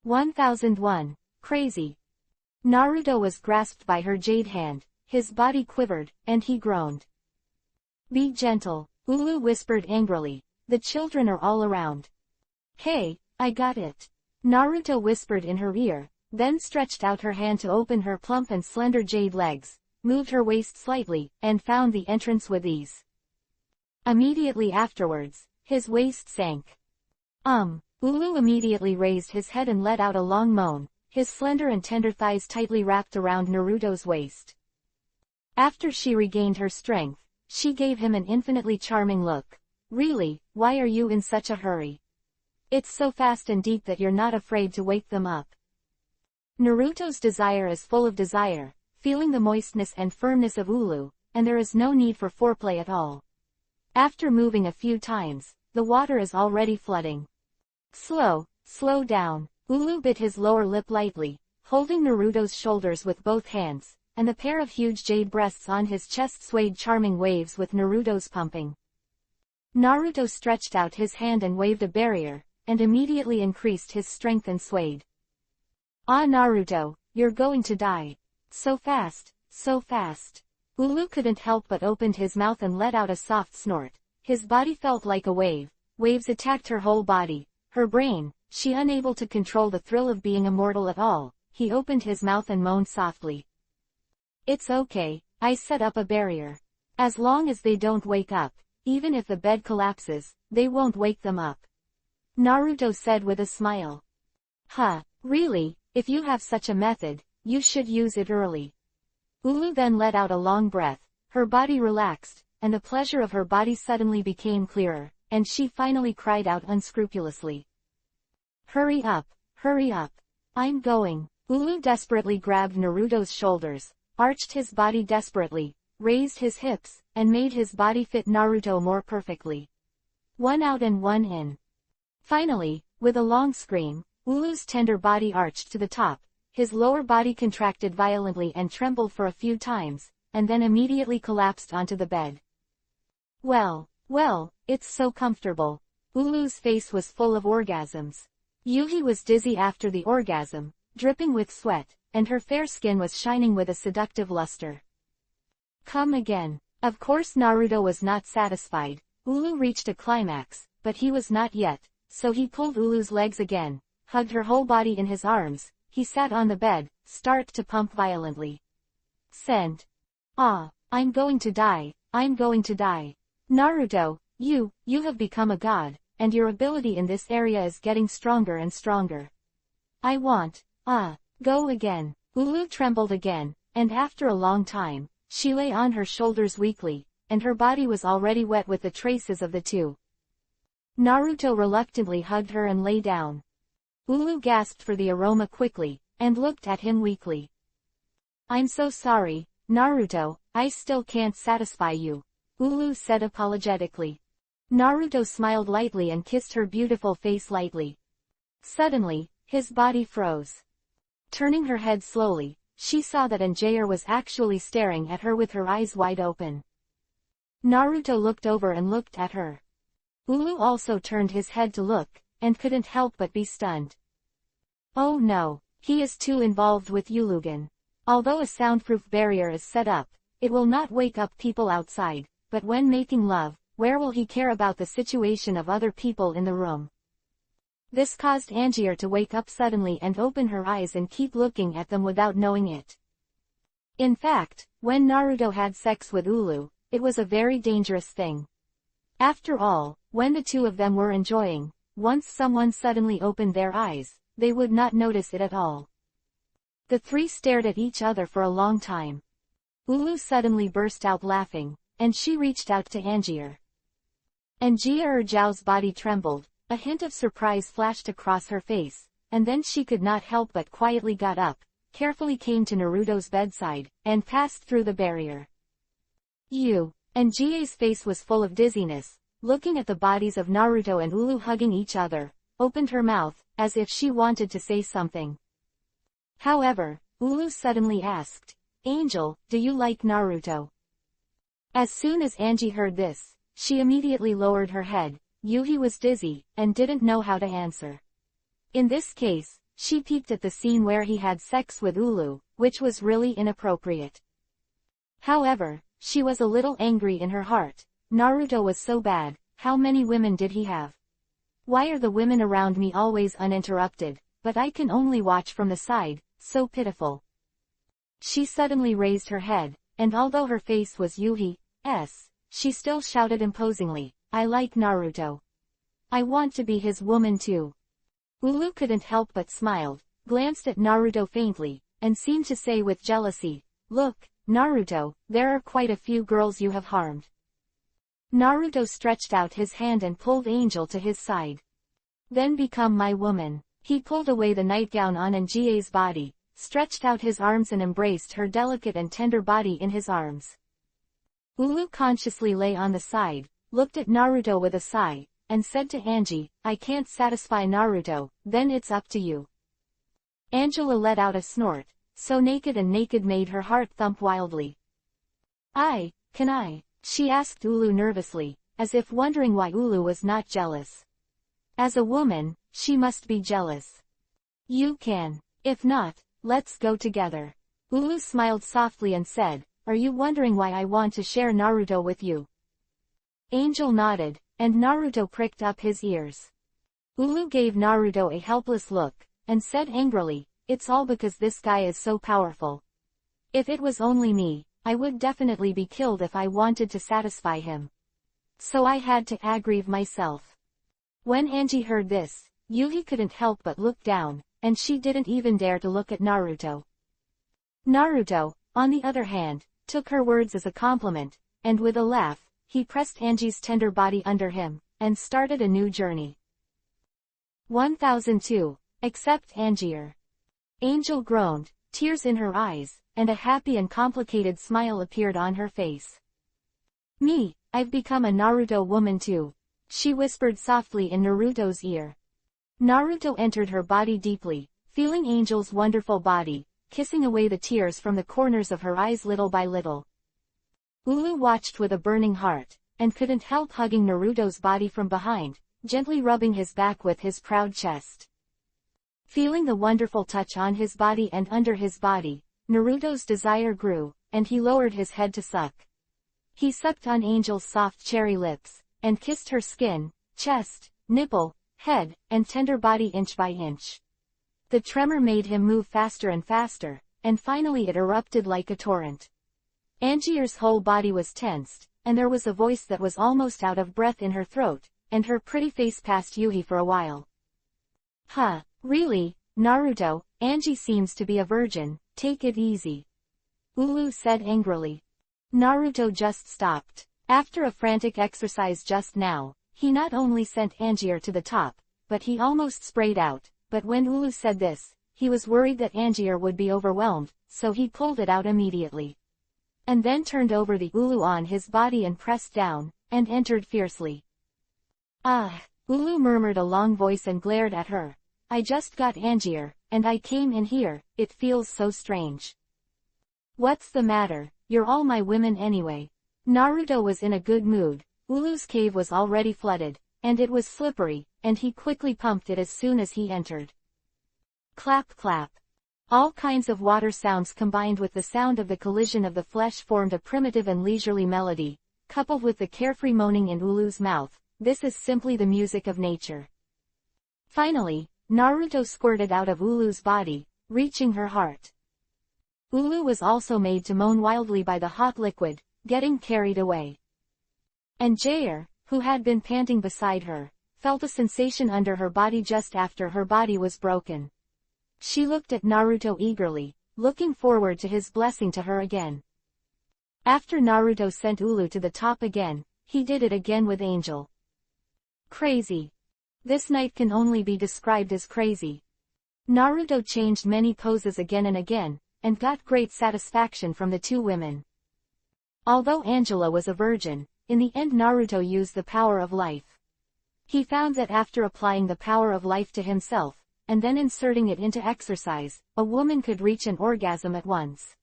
1001. Crazy. Naruto was grasped by her jade hand, his body quivered, and he groaned. Be gentle, Ulu whispered angrily. The children are all around. Hey, I got it. Naruto whispered in her ear, then stretched out her hand to open her plump and slender jade legs, moved her waist slightly, and found the entrance with ease. Immediately afterwards, his waist sank. Ulu immediately raised his head and let out a long moan, his slender and tender thighs tightly wrapped around Naruto's waist. After she regained her strength, she gave him an infinitely charming look. Really, why are you in such a hurry? It's so fast and deep that you're not afraid to wake them up. Naruto's desire is full of desire, feeling the moistness and firmness of Ulu, and there is no need for foreplay at all. After moving a few times, the water is already flooding. Slow down. Ulu bit his lower lip lightly, holding Naruto's shoulders with both hands, and the pair of huge jade breasts on his chest swayed charming waves with Naruto's pumping. Naruto stretched out his hand and waved a barrier, and immediately increased his strength and swayed. Ah Naruto, you're going to die. So fast, so fast. Ulu couldn't help but opened his mouth and let out a soft snort. His body felt like a wave. Waves attacked her whole body, her brain, she unable to control the thrill of being immortal at all. He opened his mouth and moaned softly. It's okay, I set up a barrier. As long as they don't wake up, even if the bed collapses, they won't wake them up. Naruto said with a smile. Huh, really, if you have such a method, you should use it early. Ulu then let out a long breath, her body relaxed, and the pleasure of her body suddenly became clearer, and she finally cried out unscrupulously. Hurry up, I'm going. Ulu desperately grabbed Naruto's shoulders, arched his body desperately, raised his hips, and made his body fit Naruto more perfectly. One out and one in. Finally, with a long scream, Ulu's tender body arched to the top, his lower body contracted violently and trembled for a few times, and then immediately collapsed onto the bed. Well, it's so comfortable. Ulu's face was full of orgasms. Yuhi was dizzy after the orgasm, dripping with sweat, and her fair skin was shining with a seductive luster. Come again. Of course Naruto was not satisfied. Ulu reached a climax, but he was not yet, so he pulled Ulu's legs again, hugged her whole body in his arms, he sat on the bed, started to pump violently. Sent. Ah, I'm going to die. Naruto, you have become a god, and your ability in this area is getting stronger and stronger. I want, go again. Ulu trembled again, and after a long time, she lay on her shoulders weakly, and her body was already wet with the traces of the two. Naruto reluctantly hugged her and lay down. Ulu gasped for the aroma quickly, and looked at him weakly. I'm so sorry, Naruto, I still can't satisfy you, Ulu said apologetically. Naruto smiled lightly and kissed her beautiful face lightly. Suddenly, his body froze. Turning her head slowly, she saw that Anjair was actually staring at her with her eyes wide open. Naruto looked over and looked at her. Ulu also turned his head to look, and couldn't help but be stunned. Oh no, he is too involved with Ulugan. Although a soundproof barrier is set up, it will not wake up people outside, but when making love, where will he care about the situation of other people in the room? This caused Anjair to wake up suddenly and open her eyes and keep looking at them without knowing it. In fact, when Naruto had sex with Ulu, it was a very dangerous thing. After all, when the two of them were enjoying, once someone suddenly opened their eyes, they would not notice it at all. The three stared at each other for a long time. Ulu suddenly burst out laughing, and she reached out to Anjair. Anjair's body trembled, a hint of surprise flashed across her face, and then she could not help but quietly got up, carefully came to Naruto's bedside, and passed through the barrier. Anjair's face was full of dizziness, looking at the bodies of Naruto and Ulu hugging each other, opened her mouth, as if she wanted to say something. However, Ulu suddenly asked, Angel, do you like Naruto? As soon as Angie heard this, she immediately lowered her head. Yuhi was dizzy, and didn't know how to answer. In this case, she peeked at the scene where he had sex with Ulu, which was really inappropriate. However, she was a little angry in her heart. Naruto was so bad, how many women did he have? Why are the women around me always uninterrupted, but I can only watch from the side, so pitiful. She suddenly raised her head, and although her face was Yuhi's, she still shouted imposingly, I like Naruto. I want to be his woman too. Ulu couldn't help but smiled, glanced at Naruto faintly, and seemed to say with jealousy, look, Naruto, there are quite a few girls you have harmed. Naruto stretched out his hand and pulled Angel to his side. Then become my woman. He pulled away the nightgown on Angie's body, stretched out his arms and embraced her delicate and tender body in his arms. Ulu consciously lay on the side, looked at Naruto with a sigh, and said to Angie, I can't satisfy Naruto, then it's up to you. Angela let out a snort, so naked and naked made her heart thump wildly. Can I? She asked Ulu nervously, as if wondering why Ulu was not jealous. As a woman, she must be jealous. You can. If not, let's go together. Ulu smiled softly and said, are you wondering why I want to share Naruto with you? Angel nodded, and Naruto pricked up his ears. Ulu gave Naruto a helpless look, and said angrily, it's all because this guy is so powerful. If it was only me, I would definitely be killed if I wanted to satisfy him. So I had to aggrieve myself. When Angie heard this, Yuhi couldn't help but look down, and she didn't even dare to look at Naruto. Naruto, on the other hand, took her words as a compliment, and with a laugh, he pressed Angie's tender body under him, and started a new journey. 1002. Accept Angier. Angel groaned, tears in her eyes, and a happy and complicated smile appeared on her face. Me, I've become a Naruto woman too, she whispered softly in Naruto's ear. Naruto entered her body deeply, feeling Angel's wonderful body, kissing away the tears from the corners of her eyes little by little. Ulu watched with a burning heart, and couldn't help hugging Naruto's body from behind, gently rubbing his back with his proud chest. Feeling the wonderful touch on his body and under his body, Naruto's desire grew, and he lowered his head to suck. He sucked on Angel's soft cherry lips, and kissed her skin, chest, nipple, head, and tender body inch by inch. The tremor made him move faster and faster, and finally it erupted like a torrent. Angier's whole body was tensed, and there was a voice that was almost out of breath in her throat, and her pretty face passed Yuhi for a while. Huh, really, Naruto, Angie seems to be a virgin, take it easy. Ulu said angrily. Naruto just stopped. After a frantic exercise just now, he not only sent Angier to the top, but he almost sprayed out, but when Ulu said this, he was worried that Angier would be overwhelmed, so he pulled it out immediately. And then turned over the Ulu on his body and pressed down, and entered fiercely. Ulu murmured a long voice and glared at her. I just got Angier, and I came in here, it feels so strange. What's the matter, you're all my women anyway. Naruto was in a good mood. Ulu's cave was already flooded, and it was slippery, and he quickly pumped it as soon as he entered. Clap clap. All kinds of water sounds combined with the sound of the collision of the flesh formed a primitive and leisurely melody, coupled with the carefree moaning in Ulu's mouth. This is simply the music of nature. Finally, Naruto squirted out of Ulu's body, reaching her heart. Ulu was also made to moan wildly by the hot liquid, getting carried away. And Jair, who had been panting beside her, felt a sensation under her body just after her body was broken. She looked at Naruto eagerly, looking forward to his blessing to her again. After Naruto sent Ulu to the top again, he did it again with Angel. Crazy. This night can only be described as crazy. Naruto changed many poses again and again, and got great satisfaction from the two women. Although Angela was a virgin, in the end Naruto used the power of life. He found that after applying the power of life to himself, and then inserting it into exercise, a woman could reach an orgasm at once.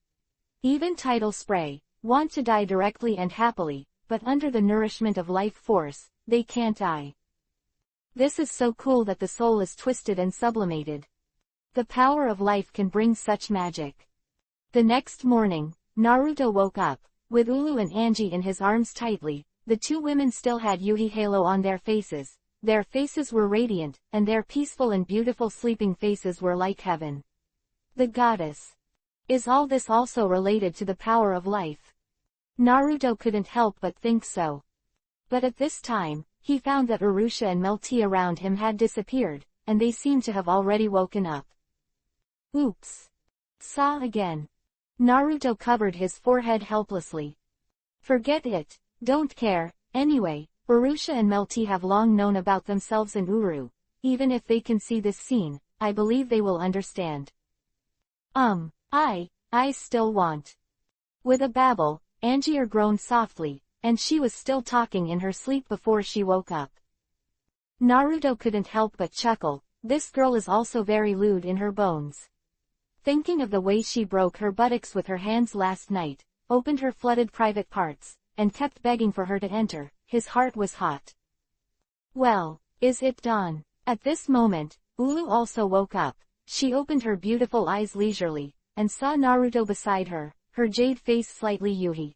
Even tidal spray, want to die directly and happily, but under the nourishment of life force, they can't die. This is so cool that the soul is twisted and sublimated. The power of life can bring such magic. The next morning, Naruto woke up, with Ulu and Angie in his arms tightly. The two women still had Yuhi halo on their faces. Their faces were radiant, and their peaceful and beautiful sleeping faces were like heaven. The goddess. Is all this also related to the power of life? Naruto couldn't help but think so. But at this time, he found that Urusha and Melty around him had disappeared, and they seemed to have already woken up. Oops. Saw again. Naruto covered his forehead helplessly. Forget it, don't care, anyway, Urusha and Melty have long known about themselves and Uru. Even if they can see this scene, I believe they will understand. I still want. With a babble, Angier groaned softly, and she was still talking in her sleep before she woke up. Naruto couldn't help but chuckle. This girl is also very lewd in her bones. Thinking of the way she broke her buttocks with her hands last night, opened her flooded private parts, and kept begging for her to enter, his heart was hot. Well, is it dawn? At this moment, Ulu also woke up. She opened her beautiful eyes leisurely, and saw Naruto beside her, her jade face slightly Yuhi.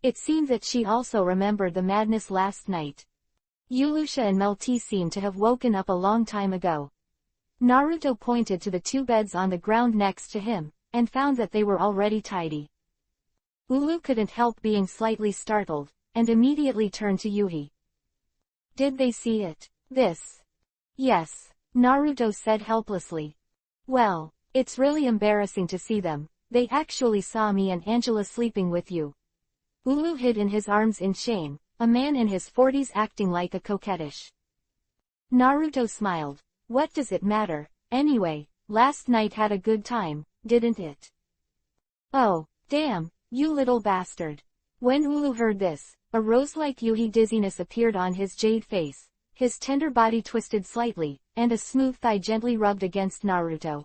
It seemed that she also remembered the madness last night. Urusha and Melty seemed to have woken up a long time ago. Naruto pointed to the two beds on the ground next to him, and found that they were already tidy. Ulu couldn't help being slightly startled, and immediately turned to Yuhi. Did they see it? This? Yes, Naruto said helplessly. Well, it's really embarrassing to see them. They actually saw me and Angela sleeping with you. Ulu hid in his arms in shame, a man in his 40s acting like a coquettish. Naruto smiled. What does it matter, anyway? Last night had a good time, didn't it? Oh, damn, you little bastard. When Ulu heard this, a rose-like Yuhi dizziness appeared on his jade face, his tender body twisted slightly, and a smooth thigh gently rubbed against Naruto.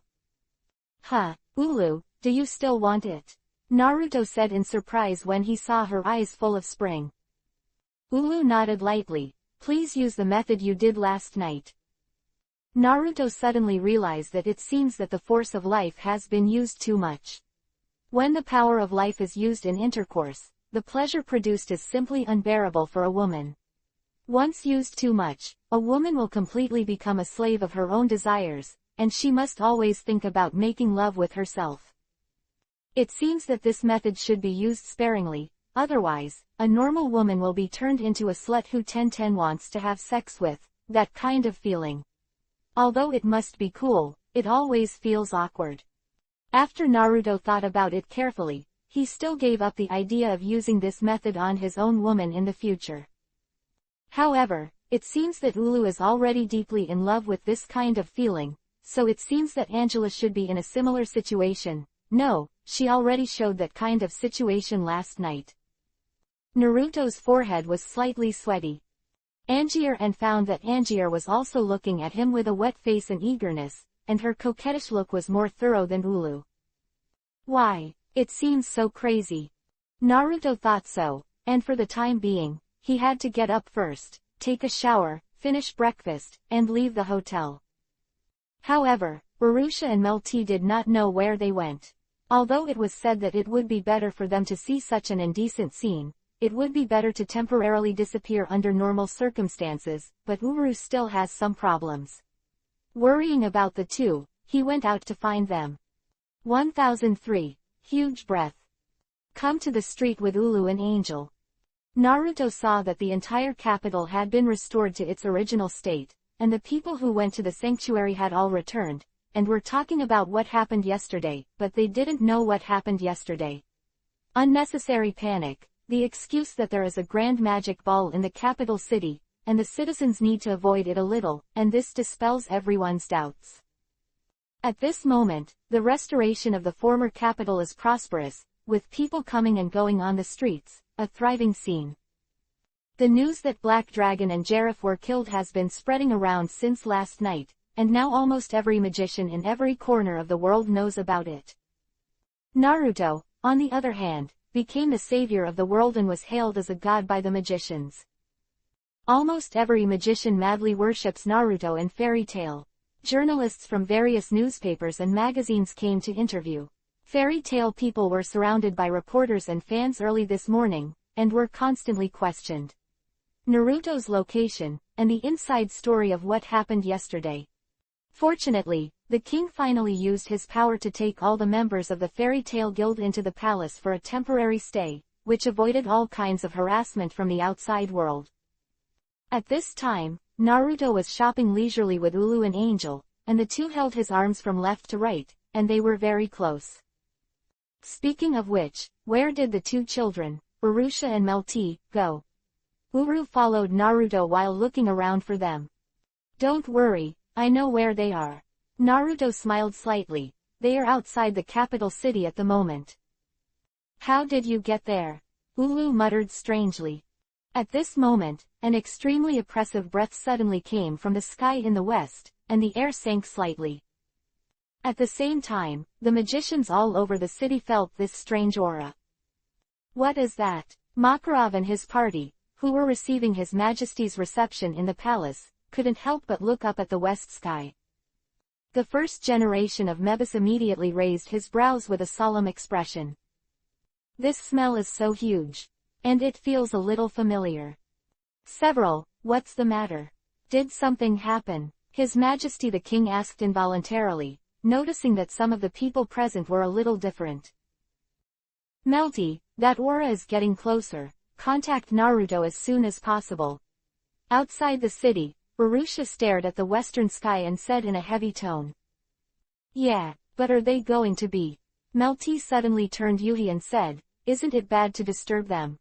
Huh, Ulu, do you still want it? Naruto said in surprise when he saw her eyes full of spring. Ulu nodded lightly. Please use the method you did last night. Naruto suddenly realized that it seems that the force of life has been used too much. When the power of life is used in intercourse, the pleasure produced is simply unbearable for a woman. Once used too much, a woman will completely become a slave of her own desires, and she must always think about making love with herself. It seems that this method should be used sparingly, otherwise, a normal woman will be turned into a slut who 10 wants to have sex with, that kind of feeling. Although it must be cool, it always feels awkward. After Naruto thought about it carefully, he still gave up the idea of using this method on his own woman in the future. However, it seems that Ulu is already deeply in love with this kind of feeling, so it seems that Angela should be in a similar situation. No, she already showed that kind of situation last night. Naruto's forehead was slightly sweaty. Angier and found that Angier was also looking at him with a wet face and eagerness, and her coquettish look was more thorough than Ulu. Why, it seems so crazy. Naruto thought so, and for the time being, he had to get up first, take a shower, finish breakfast, and leave the hotel. However, Urusha and Melty did not know where they went. Although it was said that it would be better for them to see such an indecent scene, it would be better to temporarily disappear under normal circumstances, but Uru still has some problems. Worrying about the two, he went out to find them. 1003. Huge breath. Come to the street with Ulu and Angel. Naruto saw that the entire capital had been restored to its original state, and the people who went to the sanctuary had all returned, and were talking about what happened yesterday, but they didn't know what happened yesterday. Unnecessary panic. The excuse that there is a grand magic ball in the capital city, and the citizens need to avoid it a little, and this dispels everyone's doubts. At this moment, the restoration of the former capital is prosperous, with people coming and going on the streets, a thriving scene. The news that Black Dragon and Jareth were killed has been spreading around since last night, and now almost every magician in every corner of the world knows about it. Naruto, on the other hand, became the savior of the world and was hailed as a god by the magicians. Almost every magician madly worships Naruto in fairy tale. Journalists from various newspapers and magazines came to interview. Fairy tale people were surrounded by reporters and fans early this morning, and were constantly questioned. Naruto's location, and the inside story of what happened yesterday. Fortunately, the king finally used his power to take all the members of the Fairy Tale Guild into the palace for a temporary stay, which avoided all kinds of harassment from the outside world. At this time, Naruto was shopping leisurely with Ulu and Angel, and the two held his arms from left to right, and they were very close. Speaking of which, where did the two children, Urusha and Melty, go? Uru followed Naruto while looking around for them. Don't worry, I know where they are. Naruto smiled slightly. They are outside the capital city at the moment. How did you get there? Ulu muttered strangely. At this moment, an extremely oppressive breath suddenly came from the sky in the west, and the air sank slightly. At the same time, the magicians all over the city felt this strange aura. What is that? Makarov and his party, who were receiving His Majesty's reception in the palace, couldn't help but look up at the west sky. The first generation of Mebus immediately raised his brows with a solemn expression. This smell is so huge. And it feels a little familiar. Several, what's the matter? Did something happen? His Majesty the King asked involuntarily, noticing that some of the people present were a little different. Melty, that aura is getting closer. Contact Naruto as soon as possible. Outside the city, Urusha stared at the western sky and said in a heavy tone. Yeah, but are they going to be? Melty suddenly turned Yuhi and said, isn't it bad to disturb them?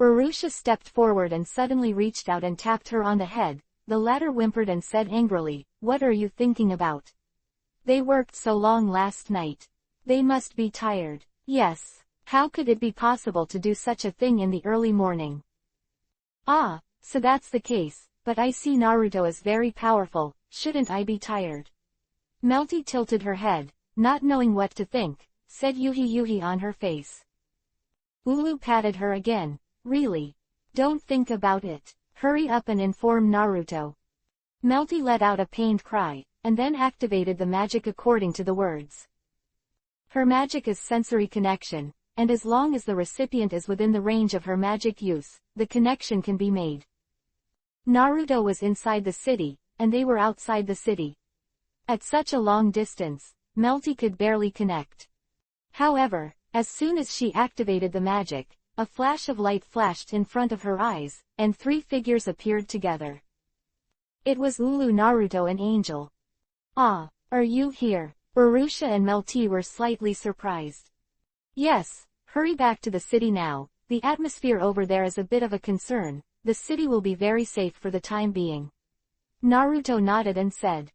Urusha stepped forward and suddenly reached out and tapped her on the head. The latter whimpered and said angrily, what are you thinking about? They worked so long last night. They must be tired. Yes. How could it be possible to do such a thing in the early morning? Ah, so that's the case, but I see Naruto is very powerful, shouldn't I be tired? Melty tilted her head, not knowing what to think, said Yuhi on her face. Ulu patted her again, really? Don't think about it, hurry up and inform Naruto. Melty let out a pained cry, and then activated the magic according to the words. Her magic is sensory connection, and as long as the recipient is within the range of her magic use, the connection can be made. Naruto was inside the city, and they were outside the city. At such a long distance, Melty could barely connect. However, as soon as she activated the magic, a flash of light flashed in front of her eyes, and three figures appeared together. It was Ulu, Naruto and Angel. Ah, are you here? Urusha and Melty were slightly surprised. Yes, hurry back to the city now, the atmosphere over there is a bit of a concern, the city will be very safe for the time being. Naruto nodded and said.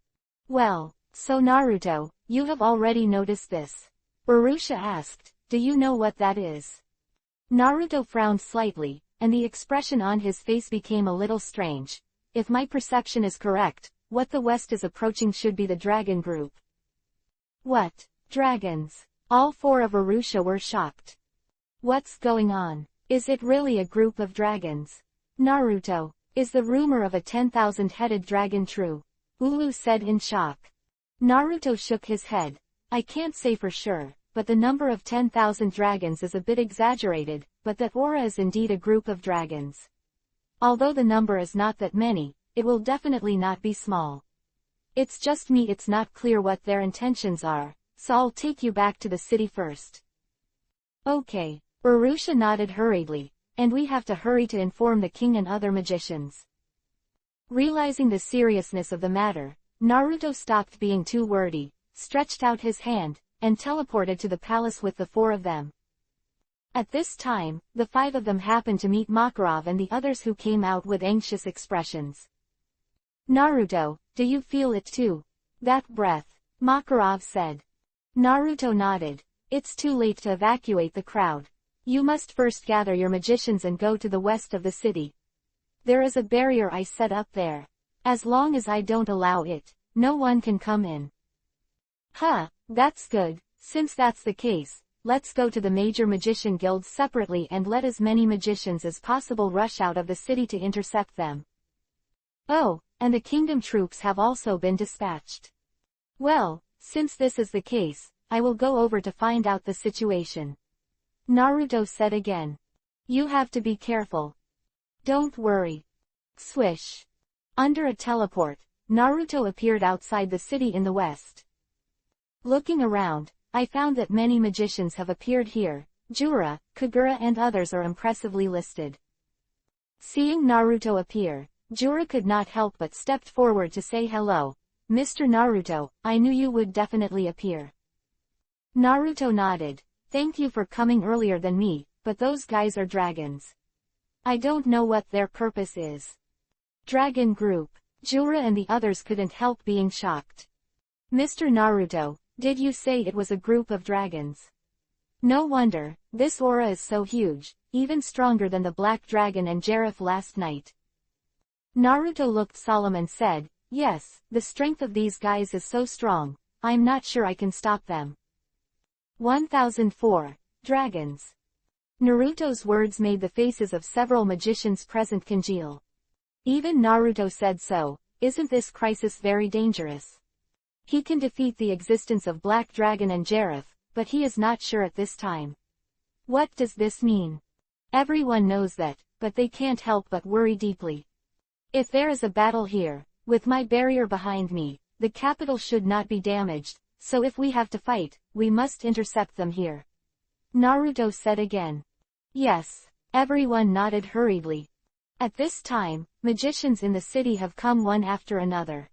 Well, so Naruto, you have already noticed this? Urusha asked, do you know what that is? Naruto frowned slightly, and the expression on his face became a little strange. If my perception is correct, what the West is approaching should be the dragon group. What? Dragons? All four of Urusha were shocked. What's going on? Is it really a group of dragons? Naruto, is the rumor of a 10,000-headed dragon true? Ulu said in shock. Naruto shook his head. I can't say for sure, but the number of 10,000 dragons is a bit exaggerated, but that aura is indeed a group of dragons. Although the number is not that many, it will definitely not be small. It's just me, it's not clear what their intentions are, so I'll take you back to the city first. Okay. Urusha nodded hurriedly, and we have to hurry to inform the king and other magicians. Realizing the seriousness of the matter, Naruto stopped being too wordy, stretched out his hand, and teleported to the palace with the four of them. At this time, the five of them happened to meet Makarov and the others, who came out with anxious expressions. Naruto, do you feel it too? That breath, Makarov said. Naruto nodded. It's too late to evacuate the crowd. You must first gather your magicians and go to the west of the city. There is a barrier I set up there. As long as I don't allow it, no one can come in. Huh, that's good. Since that's the case, let's go to the major magician guilds separately and let as many magicians as possible rush out of the city to intercept them. Oh, and the kingdom troops have also been dispatched. Well, since this is the case, I will go over to find out the situation. Naruto said again. You have to be careful. Don't worry. Swish. Under a teleport, Naruto appeared outside the city in the west. Looking around, I found that many magicians have appeared here. Jura, Kagura and others are impressively listed. Seeing Naruto appear, Jura could not help but stepped forward to say hello. Mr. Naruto, I knew you would definitely appear. Naruto nodded. Thank you for coming earlier than me, but those guys are dragons. I don't know what their purpose is. Dragon group. Jura and the others couldn't help being shocked. Mr. Naruto, did you say it was a group of dragons? No wonder, this aura is so huge, even stronger than the black dragon and giraffe last night. Naruto looked solemn and said, yes, the strength of these guys is so strong, I'm not sure I can stop them. 1004. Dragons. Naruto's words made the faces of several magicians present congeal. Even Naruto said so, isn't this crisis very dangerous? He can defeat the existence of Black Dragon and Giraffe, but he is not sure at this time. What does this mean? Everyone knows that, but they can't help but worry deeply. If there is a battle here, with my barrier behind me, the capital should not be damaged, so if we have to fight, we must intercept them here. Naruto said again. Yes, everyone nodded hurriedly. At this time, magicians in the city have come one after another.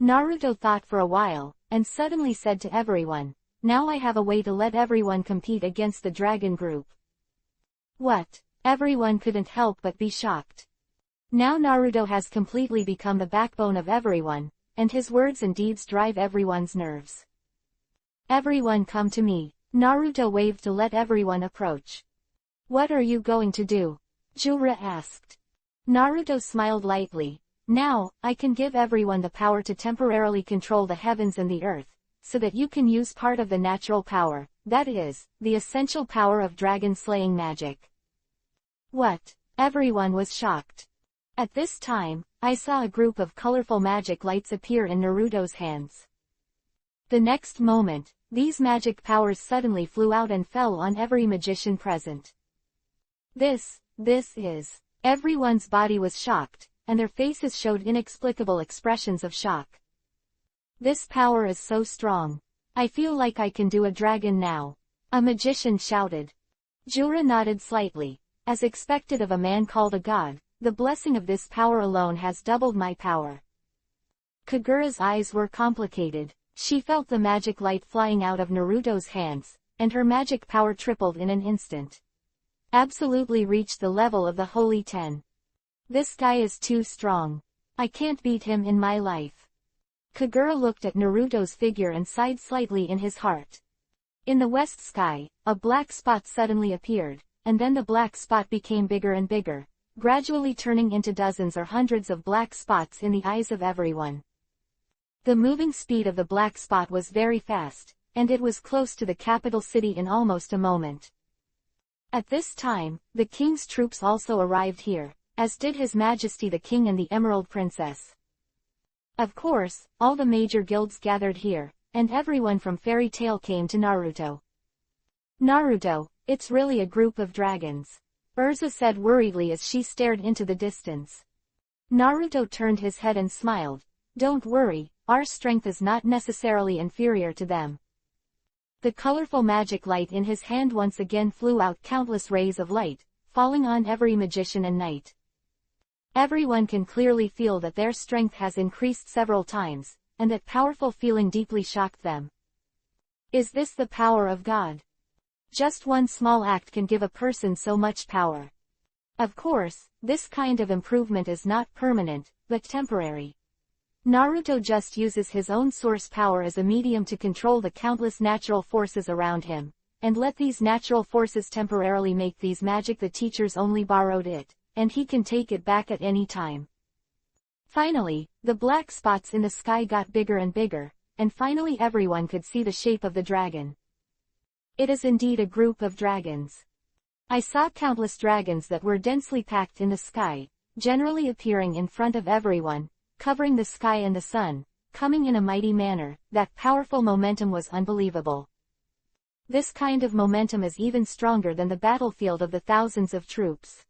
Naruto thought for a while, and suddenly said to everyone, now I have a way to let everyone compete against the dragon group. What? Everyone couldn't help but be shocked. Now Naruto has completely become the backbone of everyone, and his words and deeds drive everyone's nerves. Everyone come to me. Naruto waved to let everyone approach. What are you going to do? Jura asked. Naruto smiled lightly. Now, I can give everyone the power to temporarily control the heavens and the earth, so that you can use part of the natural power, that is, the essential power of dragon-slaying magic. What? Everyone was shocked. At this time, I saw a group of colorful magic lights appear in Naruto's hands. The next moment, these magic powers suddenly flew out and fell on every magician present. This is. Everyone's body was shocked, and their faces showed inexplicable expressions of shock. This power is so strong. I feel like I can do a dragon now. A magician shouted. Jura nodded slightly. As expected of a man called a god, the blessing of this power alone has doubled my power. Kagura's eyes were complicated. She felt the magic light flying out of Naruto's hands, and her magic power tripled in an instant. Absolutely reached the level of the Holy 10. This guy is too strong. I can't beat him in my life. Kagura looked at Naruto's figure and sighed slightly in his heart. In the west sky, a black spot suddenly appeared, and then the black spot became bigger and bigger, gradually turning into dozens or hundreds of black spots in the eyes of everyone. The moving speed of the black spot was very fast, and it was close to the capital city in almost a moment. At this time, the king's troops also arrived here, as did His Majesty the King and the Emerald Princess. Of course, all the major guilds gathered here, and everyone from Fairy Tail came to Naruto. Naruto, it's really a group of dragons. Urza said worriedly as she stared into the distance. Naruto turned his head and smiled. Don't worry, our strength is not necessarily inferior to them. The colorful magic light in his hand once again flew out countless rays of light, falling on every magician and knight. Everyone can clearly feel that their strength has increased several times, and that powerful feeling deeply shocked them. Is this the power of God? Just one small act can give a person so much power. Of course, this kind of improvement is not permanent, but temporary. Naruto just uses his own source power as a medium to control the countless natural forces around him, and let these natural forces temporarily make these magic the teachers only borrowed it, and he can take it back at any time. Finally, the black spots in the sky got bigger and bigger, and finally everyone could see the shape of the dragon. It is indeed a group of dragons. I saw countless dragons that were densely packed in the sky, generally appearing in front of everyone, covering the sky and the sun, coming in a mighty manner. That powerful momentum was unbelievable. This kind of momentum is even stronger than the battlefield of the thousands of troops.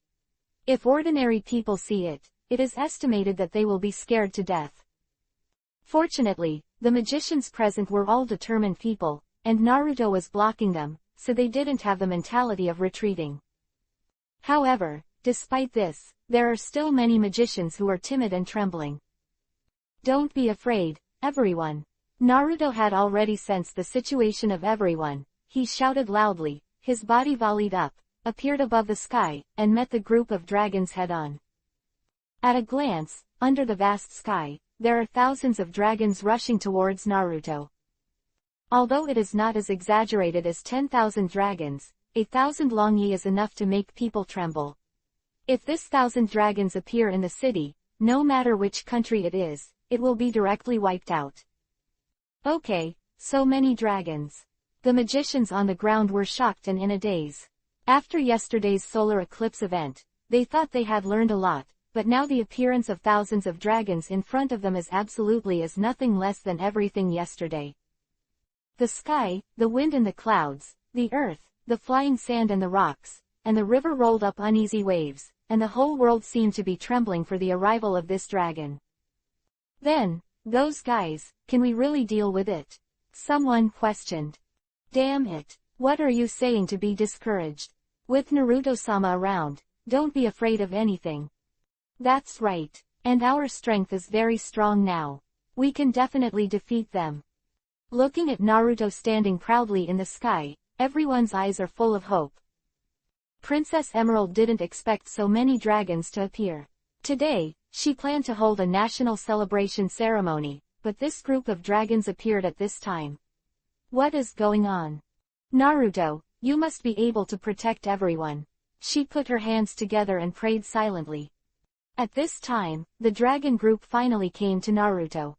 If ordinary people see it, it is estimated that they will be scared to death. Fortunately, the magicians present were all determined people, and Naruto was blocking them, so they didn't have the mentality of retreating. However, despite this, there are still many magicians who are timid and trembling. Don't be afraid, everyone. Naruto had already sensed the situation of everyone. He shouted loudly, his body volleyed up, appeared above the sky, and met the group of dragons head-on. At a glance, under the vast sky, there are thousands of dragons rushing towards Naruto. Although it is not as exaggerated as 10,000 dragons, 1,000 Longyi is enough to make people tremble. If this 1,000 dragons appear in the city, no matter which country it is, it will be directly wiped out. Okay, so many dragons. The magicians on the ground were shocked and in a daze. After yesterday's solar eclipse event, they thought they had learned a lot, but now the appearance of thousands of dragons in front of them is absolutely as nothing less than everything yesterday. The sky, the wind and the clouds, the earth, the flying sand and the rocks, and the river rolled up uneasy waves, and the whole world seemed to be trembling for the arrival of this dragon. Then, those guys, can we really deal with it? Someone questioned. Damn it, what are you saying to be discouraged? With Naruto-sama around, don't be afraid of anything. That's right, and our strength is very strong now. We can definitely defeat them. Looking at Naruto standing proudly in the sky, everyone's eyes are full of hope. Princess Emerald didn't expect so many dragons to appear. Today, she planned to hold a national celebration ceremony, but this group of dragons appeared at this time. What is going on? Naruto, you must be able to protect everyone. She put her hands together and prayed silently. At this time, the dragon group finally came to Naruto.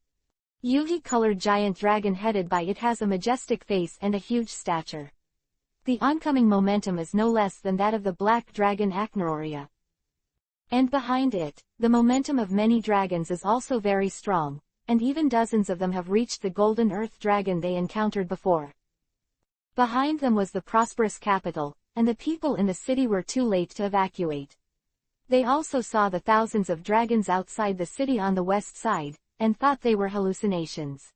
Yugi-colored giant dragon headed by it has a majestic face and a huge stature. The oncoming momentum is no less than that of the black dragon Acnororia. And behind it, the momentum of many dragons is also very strong, and even dozens of them have reached the golden earth dragon they encountered before. Behind them was the prosperous capital, and the people in the city were too late to evacuate. They also saw the thousands of dragons outside the city on the west side, and thought they were hallucinations.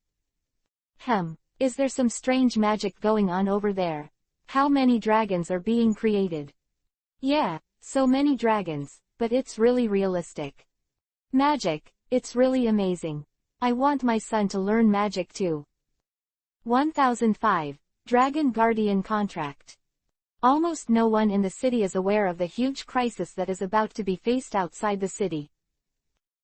Is there some strange magic going on over there? How many dragons are being created? Yeah, so many dragons, but it's really realistic. Magic, it's really amazing. I want my son to learn magic too. 1005, Dragon Guardian Contract. Almost no one in the city is aware of the huge crisis that is about to be faced outside the city.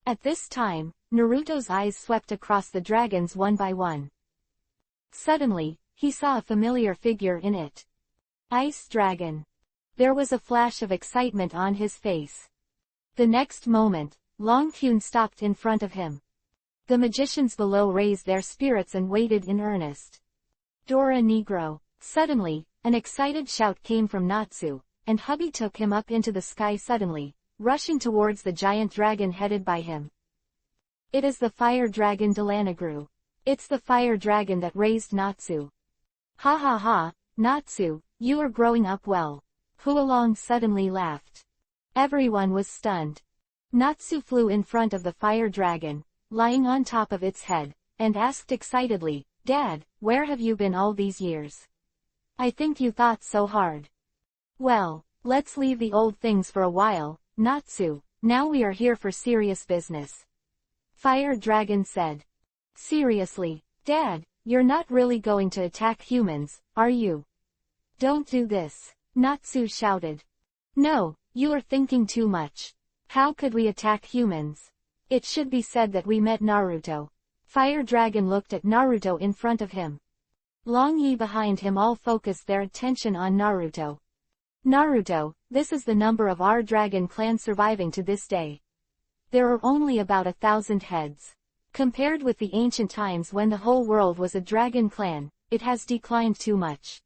At this time, Naruto's eyes swept across the dragons one by one. Suddenly, he saw a familiar figure in it. Ice Dragon. There was a flash of excitement on his face. The next moment, Long Kyun stopped in front of him. The magicians below raised their spirits and waited in earnest. Dora Negro. Suddenly, an excited shout came from Natsu, and hubby took him up into the sky suddenly, rushing towards the giant dragon headed by him. It is the fire dragon Delanagru. It's the fire dragon that raised Natsu. Ha ha ha, Natsu, you are growing up well. Hualong suddenly laughed. Everyone was stunned. Natsu flew in front of the fire dragon, lying on top of its head, and asked excitedly, Dad, where have you been all these years? I think you thought so hard. Well, let's leave the old things for a while, Natsu, now we are here for serious business. Fire Dragon said. Seriously, Dad, you're not really going to attack humans, are you? Don't do this, Natsu shouted. No, you are thinking too much. How could we attack humans? It should be said that we met Naruto. Fire Dragon looked at Naruto in front of him. Long Yi behind him all focused their attention on Naruto. Naruto, this is the number of our dragon clan surviving to this day. There are only about 1,000 heads. Compared with the ancient times when the whole world was a dragon clan, it has declined too much.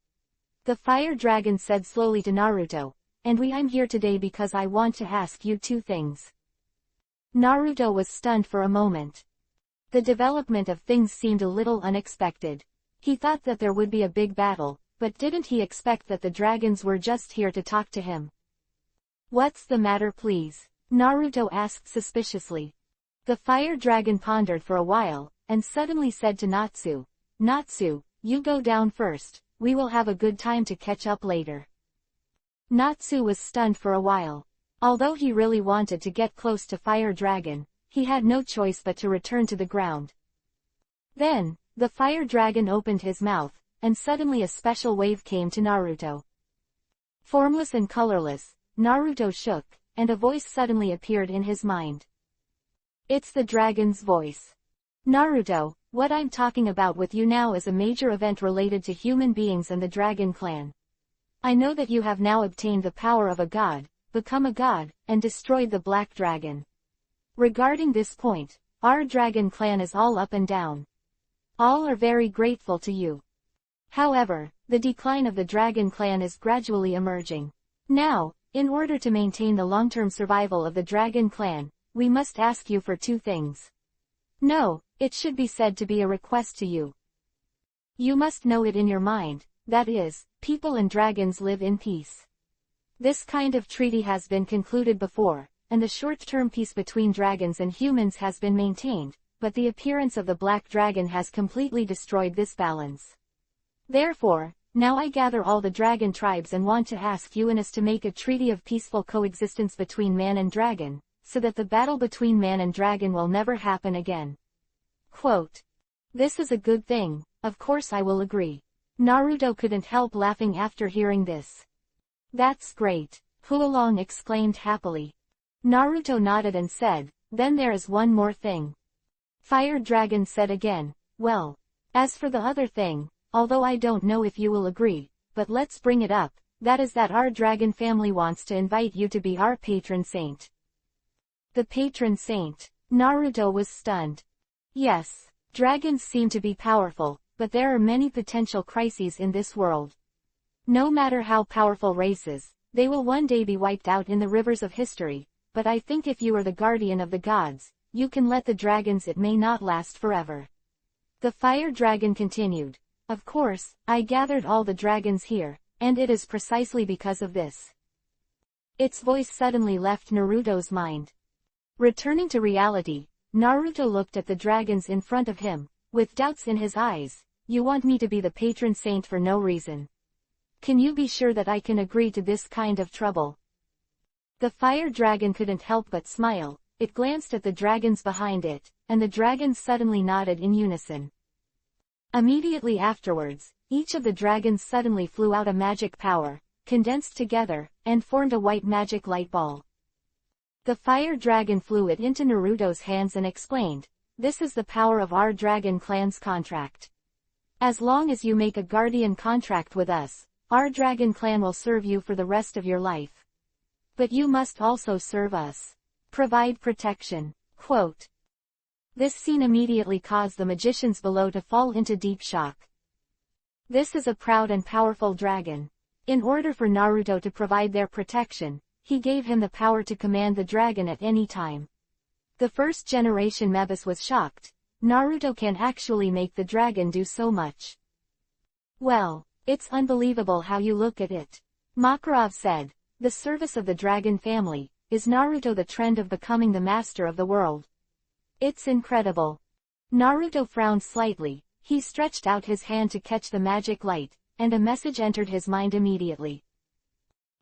The fire dragon said slowly to Naruto, and I'm here today because I want to ask you two things. Naruto was stunned for a moment. The development of things seemed a little unexpected. He thought that there would be a big battle, but didn't he expect that the dragons were just here to talk to him? "What's the matter, please?" Naruto asked suspiciously. The fire dragon pondered for a while, and suddenly said to Natsu, "Natsu, you go down first, we will have a good time to catch up later." Natsu was stunned for a while. Although he really wanted to get close to Fire Dragon, he had no choice but to return to the ground. Then, the Fire Dragon opened his mouth, and suddenly a special wave came to Naruto. Formless and colorless, Naruto shook, and a voice suddenly appeared in his mind. It's the dragon's voice. "Naruto, what I'm talking about with you now is a major event related to human beings and the Dragon Clan. I know that you have now obtained the power of a god, become a god, and destroyed the Black Dragon. Regarding this point, our Dragon Clan is all up and down. All are very grateful to you. However, the decline of the Dragon Clan is gradually emerging. Now, in order to maintain the long-term survival of the Dragon Clan, we must ask you for two things. No, it should be said to be a request to you. You must know it in your mind, that is, people and dragons live in peace. This kind of treaty has been concluded before, and the short-term peace between dragons and humans has been maintained, but the appearance of the Black Dragon has completely destroyed this balance. Therefore, now I gather all the dragon tribes and want to ask you and us to make a treaty of peaceful coexistence between man and dragon, so that the battle between man and dragon will never happen again." Quote. This is a good thing, of course I will agree. Naruto couldn't help laughing after hearing this. "That's great," Huolong exclaimed happily. Naruto nodded and said, "Then there is one more thing." Fire Dragon said again, "Well, as for the other thing, although I don't know if you will agree, but let's bring it up, that is that our dragon family wants to invite you to be our patron saint." The patron saint. Naruto was stunned. Yes, dragons seem to be powerful, but there are many potential crises in this world. No matter how powerful races, they will one day be wiped out in the rivers of history, but I think if you are the guardian of the gods, you can let the dragons, it may not last forever. The fire dragon continued, "Of course, I gathered all the dragons here, and it is precisely because of this." Its voice suddenly left Naruto's mind. Returning to reality, Naruto looked at the dragons in front of him, with doubts in his eyes. "You want me to be the patron saint for no reason? Can you be sure that I can agree to this kind of trouble?" The fire dragon couldn't help but smile. It glanced at the dragons behind it, and the dragons suddenly nodded in unison. Immediately afterwards, each of the dragons suddenly flew out a magic power, condensed together, and formed a white magic light ball. The fire dragon flew it into Naruto's hands and explained, "This is the power of our Dragon Clan's contract. As long as you make a guardian contract with us, our Dragon Clan will serve you for the rest of your life. But you must also serve us. Provide protection." Quote. This scene immediately caused the magicians below to fall into deep shock. This is a proud and powerful dragon. In order for Naruto to provide their protection, he gave him the power to command the dragon at any time. The first generation Mebus was shocked. Naruto can actually make the dragon do so much. "Well, it's unbelievable how you look at it," Makarov said. "The service of the dragon family, is Naruto the trend of becoming the master of the world? It's incredible." Naruto frowned slightly. He stretched out his hand to catch the magic light, and a message entered his mind immediately.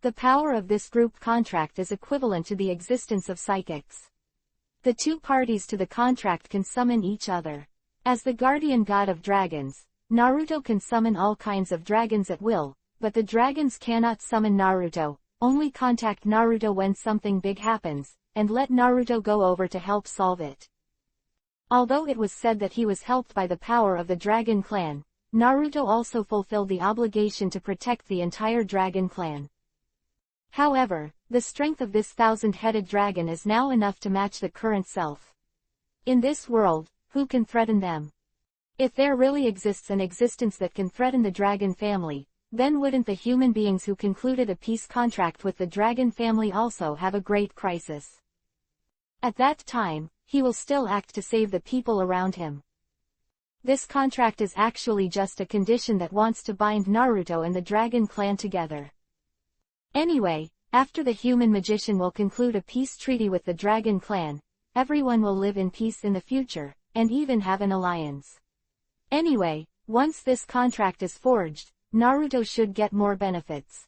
The power of this group contract is equivalent to the existence of psychics. The two parties to the contract can summon each other. As the guardian god of dragons, Naruto can summon all kinds of dragons at will, but the dragons cannot summon Naruto, only contact Naruto when something big happens, and let Naruto go over to help solve it. Although it was said that he was helped by the power of the Dragon Clan, Naruto also fulfilled the obligation to protect the entire Dragon Clan. However, the strength of this thousand-headed dragon is now enough to match the current self. In this world, who can threaten them? If there really exists an existence that can threaten the dragon family, then wouldn't the human beings who concluded a peace contract with the dragon family also have a great crisis? At that time, he will still act to save the people around him. This contract is actually just a condition that wants to bind Naruto and the Dragon Clan together. Anyway, after the human magician will conclude a peace treaty with the Dragon Clan, everyone will live in peace in the future, and even have an alliance. Anyway, once this contract is forged, Naruto should get more benefits.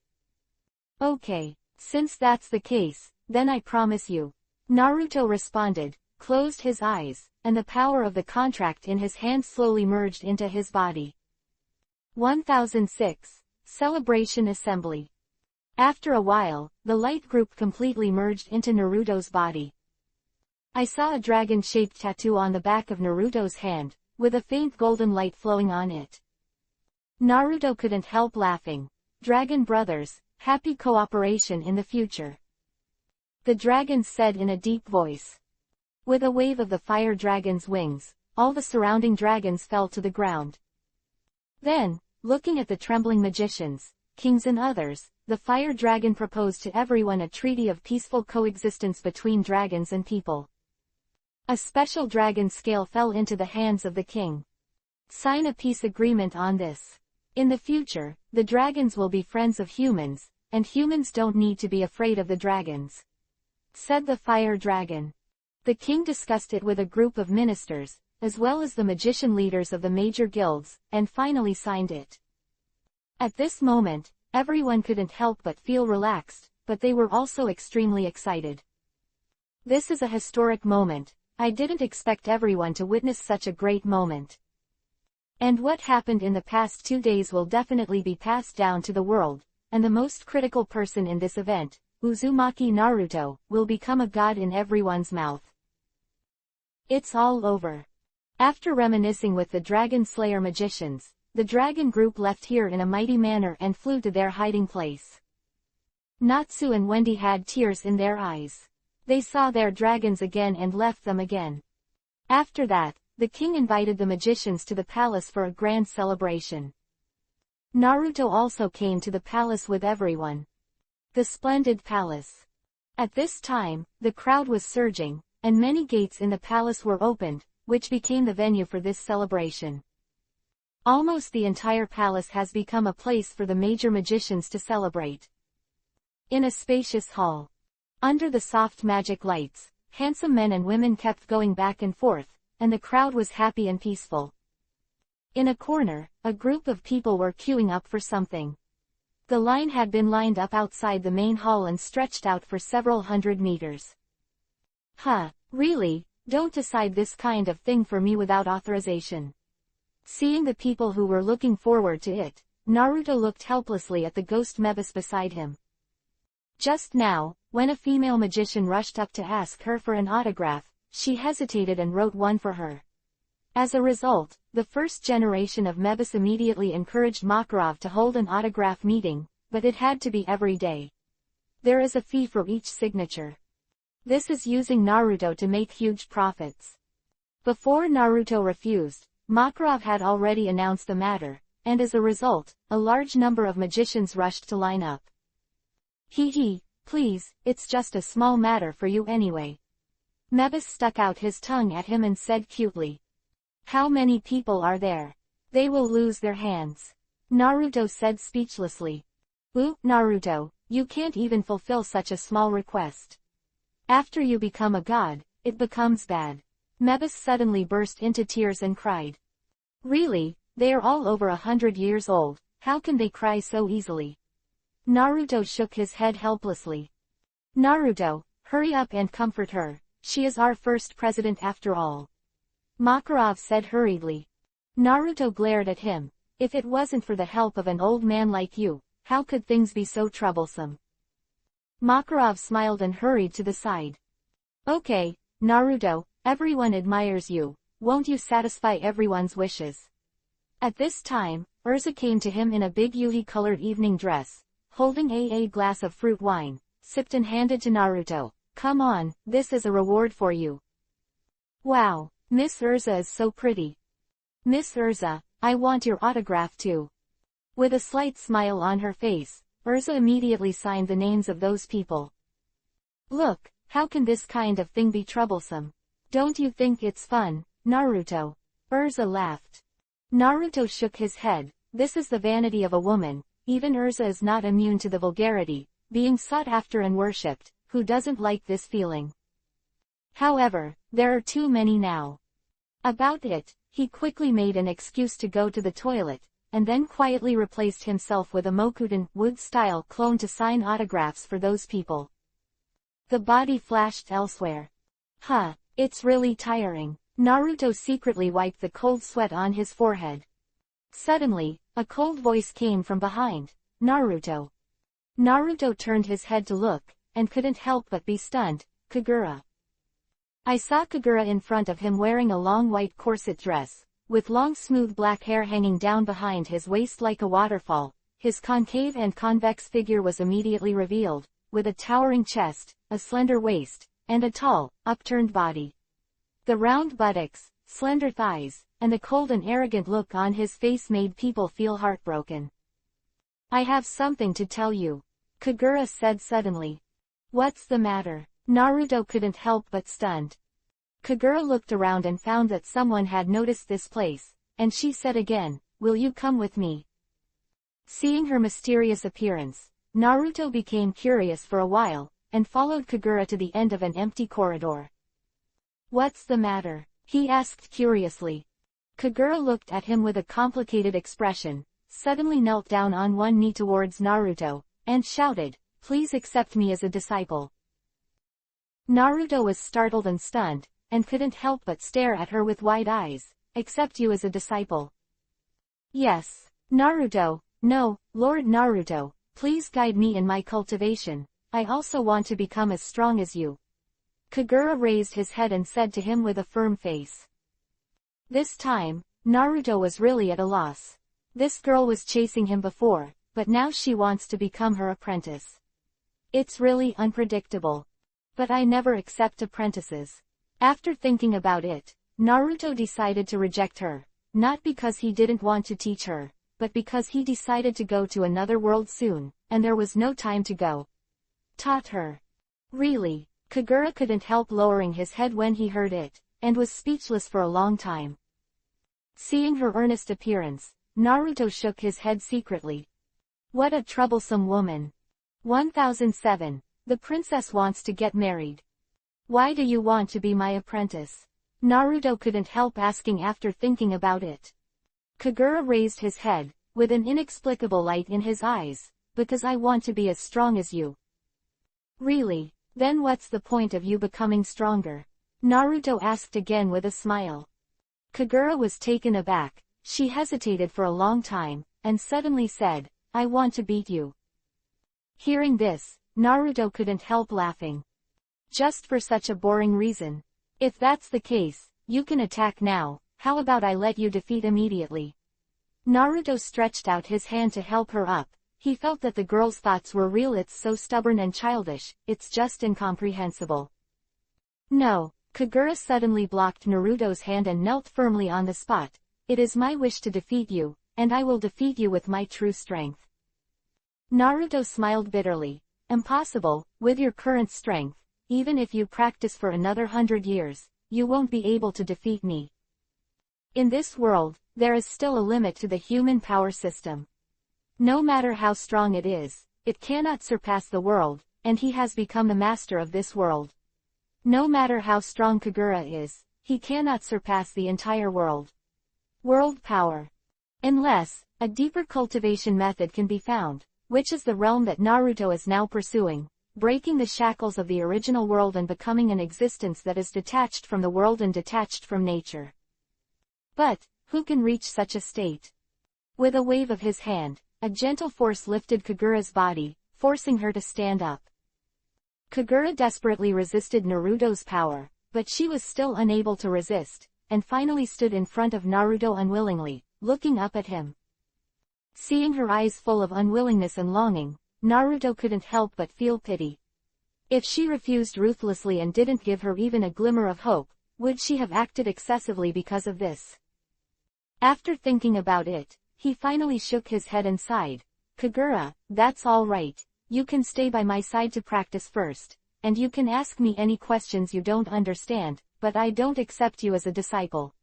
Okay, since that's the case, then I promise you. Naruto responded, closed his eyes, and the power of the contract in his hand slowly merged into his body. 1006. Celebration Assembly. After a while, the light group completely merged into Naruto's body. I saw a dragon-shaped tattoo on the back of Naruto's hand, with a faint golden light flowing on it. Naruto couldn't help laughing. Dragon brothers, happy cooperation in the future. The dragons said in a deep voice. With a wave of the fire dragon's wings, all the surrounding dragons fell to the ground. Then, looking at the trembling magicians, kings and others, the fire dragon proposed to everyone a treaty of peaceful coexistence between dragons and people. A special dragon scale fell into the hands of the king. Sign a peace agreement on this. In the future, the dragons will be friends of humans, and humans don't need to be afraid of the dragons, said the fire dragon. The king discussed it with a group of ministers, as well as the magician leaders of the major guilds, and finally signed it. At this moment, everyone couldn't help but feel relaxed, but they were also extremely excited. This is a historic moment. I didn't expect everyone to witness such a great moment. And what happened in the past 2 days will definitely be passed down to the world, and the most critical person in this event, Uzumaki Naruto, will become a god in everyone's mouth. It's all over. After reminiscing with the Dragon Slayer magicians, the dragon group left here in a mighty manner and flew to their hiding place. Natsu and Wendy had tears in their eyes. They saw their dragons again and left them again. After that, the king invited the magicians to the palace for a grand celebration. Naruto also came to the palace with everyone. The splendid palace. At this time, the crowd was surging, and many gates in the palace were opened, which became the venue for this celebration. Almost the entire palace has become a place for the major magicians to celebrate. In a spacious hall, under the soft magic lights, handsome men and women kept going back and forth, and the crowd was happy and peaceful. In a corner, a group of people were queuing up for something. The line had been lined up outside the main hall and stretched out for several hundred meters. Really? Don't decide this kind of thing for me without authorization. Seeing the people who were looking forward to it, Naruto looked helplessly at the ghost Mebis beside him. Just now, when a female magician rushed up to ask her for an autograph, she hesitated and wrote one for her. As a result, the first generation of Mebis immediately encouraged Makarov to hold an autograph meeting, but it had to be every day. There is a fee for each signature. This is using Naruto to make huge profits. Before Naruto refused, Makarov had already announced the matter, and as a result, a large number of magicians rushed to line up. Please, it's just a small matter for you anyway. Mebis stuck out his tongue at him and said cutely. How many people are there? They will lose their hands. Naruto said speechlessly. Naruto, you can't even fulfill such a small request. After you become a god, it becomes bad. Mebis suddenly burst into tears and cried. Really, they are all over 100 years old, how can they cry so easily? Naruto shook his head helplessly. Naruto, hurry up and comfort her, she is our first president after all. Makarov said hurriedly. Naruto glared at him. If it wasn't for the help of an old man like you, how could things be so troublesome? Makarov smiled and hurried to the side. Okay, Naruto, everyone admires you, won't you satisfy everyone's wishes? At this time, Urza came to him in a big Yuhi-colored evening dress, holding a glass of fruit wine, sipped and handed to Naruto. Come on, this is a reward for you. Wow, Miss Urza is so pretty. Miss Urza, I want your autograph too. With a slight smile on her face, Urza immediately signed the names of those people. Look, How can this kind of thing be troublesome? Don't you think it's fun, Naruto? Urza laughed. Naruto shook his head. This is the vanity of a woman. Even Urza is not immune to the vulgarity, being sought after and worshipped. Who doesn't like this feeling? However, there are too many now. About it, he quickly made an excuse to go to the toilet, and then quietly replaced himself with a Mokudan wood-style clone to sign autographs for those people. The body flashed elsewhere. It's really tiring. Naruto secretly wiped the cold sweat on his forehead. Suddenly, a cold voice came from behind. Naruto. Naruto turned his head to look, and couldn't help but be stunned. Kagura. I saw Kagura in front of him wearing a long white corset dress, with long smooth black hair hanging down behind his waist like a waterfall. His concave and convex figure was immediately revealed, with a towering chest, a slender waist, and a tall, upturned body. The round buttocks, slender thighs, and the cold and arrogant look on his face made people feel heartbroken. I have something to tell you, Kagura said suddenly. What's the matter? Naruto couldn't help but stunned. Kagura looked around and found that someone had noticed this place, and she said again, will you come with me? Seeing her mysterious appearance, Naruto became curious for a while, and followed Kagura to the end of an empty corridor. What's the matter? He asked curiously. Kagura looked at him with a complicated expression, suddenly knelt down on one knee towards Naruto, and shouted, please accept me as a disciple. Naruto was startled and stunned, and couldn't help but stare at her with wide eyes. Accept you as a disciple? Yes. Naruto, no, Lord Naruto, please guide me in my cultivation. I also want to become as strong as you. Kagura raised his head and said to him with a firm face. This time, Naruto was really at a loss. This girl was chasing him before, but now she wants to become her apprentice. It's really unpredictable. But I never accept apprentices. After thinking about it, Naruto decided to reject her, not because he didn't want to teach her, but because he decided to go to another world soon, and there was no time to go. Taught her. Really? Kagura couldn't help lowering his head when he heard it, and was speechless for a long time. Seeing her earnest appearance, Naruto shook his head secretly. What a troublesome woman. 1007. The princess wants to get married. Why do you want to be my apprentice? Naruto couldn't help asking after thinking about it. Kagura raised his head, with an inexplicable light in his eyes, because I want to be as strong as you. Really? Then what's the point of you becoming stronger? Naruto asked again with a smile. Kagura was taken aback. She hesitated for a long time, and suddenly said, I want to beat you. Hearing this, Naruto couldn't help laughing. Just for such a boring reason. If that's the case, you can attack now. How about I let you defeat immediately? Naruto stretched out his hand to help her up. He felt that the girl's thoughts were real. It's so stubborn and childish, it's just incomprehensible. No, Kagura suddenly blocked Naruto's hand and knelt firmly on the spot. It is my wish to defeat you, and I will defeat you with my true strength. Naruto smiled bitterly. Impossible, with your current strength. Even if you practice for another 100 years, you won't be able to defeat me. In this world, there is still a limit to the human power system. No matter how strong it is, it cannot surpass the world, and he has become the master of this world. No matter how strong Kagura is, he cannot surpass the entire world. World power. Unless, a deeper cultivation method can be found, which is the realm that Naruto is now pursuing, breaking the shackles of the original world and becoming an existence that is detached from the world and detached from nature. But, who can reach such a state? With a wave of his hand, a gentle force lifted Kagura's body, forcing her to stand up. Kagura desperately resisted Naruto's power, but she was still unable to resist, and finally stood in front of Naruto unwillingly, looking up at him. Seeing her eyes full of unwillingness and longing, Naruto couldn't help but feel pity. If she refused ruthlessly and didn't give her even a glimmer of hope, would she have acted excessively because of this? After thinking about it, he finally shook his head and sighed. Kagura, that's all right. You can stay by my side to practice first, and you can ask me any questions you don't understand, but I don't accept you as a disciple.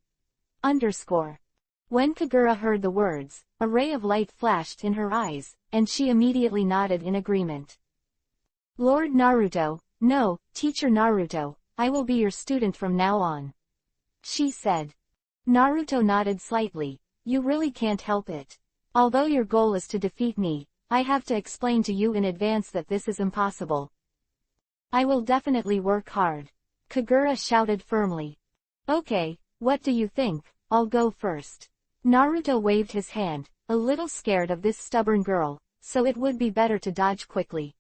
Underscore. When Kagura heard the words, a ray of light flashed in her eyes, and she immediately nodded in agreement. Lord Naruto, no, Teacher Naruto, I will be your student from now on. She said. Naruto nodded slightly. You really can't help it. Although your goal is to defeat me, I have to explain to you in advance that this is impossible. I will definitely work hard. Kagura shouted firmly. Okay, what do you think? I'll go first. Naruto waved his hand, a little scared of this stubborn girl, so it would be better to dodge quickly.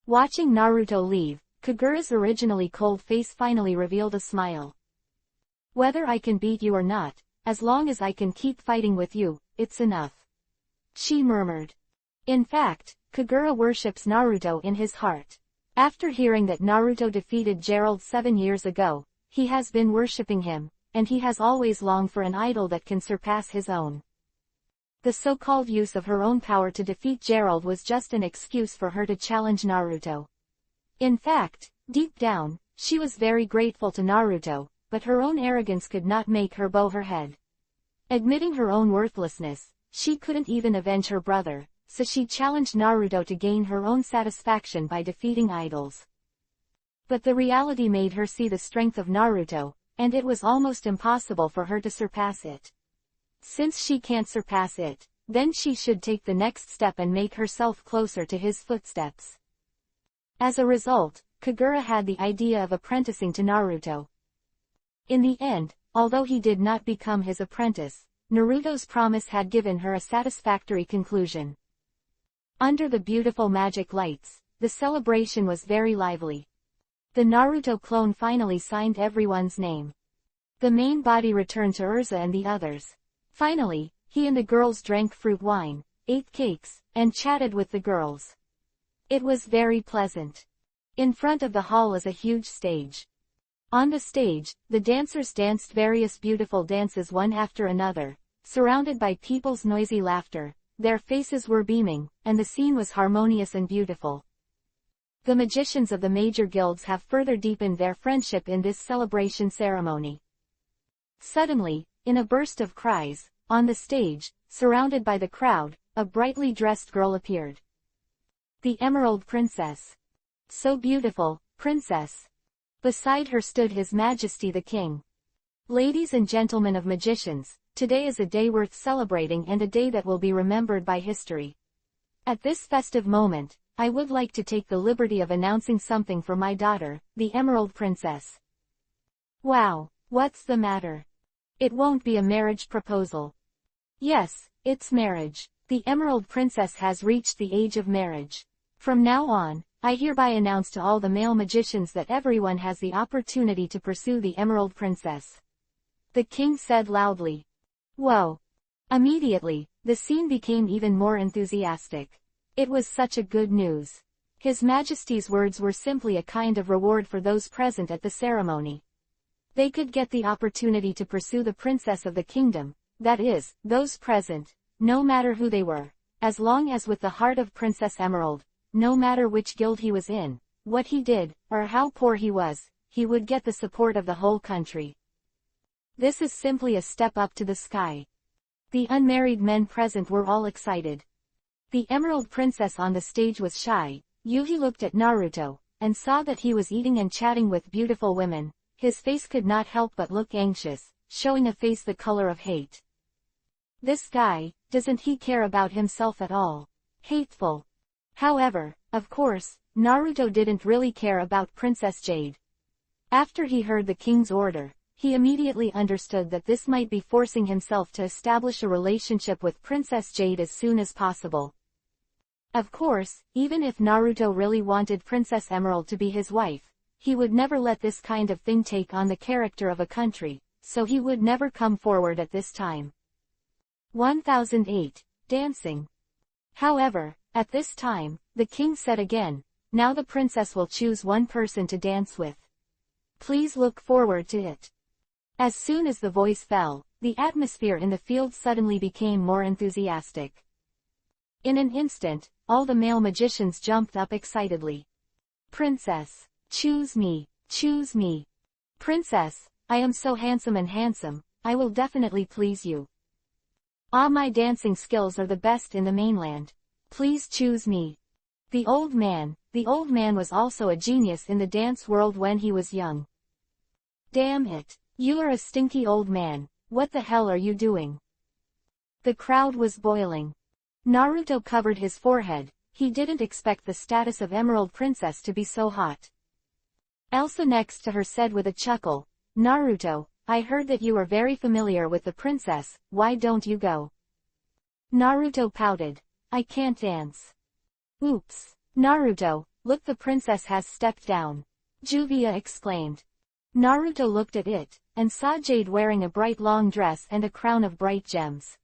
Watching Naruto leave, Kagura's originally cold face finally revealed a smile. Whether I can beat you or not, as long as I can keep fighting with you, it's enough. She murmured. In fact, Kagura worships Naruto in his heart. After hearing that Naruto defeated Gerald 7 years ago, he has been worshipping him, and he has always longed for an idol that can surpass his own. The so-called use of her own power to defeat Gerald was just an excuse for her to challenge Naruto. In fact, deep down, she was very grateful to Naruto, but her own arrogance could not make her bow her head. Admitting her own worthlessness, she couldn't even avenge her brother, so she challenged Naruto to gain her own satisfaction by defeating idols. But the reality made her see the strength of Naruto, and it was almost impossible for her to surpass it. Since she can't surpass it, then she should take the next step and make herself closer to his footsteps. As a result, Kagura had the idea of apprenticing to Naruto. In the end, although he did not become his apprentice, Naruto's promise had given her a satisfactory conclusion. Under the beautiful magic lights, the celebration was very lively. The Naruto clone finally signed everyone's name. The main body returned to Urza and the others. Finally, he and the girls drank fruit wine, ate cakes, and chatted with the girls. It was very pleasant. In front of the hall is a huge stage. On the stage, the dancers danced various beautiful dances one after another, surrounded by people's noisy laughter. Their faces were beaming, and the scene was harmonious and beautiful. The magicians of the major guilds have further deepened their friendship in this celebration ceremony. Suddenly, in a burst of cries, on the stage, surrounded by the crowd, a brightly dressed girl appeared. The Emerald Princess. So beautiful, Princess. Beside her stood His Majesty the King. Ladies and gentlemen of magicians, today is a day worth celebrating and a day that will be remembered by history. At this festive moment, I would like to take the liberty of announcing something for my daughter, the Emerald Princess. Wow, what's the matter? It won't be a marriage proposal. Yes, it's marriage. The Emerald Princess has reached the age of marriage. From now on, I hereby announce to all the male magicians that everyone has the opportunity to pursue the Emerald Princess. The king said loudly. Whoa! Immediately, the scene became even more enthusiastic. It was such a good news. His Majesty's words were simply a kind of reward for those present at the ceremony. They could get the opportunity to pursue the princess of the kingdom, that is, those present, no matter who they were, as long as with the heart of Princess Emerald, no matter which guild he was in, what he did, or how poor he was, he would get the support of the whole country. This is simply a step up to the sky. The unmarried men present were all excited. The Emerald Princess on the stage was shy. Yuhi looked at Naruto, and saw that he was eating and chatting with beautiful women. His face could not help but look anxious, showing a face the color of hate. This guy, doesn't he care about himself at all? Hateful. However, of course, Naruto didn't really care about Princess Jade. After he heard the king's order, he immediately understood that this might be forcing himself to establish a relationship with Princess Jade as soon as possible. Of course, even if Naruto really wanted Princess Emerald to be his wife, he would never let this kind of thing take on the character of a country, so he would never come forward at this time. 1008. Dancing. However, at this time, the king said again, now the princess will choose one person to dance with. Please look forward to it. As soon as the voice fell, the atmosphere in the field suddenly became more enthusiastic. In an instant, all the male magicians jumped up excitedly. Princess, choose me, choose me. Princess, I am so handsome, I will definitely please you. Ah, my dancing skills are the best in the mainland. Please choose me. The old man was also a genius in the dance world when he was young. Damn it, you are a stinky old man, what the hell are you doing? The crowd was boiling. Naruto covered his forehead, he didn't expect the status of Emerald Princess to be so hot. Elsa next to her said with a chuckle, Naruto, I heard that you are very familiar with the princess, why don't you go? Naruto pouted. I can't dance. Oops. Naruto, look, the princess has stepped down. Juvia exclaimed. Naruto looked at it, and saw Jade wearing a bright long dress and a crown of bright gems.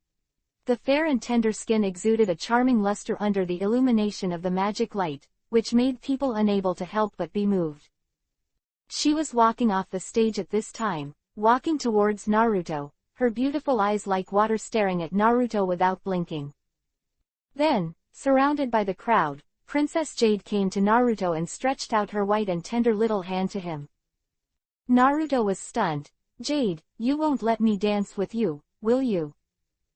The fair and tender skin exuded a charming luster under the illumination of the magic light, which made people unable to help but be moved. She was walking off the stage at this time, walking towards Naruto, her beautiful eyes like water staring at Naruto without blinking. Then, surrounded by the crowd, Princess Jade came to Naruto and stretched out her white and tender little hand to him. Naruto was stunned. Jade, you won't let me dance with you, will you?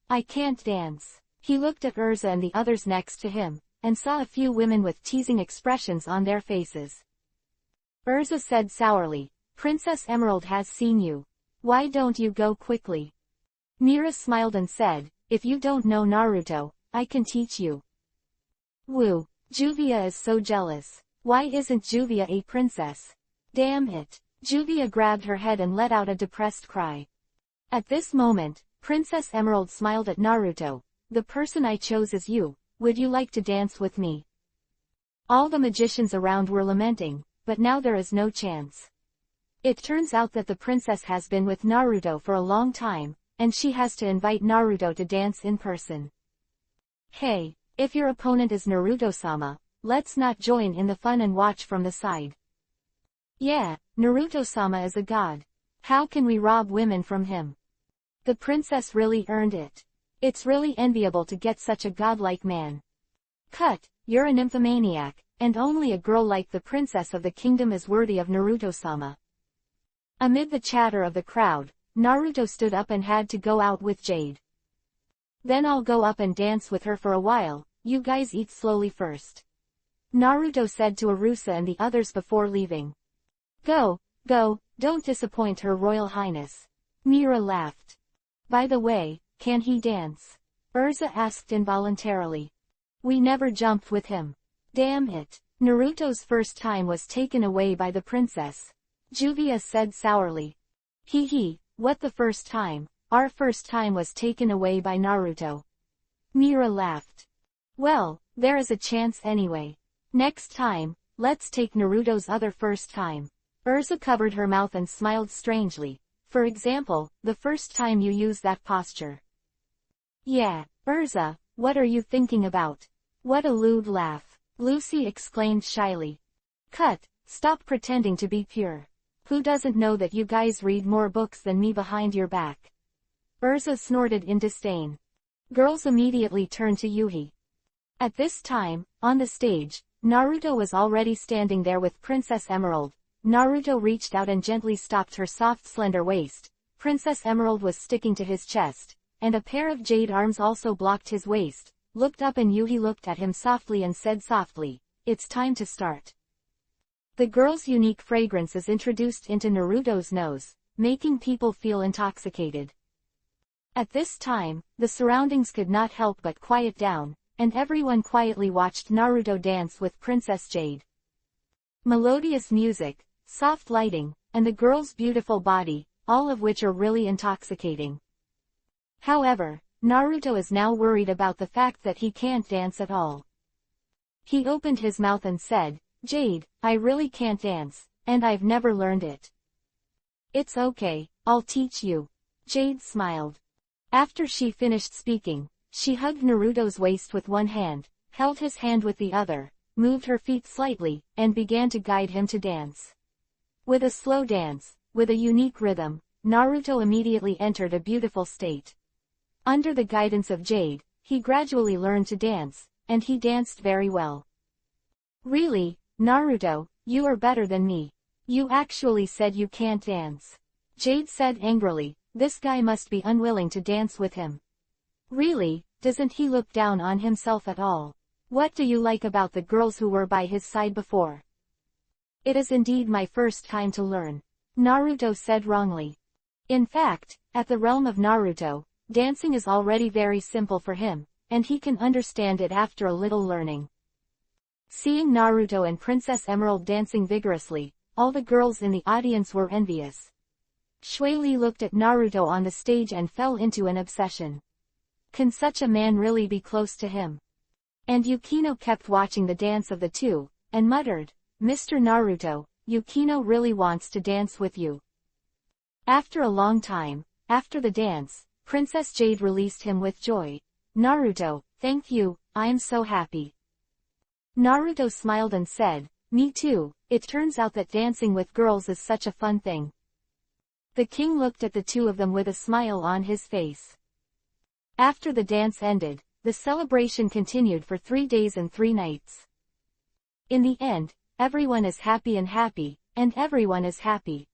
I can't dance. He looked at Urza and the others next to him, and saw a few women with teasing expressions on their faces. Urza said sourly, Princess Emerald has seen you. Why don't you go quickly? Mira smiled and said, if you don't know Naruto, I can teach you. Woo, Juvia is so jealous. Why isn't Juvia a princess? Damn it. Juvia grabbed her head and let out a depressed cry. At this moment, Princess Emerald smiled at Naruto. The person I chose is you, would you like to dance with me? All the magicians around were lamenting, but now there is no chance. It turns out that the princess has been with Naruto for a long time, and she has to invite Naruto to dance in person. Hey, if your opponent is Naruto-sama, let's not join in the fun and watch from the side. Yeah, Naruto-sama is a god. How can we rob women from him? The princess really earned it. It's really enviable to get such a godlike man. Cut, you're a nymphomaniac, and only a girl like the princess of the kingdom is worthy of Naruto-sama. Amid the chatter of the crowd, Naruto stood up and had to go out with Jade. Then I'll go up and dance with her for a while, you guys eat slowly first. Naruto said to Arusa and the others before leaving. Go, don't disappoint Her Royal Highness. Mira laughed. By the way, can he dance? Urza asked involuntarily. We never jumped with him. Damn it. Naruto's first time was taken away by the princess. Juvia said sourly. Hee, what the first time? Our first time was taken away by Naruto. Mira laughed. Well, there is a chance anyway. Next time, let's take Naruto's other first time. Urza covered her mouth and smiled strangely. For example, the first time you use that posture. Yeah, Urza, what are you thinking about? What a lewd laugh. Lucy exclaimed shyly. Cut, stop pretending to be pure. Who doesn't know that you guys read more books than me behind your back? Urza snorted in disdain. Girls immediately turned to Yuhi. At this time, on the stage, Naruto was already standing there with Princess Emerald. Naruto reached out and gently stopped her soft slender waist. Princess Emerald was sticking to his chest, and a pair of jade arms also blocked his waist. Looked up and Yuhi looked at him softly and said softly, it's time to start. The girl's unique fragrance is introduced into Naruto's nose, making people feel intoxicated. At this time, the surroundings could not help but quiet down, and everyone quietly watched Naruto dance with Princess Jade. Melodious music, soft lighting, and the girl's beautiful body, all of which are really intoxicating. However, Naruto is now worried about the fact that he can't dance at all. He opened his mouth and said, Jade, I really can't dance, and I've never learned it. It's okay, I'll teach you. Jade smiled. After she finished speaking, she hugged Naruto's waist with one hand, held his hand with the other, moved her feet slightly, and began to guide him to dance. With a slow dance, with a unique rhythm, Naruto immediately entered a beautiful state. Under the guidance of Jade, he gradually learned to dance, and he danced very well. Really, Naruto, You are better than me. You actually said you can't dance. Jade said angrily, this guy must be unwilling to dance with him. Really, doesn't he look down on himself at all? What do you like about the girls who were by his side before? It is indeed my first time to learn. Naruto said wrongly. In fact, at the realm of Naruto, dancing is already very simple for him, and he can understand it after a little learning. Seeing Naruto and Princess Emerald dancing vigorously, all the girls in the audience were envious. Shui Li looked at Naruto on the stage and fell into an obsession. Can such a man really be close to him? And Yukino kept watching the dance of the two, and muttered, Mr. Naruto, Yukino really wants to dance with you. After a long time, after the dance, Princess Jade released him with joy. Naruto, thank you, I'm so happy. Naruto smiled and said, me too, it turns out that dancing with girls is such a fun thing. The king looked at the two of them with a smile on his face. After the dance ended, the celebration continued for 3 days and 3 nights. In the end, everyone is happy, and everyone is happy.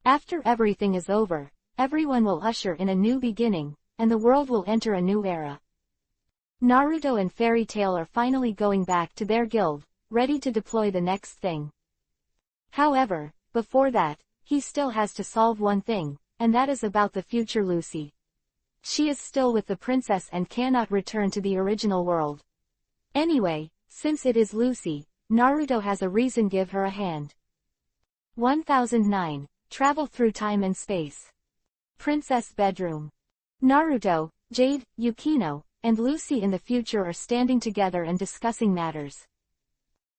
After everything is over, everyone will usher in a new beginning, and the world will enter a new era. Naruto and Fairy Tail are finally going back to their guild, ready to deploy the next thing. However, before that, he still has to solve one thing, and that is about the future Lucy. She is still with the princess and cannot return to the original world. Anyway, since it is Lucy, Naruto has a reason to give her a hand. 1009. Travel through time and space. Princess bedroom. Naruto, Jade, Yukino, and Lucy in the future are standing together and discussing matters.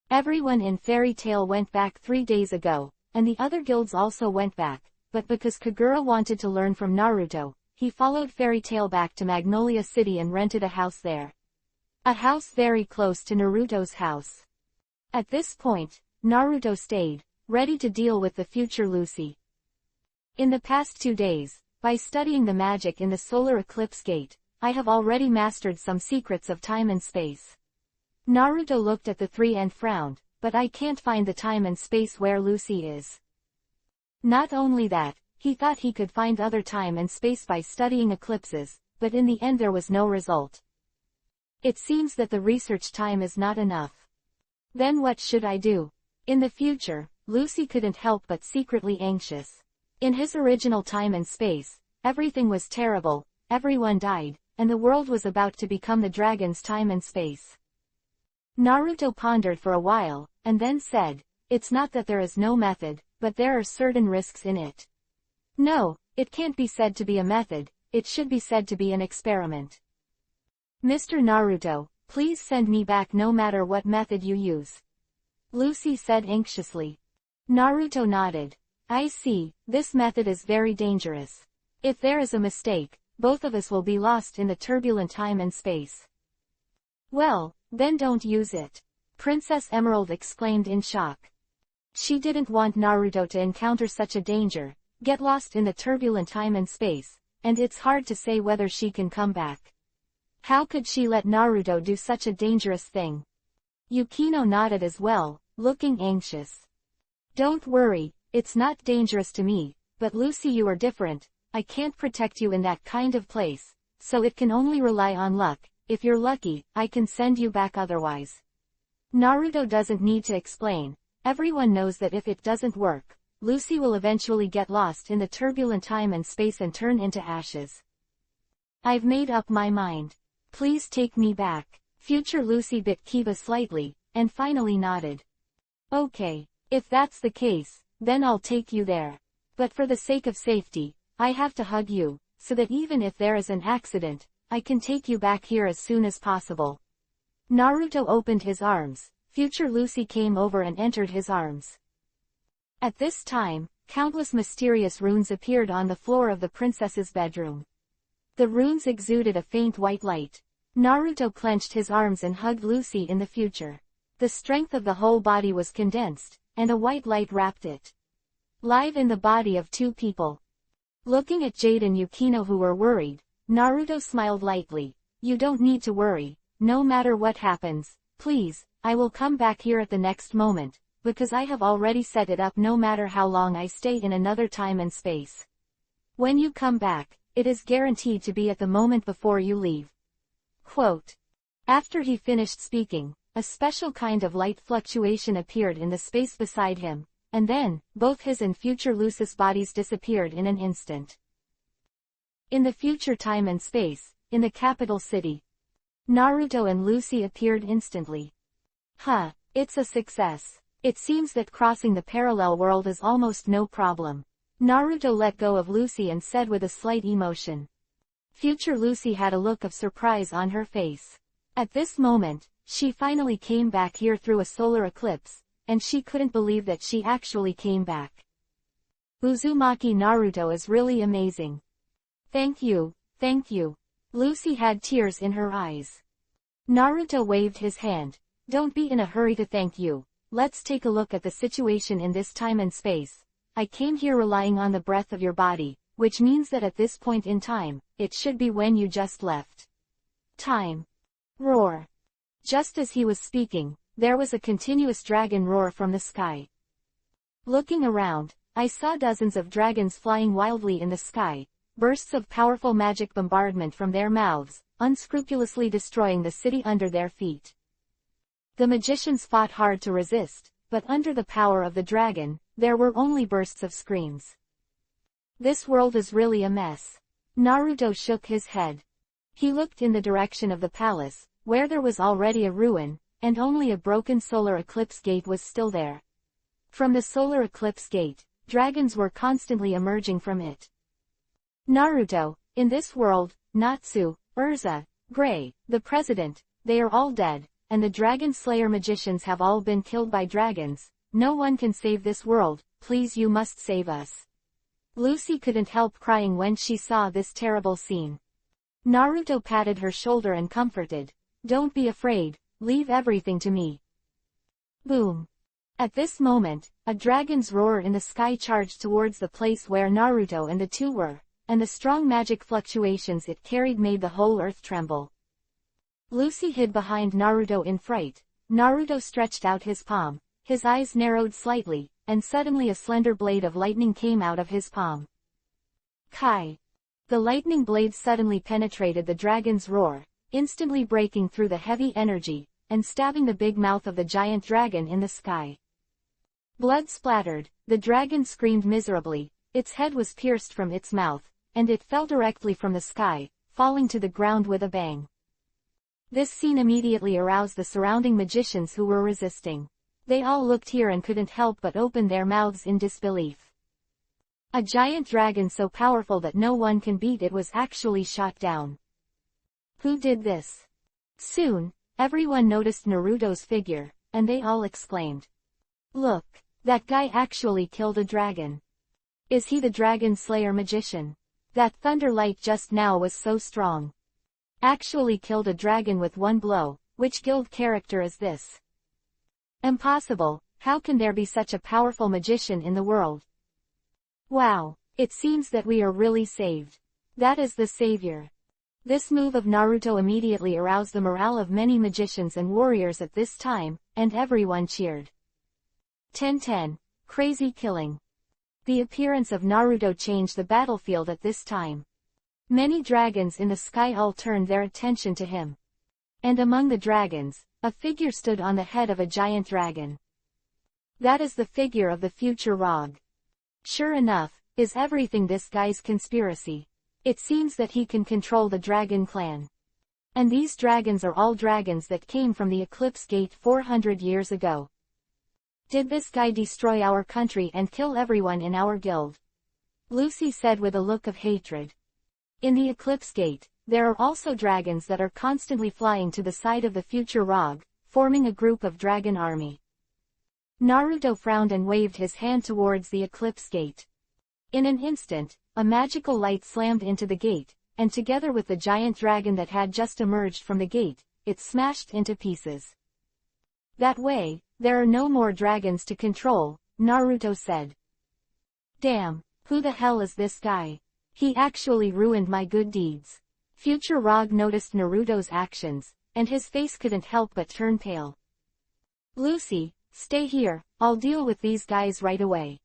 Everyone in Fairy Tail went back 3 days ago, and the other guilds also went back, but because Kagura wanted to learn from Naruto, he followed Fairy Tail back to Magnolia City and rented a house there. A house very close to Naruto's house. At this point, Naruto stayed, ready to deal with the future Lucy. In the past 2 days, by studying the magic in the solar eclipse gate, I have already mastered some secrets of time and space. Naruto looked at the three and frowned, but I can't find the time and space where Lucy is. Not only that, he thought he could find other time and space by studying eclipses, but in the end there was no result. It seems that the research time is not enough. Then what should I do? In the future, Lucy couldn't help but secretly anxious. In his original time and space, everything was terrible, everyone died, and the world was about to become the dragon's time and space. Naruto pondered for a while, and then said, it's not that there is no method, but there are certain risks in it. No, it can't be said to be a method, it should be said to be an experiment. Mr. Naruto, please send me back no matter what method you use. Lucy said anxiously. Naruto nodded. I see, this method is very dangerous. If there is a mistake, both of us will be lost in the turbulent time and space. Well, then don't use it. Princess Emerald exclaimed in shock. She didn't want Naruto to encounter such a danger, get lost in the turbulent time and space, and it's hard to say whether she can come back. How could she let Naruto do such a dangerous thing? Yukino nodded as well, looking anxious. Don't worry, it's not dangerous to me, but Lucy, you are different, I can't protect you in that kind of place, so it can only rely on luck. If you're lucky, I can send you back otherwise. Naruto doesn't need to explain, everyone knows that if it doesn't work, Lucy will eventually get lost in the turbulent time and space and turn into ashes. I've made up my mind. Please take me back. Future Lucy bit Kiba slightly, and finally nodded. Okay, if that's the case, then I'll take you there. But for the sake of safety, I have to hug you, so that even if there is an accident, I can take you back here as soon as possible. Naruto opened his arms, future Lucy came over and entered his arms. At this time, countless mysterious runes appeared on the floor of the princess's bedroom. The runes exuded a faint white light. Naruto clenched his arms and hugged Lucy in the future. The strength of the whole body was condensed, and a white light wrapped it. Live in the body of two people. Looking at Jade and Yukino who were worried, Naruto smiled lightly. You don't need to worry, no matter what happens, please, I will come back here at the next moment, because I have already set it up no matter how long I stay in another time and space. When you come back, it is guaranteed to be at the moment before you leave." Quote. After he finished speaking, a special kind of light fluctuation appeared in the space beside him, and then, both his and future Lucis bodies disappeared in an instant. In the future time and space, in the capital city, Naruto and Lucy appeared instantly. It's a success. It seems that crossing the parallel world is almost no problem. Naruto let go of Lucy and said with a slight emotion. Future Lucy had a look of surprise on her face. At this moment, she finally came back here through a solar eclipse, and she couldn't believe that she actually came back. Uzumaki Naruto is really amazing. Thank you, thank you. Lucy had tears in her eyes. Naruto waved his hand. Don't be in a hurry to thank you. Let's take a look at the situation in this time and space. I came here relying on the breath of your body, which means that at this point in time, it should be when you just left. Time. Roar. Just as he was speaking, there was a continuous dragon roar from the sky. Looking around, I saw dozens of dragons flying wildly in the sky, bursts of powerful magic bombardment from their mouths, unscrupulously destroying the city under their feet. The magicians fought hard to resist, but under the power of the dragon, there were only bursts of screams. This world is really a mess. Naruto shook his head. He looked in the direction of the palace, where there was already a ruin, and only a broken solar eclipse gate was still there. From the solar eclipse gate, dragons were constantly emerging from it. Naruto, in this world, Natsu, Urza, Gray, the president, they are all dead, and the Dragon Slayer magicians have all been killed by dragons. No one can save this world, please you must save us. Lucy couldn't help crying when she saw this terrible scene. Naruto patted her shoulder and comforted. Don't be afraid, leave everything to me. Boom. At this moment, a dragon's roar in the sky charged towards the place where Naruto and the two were, and the strong magic fluctuations it carried made the whole earth tremble. Lucy hid behind Naruto in fright. Naruto stretched out his palm, his eyes narrowed slightly, and suddenly a slender blade of lightning came out of his palm. Kai! The lightning blade suddenly penetrated the dragon's roar, instantly breaking through the heavy energy, and stabbing the big mouth of the giant dragon in the sky. Blood splattered, the dragon screamed miserably, its head was pierced from its mouth, and it fell directly from the sky, falling to the ground with a bang. This scene immediately aroused the surrounding magicians who were resisting. They all looked here and couldn't help but open their mouths in disbelief. A giant dragon so powerful that no one can beat it was actually shot down. Who did this? Soon, everyone noticed Naruto's figure, and they all exclaimed. Look, that guy actually killed a dragon. Is he the Dragon Slayer magician? That thunder light just now was so strong. Actually killed a dragon with one blow. Which guild character is this? Impossible, how can there be such a powerful magician in the world? Wow, it seems that we are really saved. That is the savior. This move of Naruto immediately aroused the morale of many magicians and warriors at this time, and everyone cheered. 10-10. Crazy killing. The appearance of Naruto changed the battlefield at this time. Many dragons in the sky all turned their attention to him. And among the dragons, a figure stood on the head of a giant dragon. That is the figure of the future Rog. Sure enough, is everything this guy's conspiracy? It seems that he can control the dragon clan. And these dragons are all dragons that came from the Eclipse Gate 400 years ago. Did this guy destroy our country and kill everyone in our guild? Lucy said with a look of hatred. In the Eclipse Gate, there are also dragons that are constantly flying to the side of the future Rog, forming a group of dragon army. Naruto frowned and waved his hand towards the Eclipse Gate. In an instant, a magical light slammed into the gate, and together with the giant dragon that had just emerged from the gate, it smashed into pieces. That way, there are no more dragons to control, Naruto said. Damn, who the hell is this guy? He actually ruined my good deeds. Future Rog noticed Naruto's actions, and his face couldn't help but turn pale. Lucy, stay here, I'll deal with these guys right away.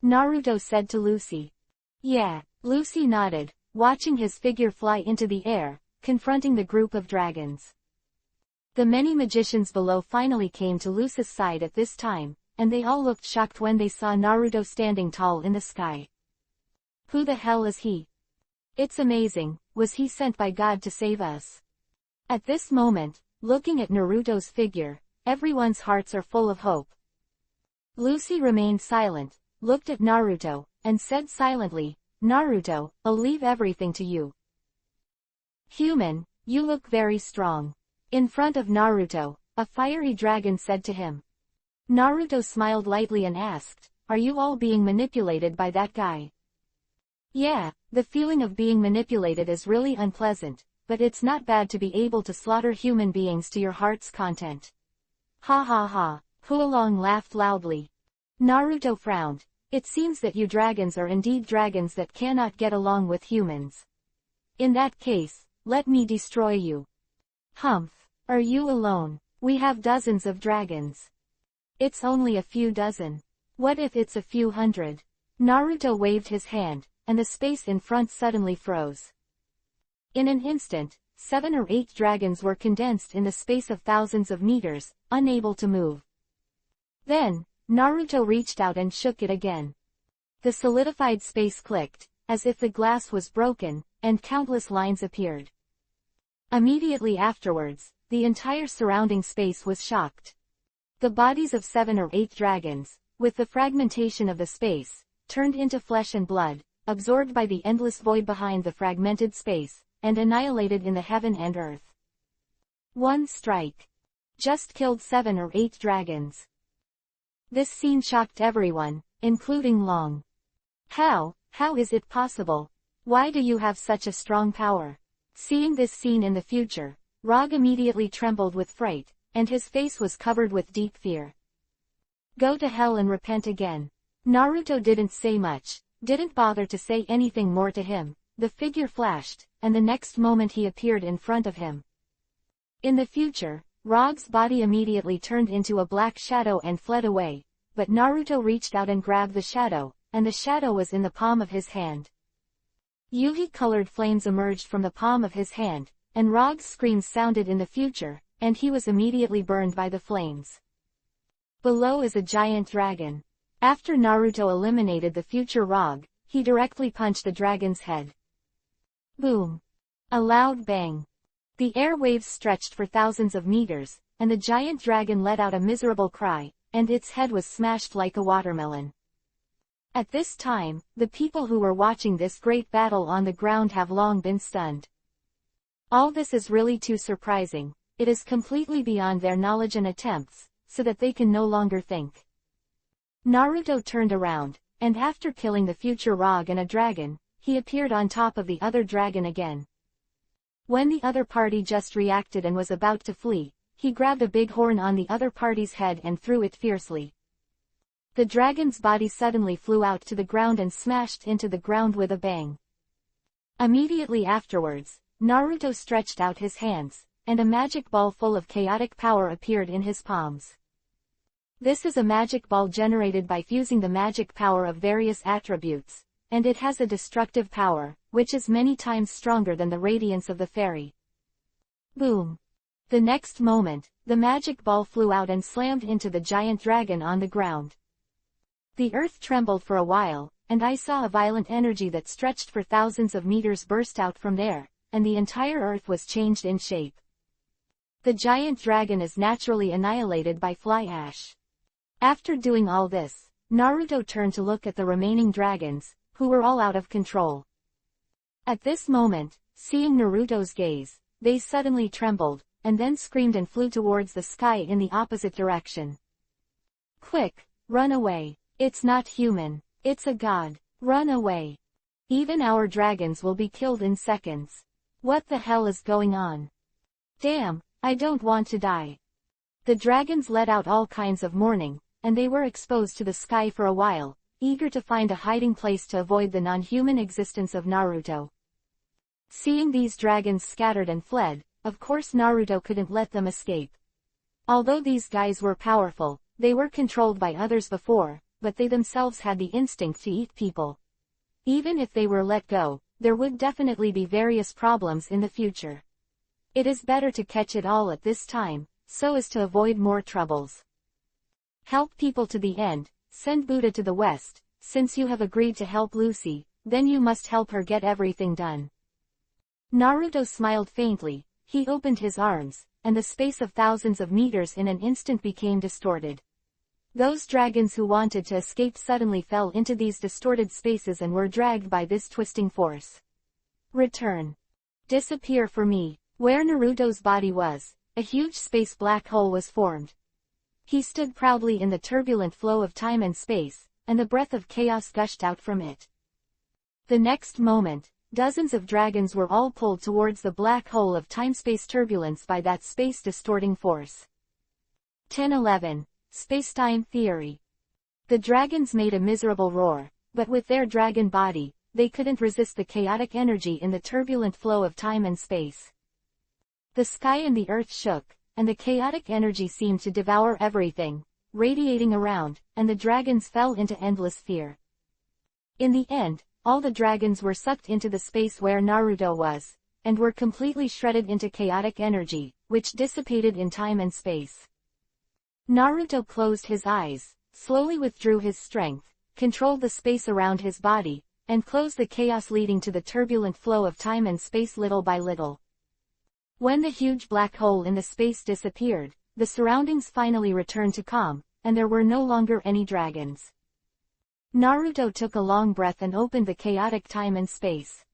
Naruto said to Lucy. Yeah, Lucy nodded, watching his figure fly into the air, confronting the group of dragons. The many magicians below finally came to Lucy's side at this time, and they all looked shocked when they saw Naruto standing tall in the sky. Who the hell is he? It's amazing, was he sent by God to save us? At this moment, looking at Naruto's figure, everyone's hearts are full of hope. Lucy remained silent, looked at Naruto, and said silently, Naruto, I'll leave everything to you. Human, you look very strong. In front of Naruto, a fiery dragon said to him. Naruto smiled lightly and asked, are you all being manipulated by that guy? Yeah, the feeling of being manipulated is really unpleasant, but it's not bad to be able to slaughter human beings to your heart's content. Ha ha ha, Huolong laughed loudly. Naruto frowned. It seems that you dragons are indeed dragons that cannot get along with humans. In that case, let me destroy you. Humph, are you alone? We have dozens of dragons. It's only a few dozen. What if it's a few hundred? Naruto waved his hand, and the space in front suddenly froze. In an instant, 7 or 8 dragons were condensed in the space of thousands of meters, unable to move. Then, Naruto reached out and shook it again. The solidified space clicked, as if the glass was broken, and countless lines appeared. Immediately afterwards, the entire surrounding space was shocked. The bodies of 7 or 8 dragons, with the fragmentation of the space, turned into flesh and blood, absorbed by the endless void behind the fragmented space, and annihilated in the heaven and earth. One strike. Just killed 7 or 8 dragons. This scene shocked everyone, including Long. How is it possible? Why do you have such a strong power? Seeing this scene in the future, Rog immediately trembled with fright, and his face was covered with deep fear. Go to hell and repent again. Naruto didn't say much, didn't bother to say anything more to him. The figure flashed, and the next moment he appeared in front of him. In the future, Rog's body immediately turned into a black shadow and fled away, but Naruto reached out and grabbed the shadow, and the shadow was in the palm of his hand. Yugi-colored flames emerged from the palm of his hand, and Rog's screams sounded in the future, and he was immediately burned by the flames. Below is a giant dragon. After Naruto eliminated the future Rog, he directly punched the dragon's head. Boom! A loud bang. The air waves stretched for thousands of meters, and the giant dragon let out a miserable cry, and its head was smashed like a watermelon. At this time, the people who were watching this great battle on the ground have long been stunned. All this is really too surprising, it is completely beyond their knowledge and attempts, so that they can no longer think. Naruto turned around, and after killing the future Rog and a dragon, he appeared on top of the other dragon again. When the other party just reacted and was about to flee, he grabbed a big horn on the other party's head and threw it fiercely. The dragon's body suddenly flew out to the ground and smashed into the ground with a bang. Immediately afterwards, Naruto stretched out his hands, and a magic ball full of chaotic power appeared in his palms. This is a magic ball generated by fusing the magic power of various attributes, and it has a destructive power, which is many times stronger than the radiance of the fairy. Boom! The next moment, the magic ball flew out and slammed into the giant dragon on the ground. The earth trembled for a while, and I saw a violent energy that stretched for thousands of meters burst out from there, and the entire earth was changed in shape. The giant dragon is naturally annihilated by fly ash. After doing all this, Naruto turned to look at the remaining dragons, who were all out of control. At this moment, seeing Naruto's gaze, they suddenly trembled, and then screamed and flew towards the sky in the opposite direction. Quick, run away. It's not human. It's a god. Run away. Even our dragons will be killed in seconds. What the hell is going on? Damn, I don't want to die. The dragons let out all kinds of mourning, and they were exposed to the sky for a while, eager to find a hiding place to avoid the non-human existence of Naruto. Seeing these dragons scattered and fled, of course Naruto couldn't let them escape. Although these guys were powerful, They were controlled by others before, but they themselves had the instinct to eat people. Even if they were let go, there would definitely be various problems in the future. It is better to catch it all at this time, so as to avoid more troubles. Help people to the end, send Buddha to the west. Since you have agreed to help Lucy, then you must help her get everything done. Naruto smiled faintly. He opened his arms, and the space of thousands of meters in an instant became distorted. Those dragons who wanted to escape suddenly fell into these distorted spaces and were dragged by this twisting force. Return. Disappear for me. Where Naruto's body was, a huge space black hole was formed. He stood proudly in the turbulent flow of time and space, and the breath of chaos gushed out from it. The next moment, dozens of dragons were all pulled towards the black hole of time-space turbulence by that space-distorting force. 1011. Space-Time Theory. The dragons made a miserable roar, but with their dragon body, they couldn't resist the chaotic energy in the turbulent flow of time and space. The sky and the earth shook, and the chaotic energy seemed to devour everything, radiating around, and the dragons fell into endless fear. In the end, all the dragons were sucked into the space where Naruto was, and were completely shredded into chaotic energy, which dissipated in time and space. Naruto closed his eyes, slowly withdrew his strength, controlled the space around his body, and closed the chaos leading to the turbulent flow of time and space little by little. When the huge black hole in the space disappeared, the surroundings finally returned to calm, and there were no longer any dragons. Naruto took a long breath and opened the chaotic time and space.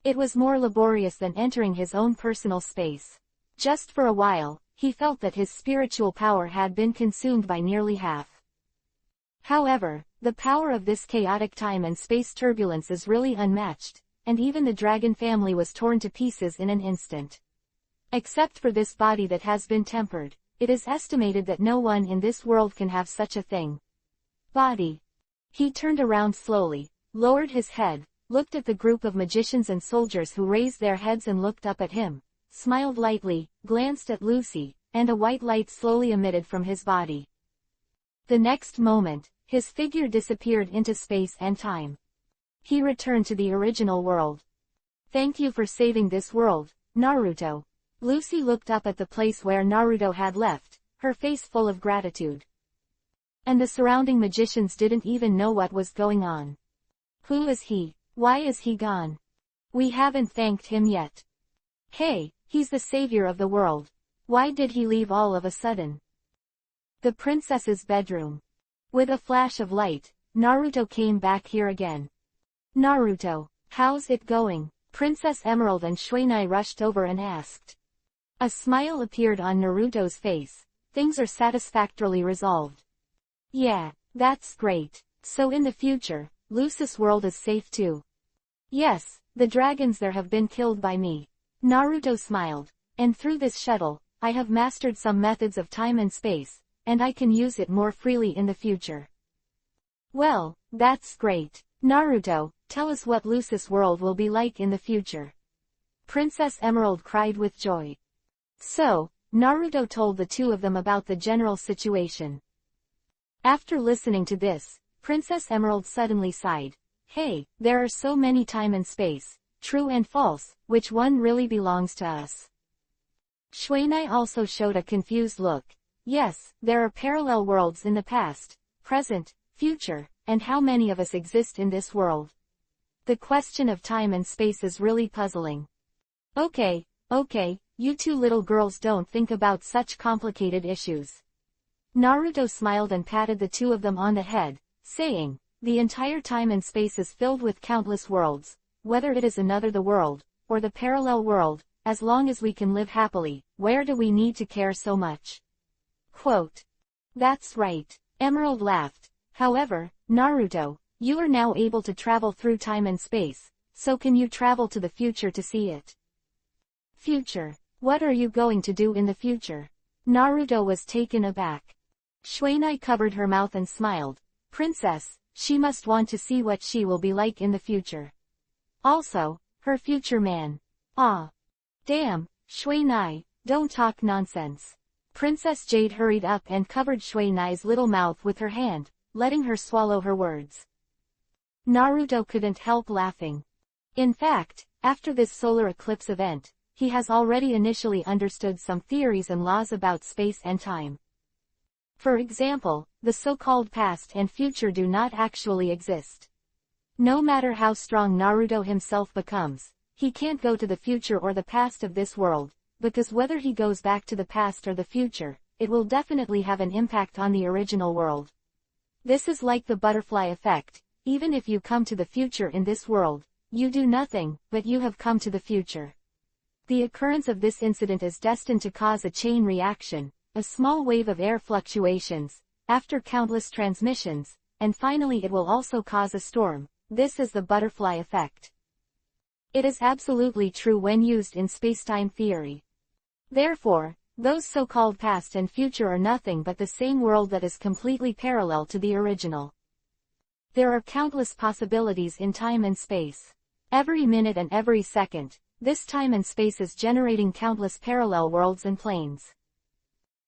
It was more laborious than entering his own personal space. Just for a while, he felt that his spiritual power had been consumed by nearly half. However, the power of this chaotic time and space turbulence is really unmatched, and even the dragon family was torn to pieces in an instant. Except for this body that has been tempered, it is estimated that no one in this world can have such a thing. Body. He turned around slowly, lowered his head, looked at the group of magicians and soldiers who raised their heads and looked up at him, smiled lightly, glanced at Lucy, and a white light slowly emitted from his body. The next moment, his figure disappeared into space and time. He returned to the original world. Thank you for saving this world, Naruto. Lucy looked up at the place where Naruto had left, her face full of gratitude. And the surrounding magicians didn't even know what was going on. Who is he? Why is he gone? We haven't thanked him yet. Hey, he's the savior of the world. Why did he leave all of a sudden? The princess's bedroom. With a flash of light, Naruto came back here again. Naruto, how's it going? Princess Emerald and Shuinai rushed over and asked. A smile appeared on Naruto's face. Things are satisfactorily resolved. Yeah, that's great. So in the future, Lucy's world is safe too. Yes, the dragons there have been killed by me. Naruto smiled. And through this shuttle, I have mastered some methods of time and space, and I can use it more freely in the future. Well, that's great. Naruto, tell us what Lucy's world will be like in the future. Princess Emerald cried with joy. So, Naruto told the two of them about the general situation. After listening to this, Princess Emerald suddenly sighed. Hey, there are so many time and space, true and false, which one really belongs to us? Shuinai also showed a confused look. Yes, there are parallel worlds in the past, present, future, and how many of us exist in this world? The question of time and space is really puzzling. Okay, you two little girls don't think about such complicated issues. Naruto smiled and patted the two of them on the head, saying, the entire time and space is filled with countless worlds, whether it is another the world, or the parallel world, as long as we can live happily, where do we need to care so much? Quote. That's right. Emerald laughed. However, Naruto, you are now able to travel through time and space, so can you travel to the future to see it? Future. What are you going to do in the future? Naruto was taken aback. Shuinai covered her mouth and smiled. Princess, she must want to see what she will be like in the future. Also, her future man. Ah. Damn, Shuinai, don't talk nonsense. Princess Jade hurried up and covered Shui Nai's little mouth with her hand, letting her swallow her words. Naruto couldn't help laughing. In fact, after this solar eclipse event, he has already initially understood some theories and laws about space and time. For example, the so-called past and future do not actually exist. No matter how strong Naruto himself becomes, he can't go to the future or the past of this world, because whether he goes back to the past or the future, it will definitely have an impact on the original world. This is like the butterfly effect. Even if you come to the future in this world, you do nothing, but you have come to the future. The occurrence of this incident is destined to cause a chain reaction, a small wave of air fluctuations, after countless transmissions, and finally it will also cause a storm. This is the butterfly effect. It is absolutely true when used in spacetime theory. Therefore, those so-called past and future are nothing but the same world that is completely parallel to the original. There are countless possibilities in time and space. Every minute and every second, this time and space is generating countless parallel worlds and planes.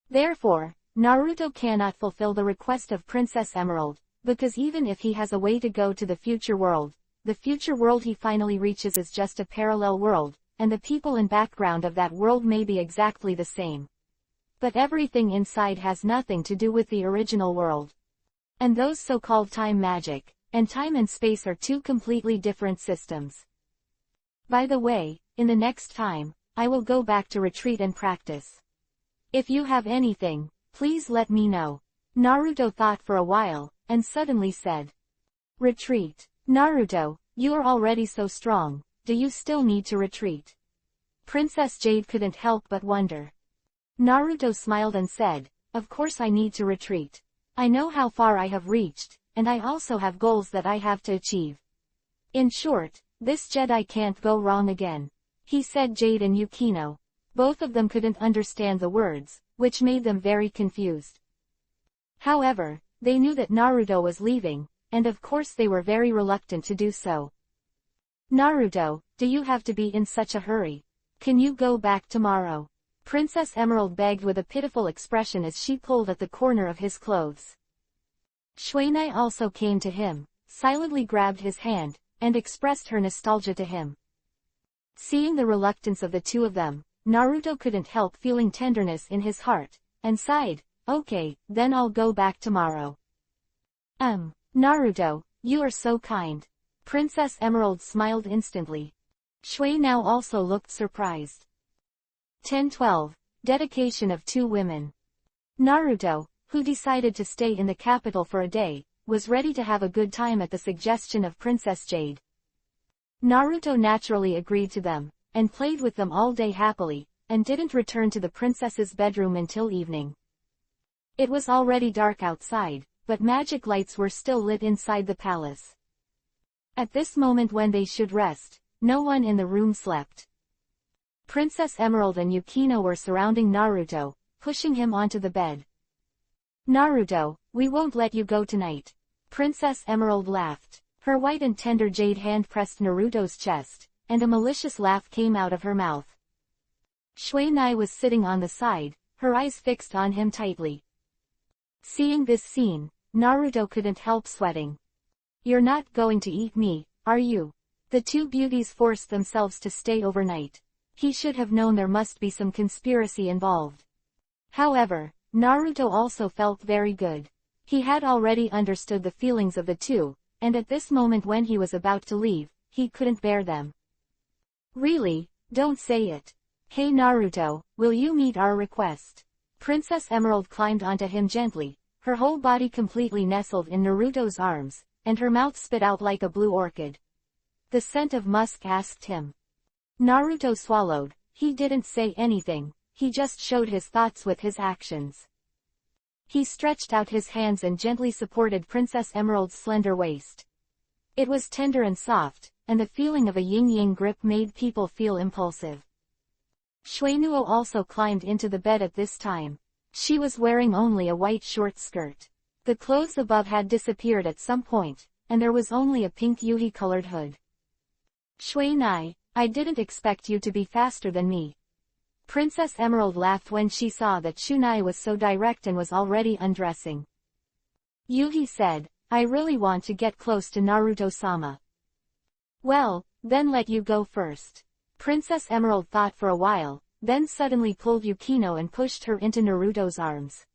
Therefore, Naruto cannot fulfill the request of Princess Emerald, because even if he has a way to go to the future world he finally reaches is just a parallel world, and the people in background of that world may be exactly the same. But everything inside has nothing to do with the original world. And those so-called time magic, and time and space are two completely different systems. By the way, in the next time, I will go back to retreat and practice. If you have anything, please let me know. Naruto thought for a while, and suddenly said. Retreat. Naruto, you are already so strong, do you still need to retreat? Princess Jade couldn't help but wonder. Naruto smiled and said, of course I need to retreat. I know how far I have reached, and I also have goals that I have to achieve. In short, this Jedi can't go wrong again. He said. Jade and Yukino. Both of them couldn't understand the words, which made them very confused. However, they knew that Naruto was leaving, and of course they were very reluctant to do so. Naruto, do you have to be in such a hurry? Can you go back tomorrow? Princess Emerald begged with a pitiful expression as she pulled at the corner of his clothes. Shuinai also came to him, silently grabbed his hand, and expressed her nostalgia to him. Seeing the reluctance of the two of them, Naruto couldn't help feeling tenderness in his heart, and sighed, okay, then I'll go back tomorrow. Naruto, you are so kind. Princess Emerald smiled instantly. Shui now also looked surprised. 1012. Dedication of two women. Naruto, who decided to stay in the capital for a day, was ready to have a good time at the suggestion of Princess Jade. Naruto naturally agreed to them, and played with them all day happily, and didn't return to the princess's bedroom until evening. It was already dark outside, but magic lights were still lit inside the palace. At this moment when they should rest, no one in the room slept. Princess Emerald and Yukino were surrounding Naruto, pushing him onto the bed. Naruto, we won't let you go tonight. Princess Emerald laughed. Her white and tender jade hand pressed Naruto's chest, and a malicious laugh came out of her mouth. Shuinai was sitting on the side, her eyes fixed on him tightly. Seeing this scene, Naruto couldn't help sweating. You're not going to eat me, are you? The two beauties forced themselves to stay overnight. He should have known there must be some conspiracy involved. However, Naruto also felt very good. He had already understood the feelings of the two, and at this moment when he was about to leave, he couldn't bear them. Really, don't say it. Hey Naruto, will you meet our request? Princess Emerald climbed onto him gently, her whole body completely nestled in Naruto's arms, and her mouth spit out like a blue orchid. The scent of musk asked him. Naruto swallowed. He didn't say anything, he just showed his thoughts with his actions. He stretched out his hands and gently supported Princess Emerald's slender waist. It was tender and soft, and the feeling of a yin-yang grip made people feel impulsive. Shuinuo also climbed into the bed at this time. She was wearing only a white short skirt. The clothes above had disappeared at some point, and there was only a pink yuhi-colored hood. Shuinai, I didn't expect you to be faster than me. Princess Emerald laughed when she saw that Shunai was so direct and was already undressing. Yuhi said, I really want to get close to Naruto-sama. Well, then let you go first. Princess Emerald thought for a while, then suddenly pulled Yukino and pushed her into Naruto's arms.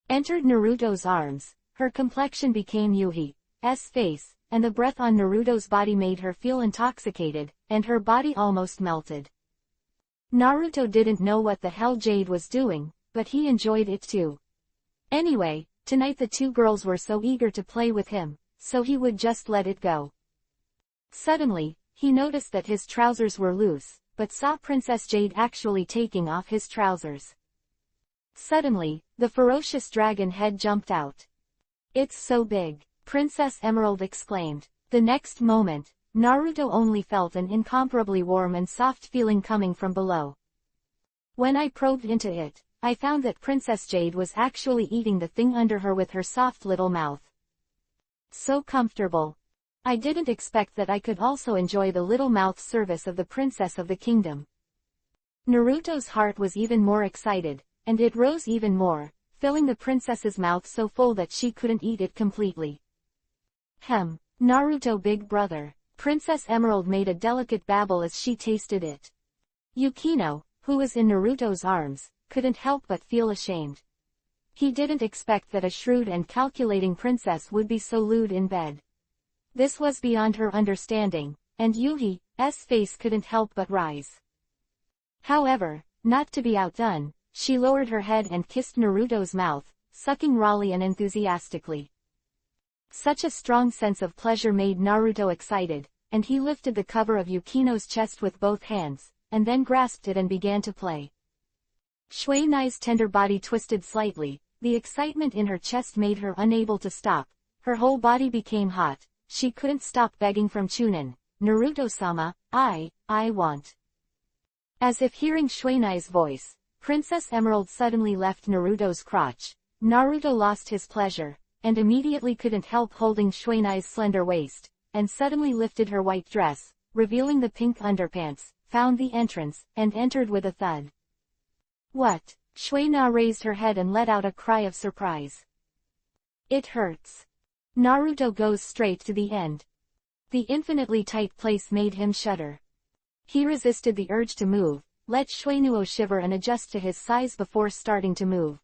Entered Naruto's arms, her complexion became Yuhi's face, and the breath on Naruto's body made her feel intoxicated, and her body almost melted. Naruto didn't know what the hell Jade was doing, but he enjoyed it too. Anyway, tonight the two girls were so eager to play with him, so he would just let it go. Suddenly, he noticed that his trousers were loose, but saw Princess Jade actually taking off his trousers. Suddenly, the ferocious dragon head jumped out. It's so big, Princess Emerald exclaimed. The next moment, Naruto only felt an incomparably warm and soft feeling coming from below. When I probed into it, I found that Princess Jade was actually eating the thing under her with her soft little mouth. So comfortable. I didn't expect that I could also enjoy the little mouth service of the Princess of the Kingdom. Naruto's heart was even more excited, and it rose even more, filling the princess's mouth so full that she couldn't eat it completely. Naruto big brother. Princess Emerald made a delicate babble as she tasted it. Yukino, who was in Naruto's arms, couldn't help but feel ashamed. He didn't expect that a shrewd and calculating princess would be so lewd in bed. This was beyond her understanding, and Yuhi's face couldn't help but rise. However, not to be outdone, she lowered her head and kissed Naruto's mouth, sucking rawly and enthusiastically. Such a strong sense of pleasure made Naruto excited, and he lifted the cover of Yukino's chest with both hands, and then grasped it and began to play. Shuinai's tender body twisted slightly, the excitement in her chest made her unable to stop, her whole body became hot, she couldn't stop begging from Chunin, Naruto-sama, I want. As if hearing Shuinai's voice, Princess Emerald suddenly left Naruto's crotch. Naruto lost his pleasure, and immediately couldn't help holding Shuinai's slender waist, and suddenly lifted her white dress, revealing the pink underpants, found the entrance, and entered with a thud. What? Shuina raised her head and let out a cry of surprise. It hurts. Naruto goes straight to the end. The infinitely tight place made him shudder. He resisted the urge to move, let Shuinuo shiver and adjust to his size before starting to move.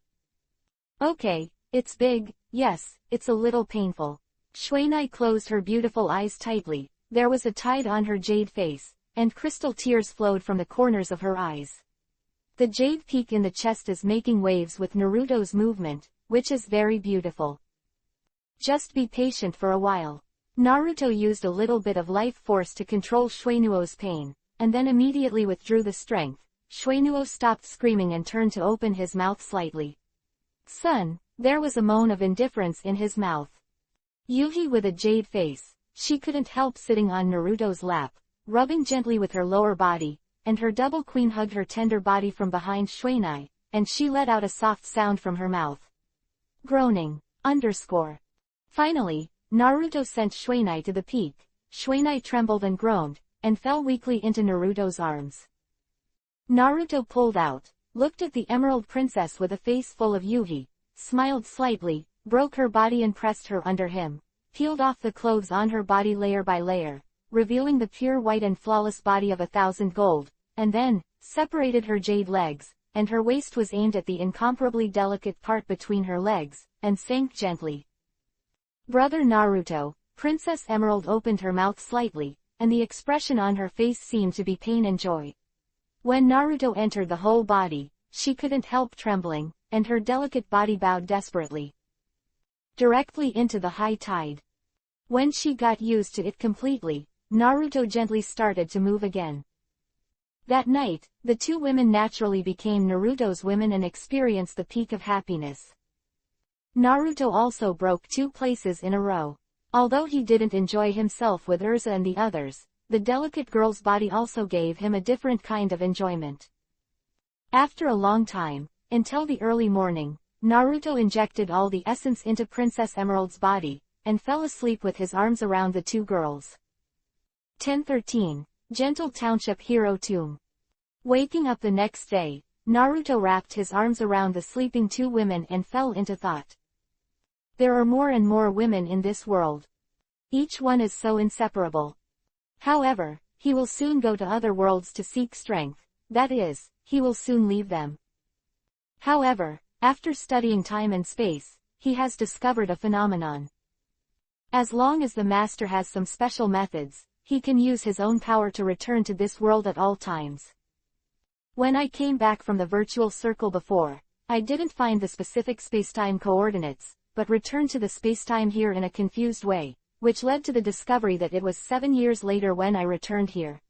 Okay, it's big, yes, it's a little painful. Shuinai closed her beautiful eyes tightly, there was a tide on her jade face, and crystal tears flowed from the corners of her eyes. The jade peak in the chest is making waves with Naruto's movement, which is very beautiful. Just be patient for a while. Naruto used a little bit of life force to control Shuinuo's pain, and then immediately withdrew the strength. Shuinuo stopped screaming and turned to open his mouth slightly. Son, there was a moan of indifference in his mouth. Yuhi with a jade face, she couldn't help sitting on Naruto's lap, rubbing gently with her lower body, and her double queen hugged her tender body from behind Shuinai, and she let out a soft sound from her mouth. Groaning. Finally, Naruto sent Shuinai to the peak. Shuinai trembled and groaned, and fell weakly into Naruto's arms. Naruto pulled out, looked at the Emerald Princess with a face full of Yuhi, smiled slightly, broke her body and pressed her under him, peeled off the clothes on her body layer by layer, revealing the pure white and flawless body of 1,000 gold, and then, separated her jade legs, and her waist was aimed at the incomparably delicate part between her legs, and sank gently. Brother Naruto, Princess Emerald opened her mouth slightly, and the expression on her face seemed to be pain and joy. When Naruto entered the whole body, she couldn't help trembling, and her delicate body bowed desperately. Directly into the high tide. When she got used to it completely, Naruto gently started to move again. That night, the two women naturally became Naruto's women and experienced the peak of happiness. Naruto also broke 2 places in a row. Although he didn't enjoy himself with Urza and the others, the delicate girl's body also gave him a different kind of enjoyment. After a long time, until the early morning, Naruto injected all the essence into Princess Emerald's body, and fell asleep with his arms around the 2 girls. 1013. Gentle Township Hero Tomb. Waking up the next day, Naruto wrapped his arms around the sleeping two women and fell into thought. There are more and more women in this world. Each one is so inseparable. However, he will soon go to other worlds to seek strength, that is, he will soon leave them. However, after studying time and space, he has discovered a phenomenon. As long as the master has some special methods, he can use his own power to return to this world at all times. When I came back from the virtual circle before, I didn't find the specific spacetime coordinates, but returned to the spacetime here in a confused way, which led to the discovery that it was 7 years later when I returned here.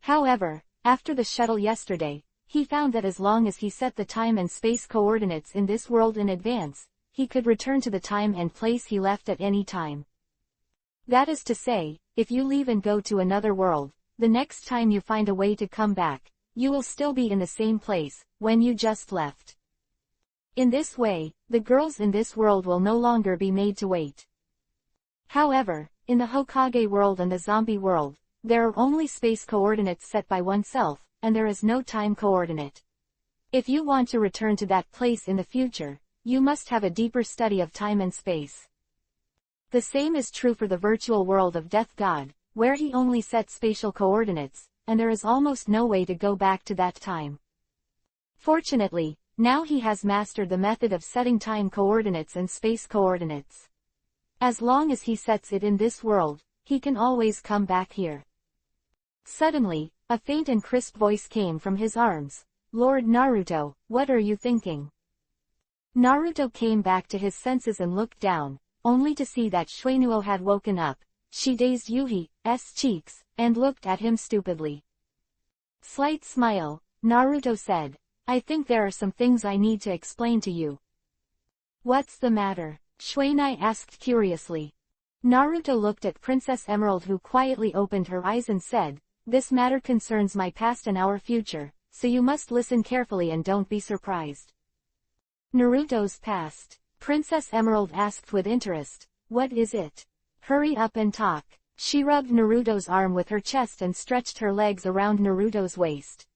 However, after the shuttle yesterday, he found that as long as he set the time and space coordinates in this world in advance, he could return to the time and place he left at any time. That is to say, if you leave and go to another world, the next time you find a way to come back, you will still be in the same place, when you just left. In this way, the girls in this world will no longer be made to wait. However, in the Hokage world and the zombie world, there are only space coordinates set by oneself, and there is no time coordinate. If you want to return to that place in the future, you must have a deeper study of time and space. The same is true for the virtual world of Death God, where he only sets spatial coordinates, and there is almost no way to go back to that time. Fortunately, now he has mastered the method of setting time coordinates and space coordinates. As long as he sets it in this world, he can always come back here. Suddenly, a faint and crisp voice came from his arms. Lord Naruto, what are you thinking? Naruto came back to his senses and looked down, only to see that Shuenuo had woken up. She dazed Yuhi's cheeks, and looked at him stupidly. Slight smile, Naruto said, I think there are some things I need to explain to you. What's the matter? Shuenai asked curiously. Naruto looked at Princess Emerald, who quietly opened her eyes and said, This matter concerns my past and our future, so you must listen carefully and don't be surprised. Naruto's past? Princess Emerald asked with interest. What is it? Hurry up and talk. She rubbed Naruto's arm with her chest and stretched her legs around Naruto's waist.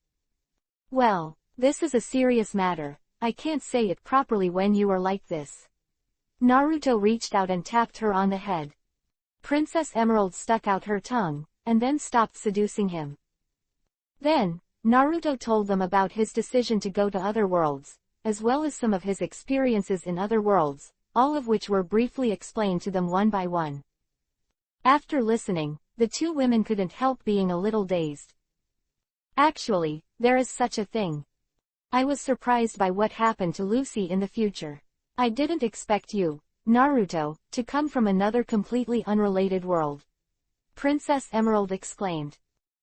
Well, this is a serious matter. I can't say it properly when you are like this. Naruto reached out and tapped her on the head. Princess Emerald stuck out her tongue, and then stopped seducing him. Then, Naruto told them about his decision to go to other worlds, as well as some of his experiences in other worlds, all of which were briefly explained to them one by one. After listening, the two women couldn't help being a little dazed. Actually, there is such a thing. I was surprised by what happened to Lucy in the future. I didn't expect you, Naruto, to come from another completely unrelated world. Princess Emerald exclaimed.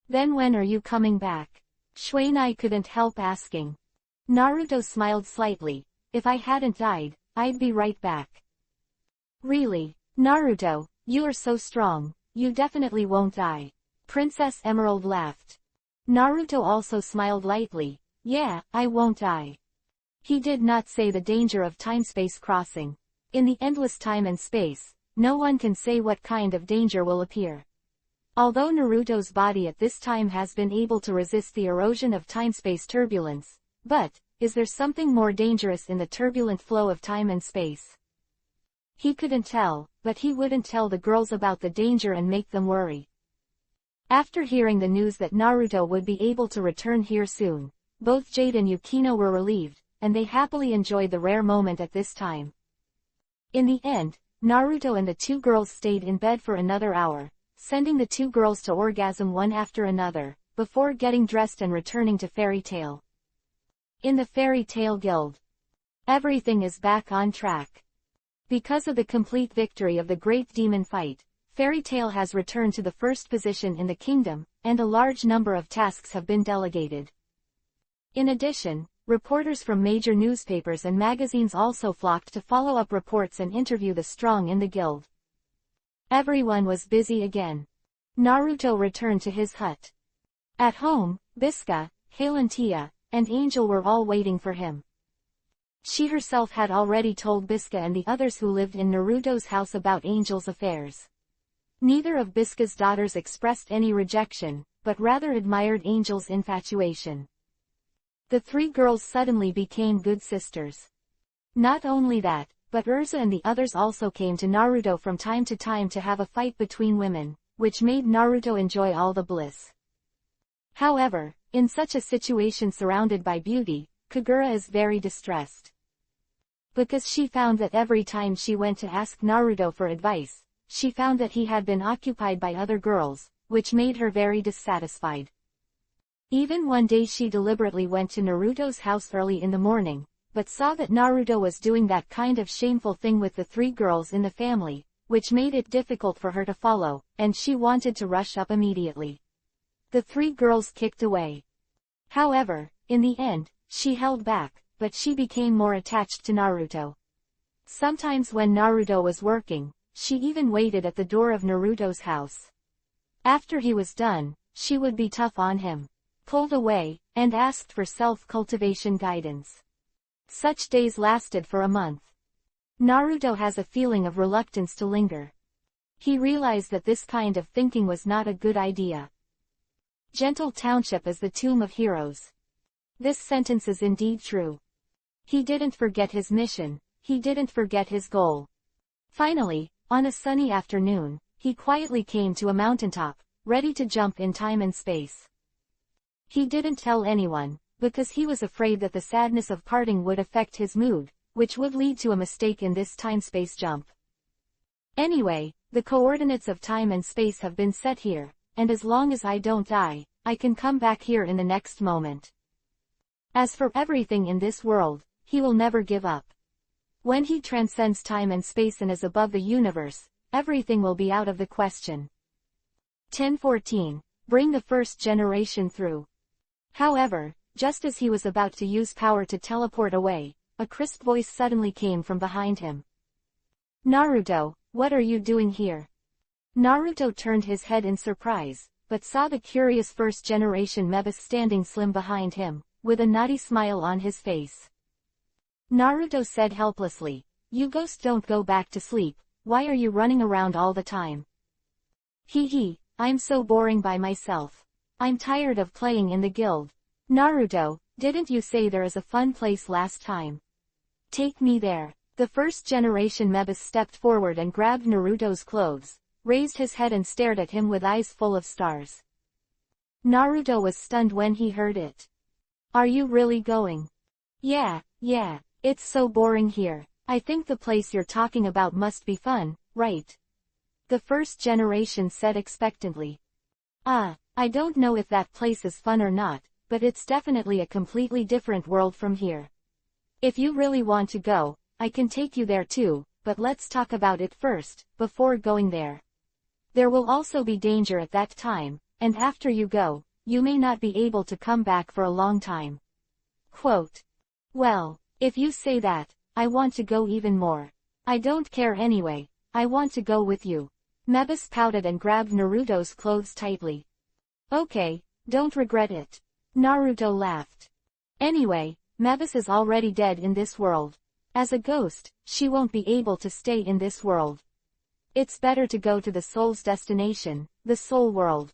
Then when are you coming back? Shuenai couldn't help asking. Naruto smiled slightly. If I hadn't died, I'd be right back. Really, Naruto, you are so strong, you definitely won't die. Princess Emerald laughed. Naruto also smiled lightly. Yeah, I won't die. He did not say the danger of time-space crossing. In the endless time and space, no one can say what kind of danger will appear. Although Naruto's body at this time has been able to resist the erosion of time-space turbulence, but, is there something more dangerous in the turbulent flow of time and space? He couldn't tell, but he wouldn't tell the girls about the danger and make them worry. After hearing the news that Naruto would be able to return here soon, both Jade and Yukino were relieved, and they happily enjoyed the rare moment at this time. In the end, Naruto and the two girls stayed in bed for another hour, sending the two girls to orgasm one after another, before getting dressed and returning to Fairy Tail. In the Fairy Tail Guild, everything is back on track. Because of the complete victory of the Great Demon fight, Fairy Tail has returned to the first position in the kingdom, and a large number of tasks have been delegated. In addition, reporters from major newspapers and magazines also flocked to follow up reports and interview the strong in the guild. Everyone was busy again. Naruto returned to his hut. At home, Bisca, Halantia, and Angel were all waiting for him. She herself had already told Bisca and the others who lived in Naruto's house about Angel's affairs. Neither of Bisca's daughters expressed any rejection, but rather admired Angel's infatuation. The three girls suddenly became good sisters. Not only that, but Urza and the others also came to Naruto from time to time to have a fight between women, which made Naruto enjoy all the bliss. However, in such a situation surrounded by beauty, Kagura is very distressed. Because she found that every time she went to ask Naruto for advice, she found that he had been occupied by other girls, which made her very dissatisfied. Even one day she deliberately went to Naruto's house early in the morning, but saw that Naruto was doing that kind of shameful thing with the three girls in the family, which made it difficult for her to follow, and she wanted to rush up immediately. The three girls kicked away. However, in the end, she held back, but she became more attached to Naruto. Sometimes when Naruto was working, she even waited at the door of Naruto's house. After he was done, she would be tough on him, pulled away, and asked for self-cultivation guidance. Such days lasted for a month. Naruto has a feeling of reluctance to linger. He realized that this kind of thinking was not a good idea. Gentle Township is the tomb of heroes. This sentence is indeed true. He didn't forget his mission, he didn't forget his goal. Finally, on a sunny afternoon, he quietly came to a mountaintop, ready to jump in time and space. He didn't tell anyone, because he was afraid that the sadness of parting would affect his mood, which would lead to a mistake in this time-space jump. Anyway, the coordinates of time and space have been set here, and as long as I don't die, I can come back here in the next moment. As for everything in this world, he will never give up. When he transcends time and space and is above the universe, everything will be out of the question. 1014. Bring the first generation through. However, just as he was about to use power to teleport away, a crisp voice suddenly came from behind him. Naruto, what are you doing here? Naruto turned his head in surprise, but saw the curious first-generation Mebus standing slim behind him, with a naughty smile on his face. Naruto said helplessly, "You ghost, don't go back to sleep, why are you running around all the time?" Hee, I'm so boring by myself. I'm tired of playing in the guild. Naruto, didn't you say there is a fun place last time? Take me there. The first-generation Mebus stepped forward and grabbed Naruto's clothes, raised his head and stared at him with eyes full of stars. Naruto was stunned when he heard it. Are you really going? Yeah, it's so boring here. I think the place you're talking about must be fun, right? The first generation said expectantly. I don't know if that place is fun or not, but it's definitely a completely different world from here. If you really want to go, I can take you there too, but let's talk about it first, before going there. There will also be danger at that time, and after you go, you may not be able to come back for a long time. Quote. Well, if you say that, I want to go even more. I don't care anyway, I want to go with you. Mebus pouted and grabbed Naruto's clothes tightly. Okay, don't regret it. Naruto laughed. Anyway, Mebus is already dead in this world. As a ghost, she won't be able to stay in this world. It's better to go to the soul's destination, the soul world.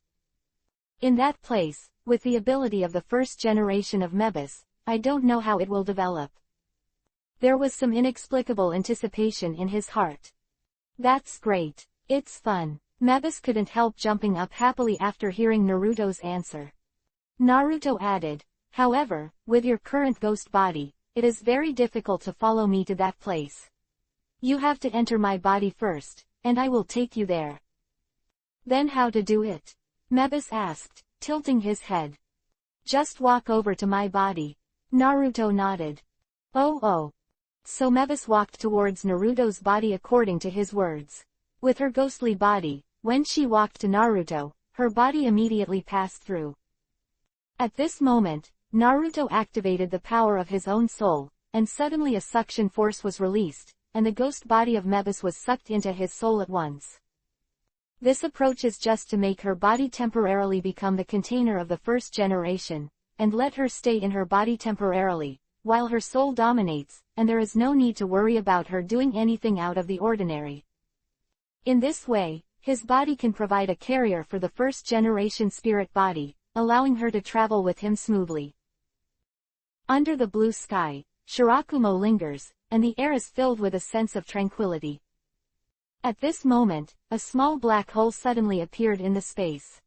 In that place, with the ability of the first generation of Mebus, I don't know how it will develop. There was some inexplicable anticipation in his heart. That's great. It's fun. Mebus couldn't help jumping up happily after hearing Naruto's answer. Naruto added, however, with your current ghost body, it is very difficult to follow me to that place. You have to enter my body first, and I will take you there. Then how to do it? Mebus asked, tilting his head. Just walk over to my body. Naruto nodded. Oh. So Mebus walked towards Naruto's body according to his words. With her ghostly body, when she walked to Naruto, her body immediately passed through. At this moment, Naruto activated the power of his own soul, and suddenly a suction force was released, and the ghost body of Mebus was sucked into his soul at once. This approach is just to make her body temporarily become the container of the first generation, and let her stay in her body temporarily, while her soul dominates, and there is no need to worry about her doing anything out of the ordinary. In this way, his body can provide a carrier for the first-generation spirit body, allowing her to travel with him smoothly. Under the blue sky, Shirakumo lingers, and the air is filled with a sense of tranquility. At this moment, a small black hole suddenly appeared in the space.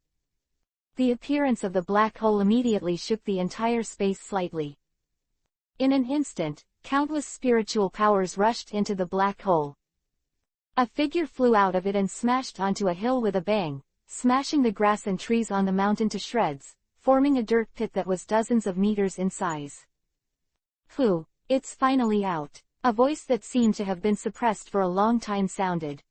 The appearance of the black hole immediately shook the entire space slightly. In an instant, countless spiritual powers rushed into the black hole. A figure flew out of it and smashed onto a hill with a bang, smashing the grass and trees on the mountain to shreds, forming a dirt pit that was dozens of meters in size. "Phew, it's finally out," a voice that seemed to have been suppressed for a long time sounded.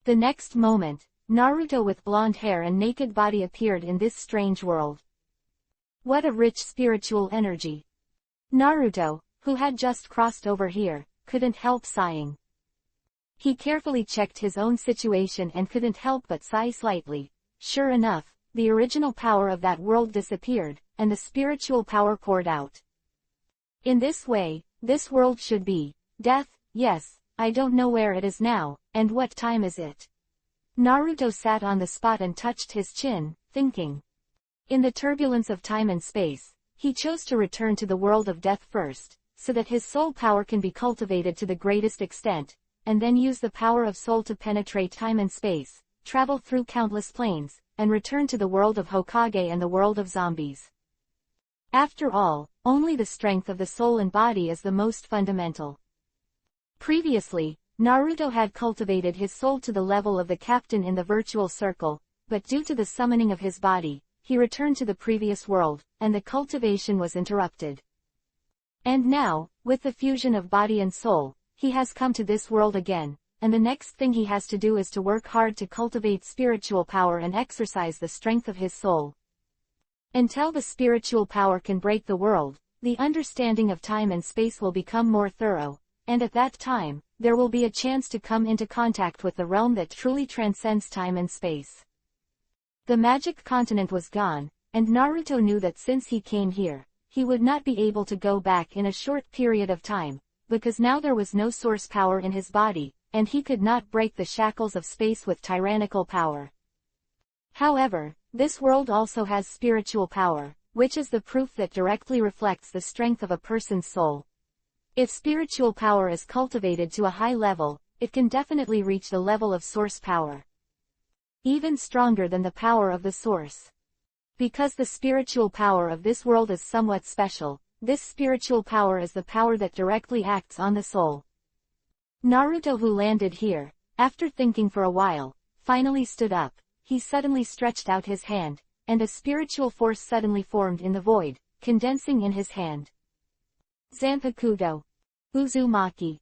The next moment, Naruto with blonde hair and naked body appeared in this strange world. What a rich spiritual energy. Naruto, who had just crossed over here, couldn't help sighing. He carefully checked his own situation and couldn't help but sigh slightly. Sure enough, the original power of that world disappeared, and the spiritual power poured out. In this way, this world should be. Death, yes, I don't know where it is now, and what time is it? Naruto sat on the spot and touched his chin, thinking. In the turbulence of time and space, he chose to return to the world of death first, so that his soul power can be cultivated to the greatest extent, and then use the power of soul to penetrate time and space, travel through countless planes, and return to the world of Hokage and the world of zombies. After all, only the strength of the soul and body is the most fundamental. Previously, Naruto had cultivated his soul to the level of the captain in the virtual circle, but due to the summoning of his body, he returned to the previous world, and the cultivation was interrupted. And now, with the fusion of body and soul, he has come to this world again, and the next thing he has to do is to work hard to cultivate spiritual power and exercise the strength of his soul. Until the spiritual power can break the world, the understanding of time and space will become more thorough, and at that time, there will be a chance to come into contact with the realm that truly transcends time and space. The magic continent was gone, and Naruto knew that since he came here, he would not be able to go back in a short period of time, because now there was no source power in his body, and he could not break the shackles of space with tyrannical power. However, this world also has spiritual power, which is the proof that directly reflects the strength of a person's soul. If spiritual power is cultivated to a high level, it can definitely reach the level of source power. Even stronger than the power of the source. Because the spiritual power of this world is somewhat special, this spiritual power is the power that directly acts on the soul. Naruto, who landed here, after thinking for a while, finally stood up. He suddenly stretched out his hand, and a spiritual force suddenly formed in the void, condensing in his hand. Zanpakuto. Uzumaki.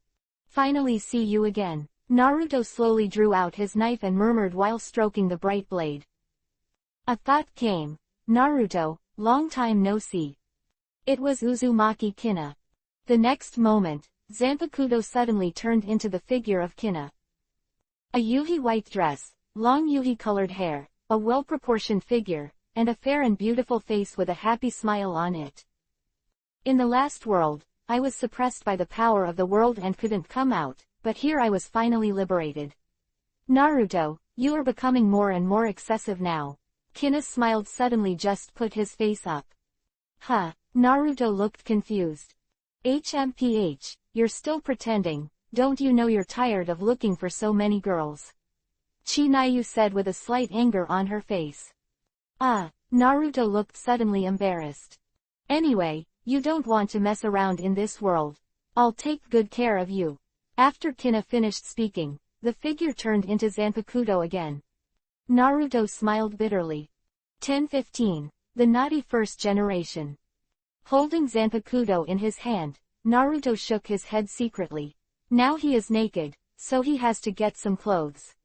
Finally see you again. Naruto slowly drew out his knife and murmured while stroking the bright blade. A thought came. Naruto, long time no see. It was Uzumaki Kina. The next moment, Zanpakuto suddenly turned into the figure of Kina. A yuhi white dress, long yuhi-colored hair, a well-proportioned figure, and a fair and beautiful face with a happy smile on it. In the last world, I was suppressed by the power of the world and couldn't come out, but here I was finally liberated. Naruto, you are becoming more and more excessive now. Kina smiled suddenly, just put his face up. Huh, Naruto looked confused. HMPH, you're still pretending, don't you know you're tired of looking for so many girls? Chinayu said with a slight anger on her face. Naruto looked suddenly embarrassed. Anyway, you don't want to mess around in this world. I'll take good care of you. After Kina finished speaking, the figure turned into Zanpakuto again. Naruto smiled bitterly. 1015, the naughty first generation. Holding Zanpakuto in his hand, Naruto shook his head secretly. Now he is naked, so he has to get some clothes.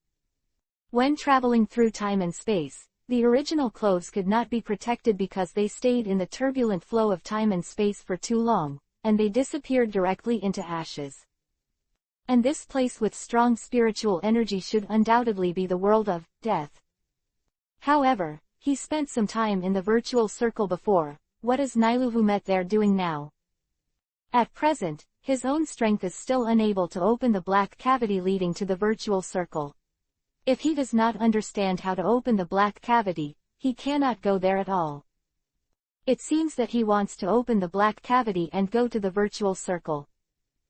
When traveling through time and space, the original clothes could not be protected because they stayed in the turbulent flow of time and space for too long, and they disappeared directly into ashes. And this place with strong spiritual energy should undoubtedly be the world of death. However, he spent some time in the virtual circle before. What is Nailu who met there doing now? At present, his own strength is still unable to open the black cavity leading to the virtual circle. If he does not understand how to open the black cavity, he cannot go there at all. It seems that he wants to open the black cavity and go to the virtual circle.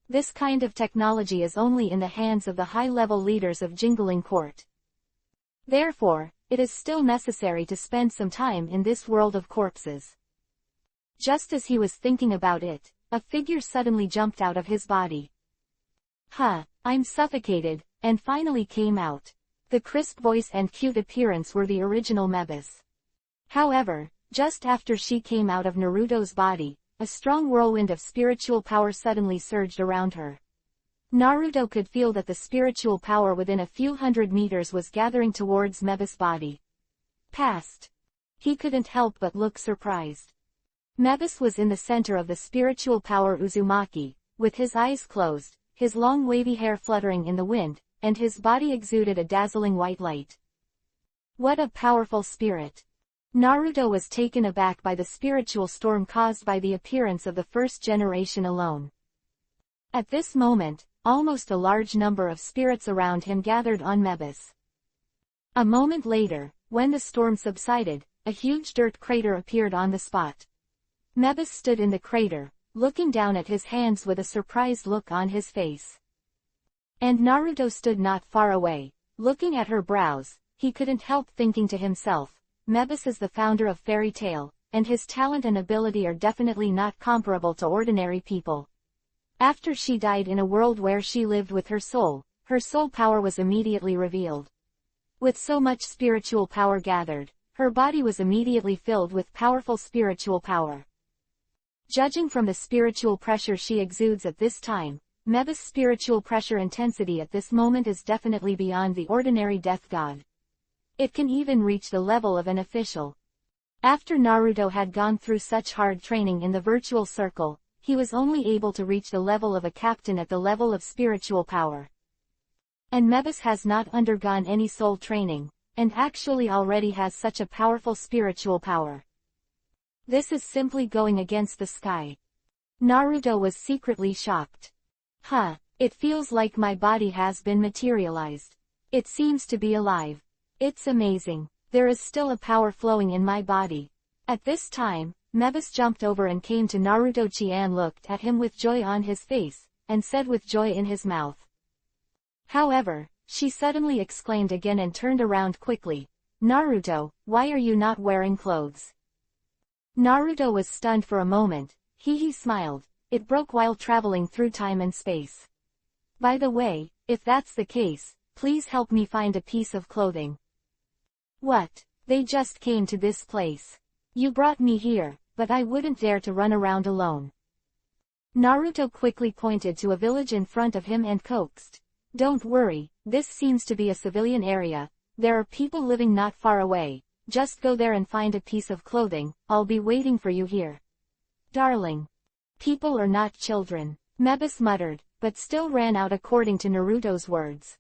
This kind of technology is only in the hands of the high-level leaders of Jingling Court. Therefore, it is still necessary to spend some time in this world of corpses. Just as he was thinking about it, a figure suddenly jumped out of his body. I'm suffocated, and finally came out. The crisp voice and cute appearance were the original Mebis. However, just after she came out of Naruto's body, a strong whirlwind of spiritual power suddenly surged around her. Naruto could feel that the spiritual power within a few hundred meters was gathering towards Mebis' body. Past. He couldn't help but look surprised. Mebis was in the center of the spiritual power Uzumaki, with his eyes closed, his long wavy hair fluttering in the wind, and his body exuded a dazzling white light. What a powerful spirit! Naruto was taken aback by the spiritual storm caused by the appearance of the first generation alone. At this moment, almost a large number of spirits around him gathered on Mebis. A moment later, when the storm subsided, a huge dirt crater appeared on the spot. Mebis stood in the crater, looking down at his hands with a surprised look on his face. And Naruto stood not far away, looking at her brows. He couldn't help thinking to himself, Mebis is the founder of Fairy Tail, and his talent and ability are definitely not comparable to ordinary people. After she died in a world where she lived with her soul power was immediately revealed. With so much spiritual power gathered, her body was immediately filled with powerful spiritual power. Judging from the spiritual pressure she exudes at this time, Mebis' spiritual pressure intensity at this moment is definitely beyond the ordinary death god. It can even reach the level of an official. After Naruto had gone through such hard training in the virtual circle, he was only able to reach the level of a captain at the level of spiritual power. And Mebis has not undergone any soul training, and actually already has such a powerful spiritual power. This is simply going against the sky. Naruto was secretly shocked. It feels like my body has been materialized. It seems to be alive. It's amazing. There is still a power flowing in my body. At this time, Mebis jumped over and came to Naruto. Chian looked at him with joy on his face, and said with joy in his mouth. However, she suddenly exclaimed again and turned around quickly. Naruto, why are you not wearing clothes? Naruto was stunned for a moment. He smiled. It broke while traveling through time and space. By the way, if that's the case, please help me find a piece of clothing. What? They just came to this place. You brought me here, but I wouldn't dare to run around alone. Naruto quickly pointed to a village in front of him and coaxed. Don't worry, this seems to be a civilian area. There are people living not far away. Just go there and find a piece of clothing. I'll be waiting for you here. Darling. People are not children, Mebis muttered, but still ran out according to Naruto's words.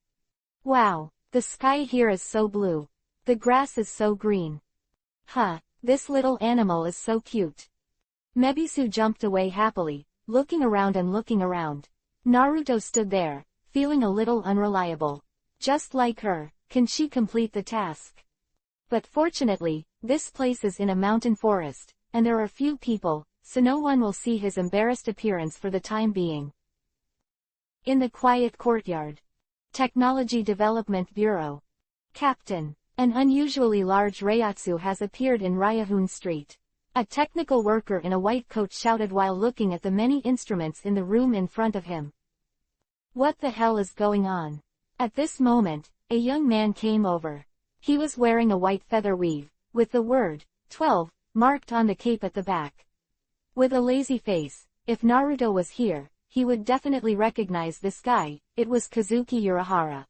Wow, the sky here is so blue. The grass is so green. This little animal is so cute. Mebisu jumped away happily, looking around and looking around. Naruto stood there, feeling a little unreliable. Just like her, can she complete the task? But fortunately, this place is in a mountain forest, and there are few people, so no one will see his embarrassed appearance for the time being. In the quiet courtyard. Technology Development Bureau. Captain. An unusually large Reiatsu has appeared in Ryahun Street. A technical worker in a white coat shouted while looking at the many instruments in the room in front of him. What the hell is going on? At this moment, a young man came over. He was wearing a white feather weave, with the word, 12, marked on the cape at the back. With a lazy face, if Naruto was here, he would definitely recognize this guy. It was Kazuki Urahara.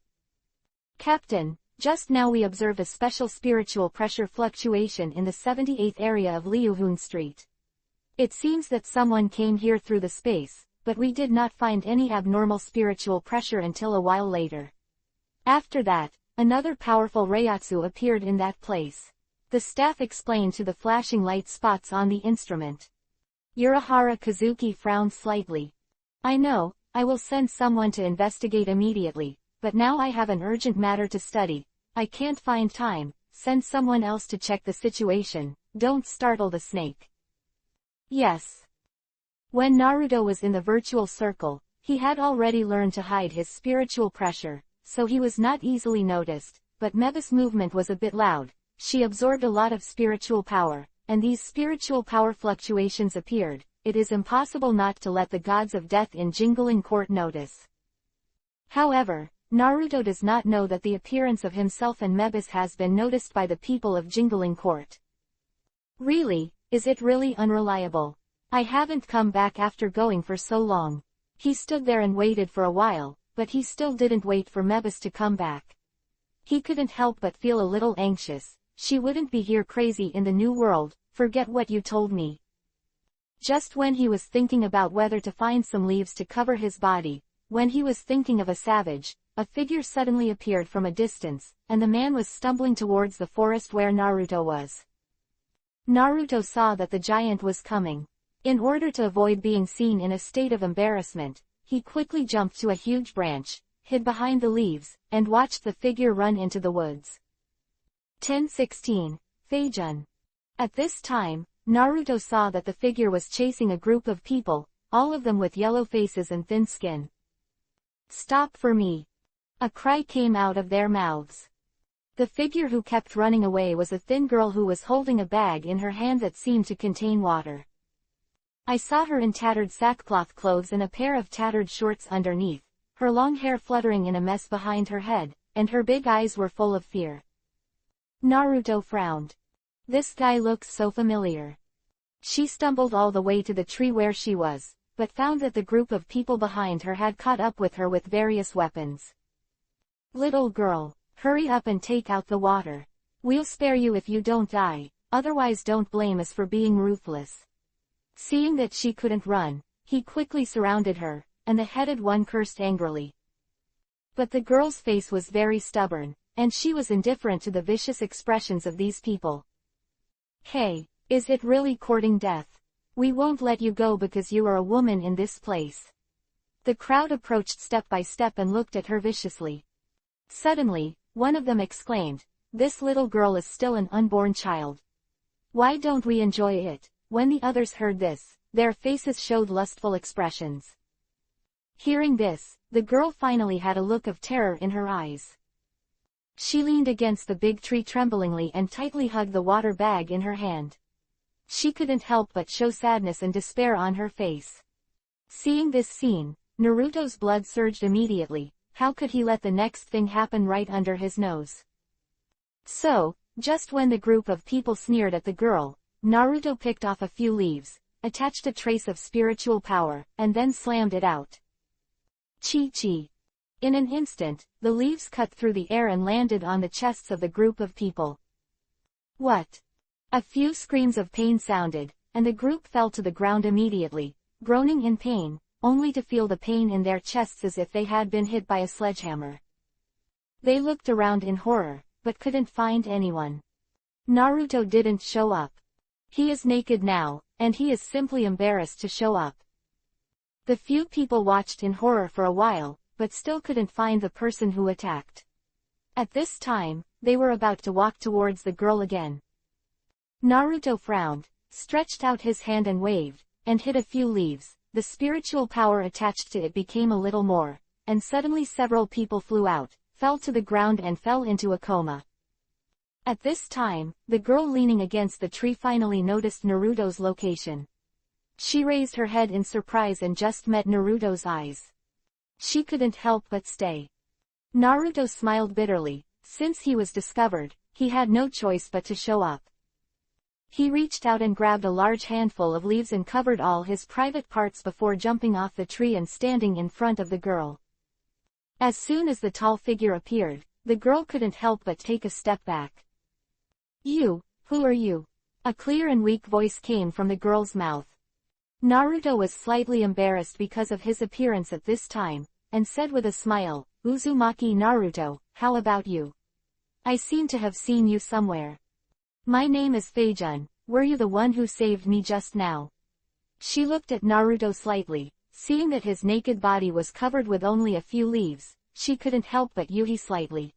Captain, just now we observed a special spiritual pressure fluctuation in the 78th area of Ryahun Street. It seems that someone came here through the space, but we did not find any abnormal spiritual pressure until a while later. After that, another powerful Reiatsu appeared in that place. The staff explained to the flashing light spots on the instrument. Urahara Kazuki frowned slightly. I know, I will send someone to investigate immediately, but now I have an urgent matter to study. I can't find time, send someone else to check the situation, don't startle the snake. Yes. When Naruto was in the virtual circle, he had already learned to hide his spiritual pressure, so he was not easily noticed, but Meba's movement was a bit loud. She absorbed a lot of spiritual power, and these spiritual power fluctuations appeared. It is impossible not to let the gods of death in Jingling Court notice. However, Naruto does not know that the appearance of himself and Mebis has been noticed by the people of Jingling Court. Really, is it really unreliable? I haven't come back after going for so long. He stood there and waited for a while, but he still didn't wait for Mebis to come back. He couldn't help but feel a little anxious. She wouldn't be here crazy in the new world, forget what you told me. Just when he was thinking about whether to find some leaves to cover his body, when he was thinking of a savage, a figure suddenly appeared from a distance, and the man was stumbling towards the forest where Naruto was. Naruto saw that the giant was coming. In order to avoid being seen in a state of embarrassment, he quickly jumped to a huge branch, hid behind the leaves, and watched the figure run into the woods. 10:16. Feijun. At this time, Naruto saw that the figure was chasing a group of people, all of them with yellow faces and thin skin. Stop for me. A cry came out of their mouths. The figure who kept running away was a thin girl who was holding a bag in her hand that seemed to contain water. I saw her in tattered sackcloth clothes and a pair of tattered shorts underneath, her long hair fluttering in a mess behind her head, and her big eyes were full of fear. Naruto frowned. This guy looks so familiar. She stumbled all the way to the tree where she was, but found that the group of people behind her had caught up with her with various weapons. Little girl, hurry up and take out the water. We'll spare you if you don't die, otherwise don't blame us for being ruthless. Seeing that she couldn't run, he quickly surrounded her, and the headed one cursed angrily. But the girl's face was very stubborn, and she was indifferent to the vicious expressions of these people. Hey, is it really courting death? We won't let you go because you are a woman in this place. The crowd approached step by step and looked at her viciously. Suddenly, one of them exclaimed, "This little girl is still an unborn child. Why don't we enjoy it?" When the others heard this, their faces showed lustful expressions. Hearing this, the girl finally had a look of terror in her eyes. She leaned against the big tree tremblingly and tightly hugged the water bag in her hand. She couldn't help but show sadness and despair on her face. Seeing this scene, Naruto's blood surged immediately. How could he let the next thing happen right under his nose? So, just when the group of people sneered at the girl, Naruto picked off a few leaves, attached a trace of spiritual power, and then slammed it out. Chi-chi. In an instant, the leaves cut through the air and landed on the chests of the group of people. What? A few screams of pain sounded, and the group fell to the ground immediately, groaning in pain, only to feel the pain in their chests as if they had been hit by a sledgehammer. They looked around in horror, but couldn't find anyone. Naruto didn't show up. He is naked now, and he is simply embarrassed to show up. The few people watched in horror for a while, but still couldn't find the person who attacked. At this time, they were about to walk towards the girl again. Naruto frowned, stretched out his hand and waved, and hit a few leaves. The spiritual power attached to it became a little more, and suddenly several people flew out, fell to the ground and fell into a coma. At this time, the girl leaning against the tree finally noticed Naruto's location. She raised her head in surprise and just met Naruto's eyes. She couldn't help but stay. Naruto smiled bitterly. Since he was discovered, he had no choice but to show up. He reached out and grabbed a large handful of leaves and covered all his private parts before jumping off the tree and standing in front of the girl. As soon as the tall figure appeared, the girl couldn't help but take a step back. "You, who are you?" A clear and weak voice came from the girl's mouth. Naruto was slightly embarrassed because of his appearance at this time, and said with a smile, "Uzumaki Naruto, how about you? I seem to have seen you somewhere." "My name is Feijun, were you the one who saved me just now?" She looked at Naruto slightly, seeing that his naked body was covered with only a few leaves, she couldn't help but yuhi slightly.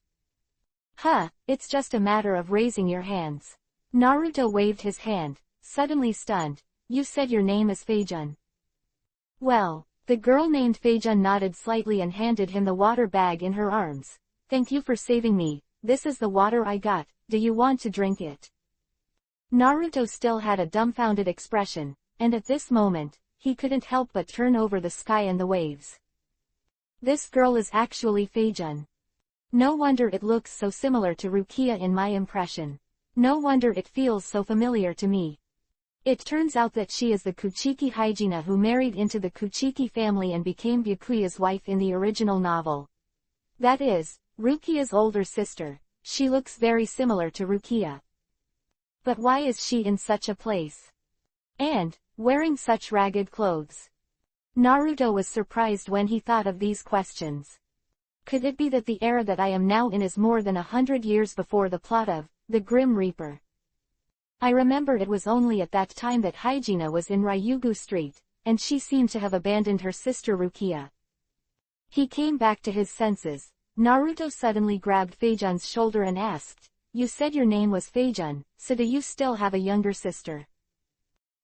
Huh, it's just a matter of raising your hands. Naruto waved his hand, suddenly stunned. You said your name is Feijun. Well, the girl named Feijun nodded slightly and handed him the water bag in her arms. Thank you for saving me, this is the water I got, do you want to drink it? Naruto still had a dumbfounded expression, and at this moment, he couldn't help but turn over the sky and the waves. This girl is actually Feijun. No wonder it looks so similar to Rukia in my impression. No wonder it feels so familiar to me. It turns out that she is the Kuchiki Hygiena who married into the Kuchiki family and became Byakuya's wife in the original novel. That is, Rukia's older sister. She looks very similar to Rukia. But why is she in such a place? And, wearing such ragged clothes? Naruto was surprised when he thought of these questions. Could it be that the era that I am now in is more than 100 years before the plot of The Grim Reaper? I remember it was only at that time that Hygiena was in Ryugu Street, and she seemed to have abandoned her sister Rukia. He came back to his senses. Naruto suddenly grabbed Feijun's shoulder and asked, You said your name was Feijun, so do you still have a younger sister?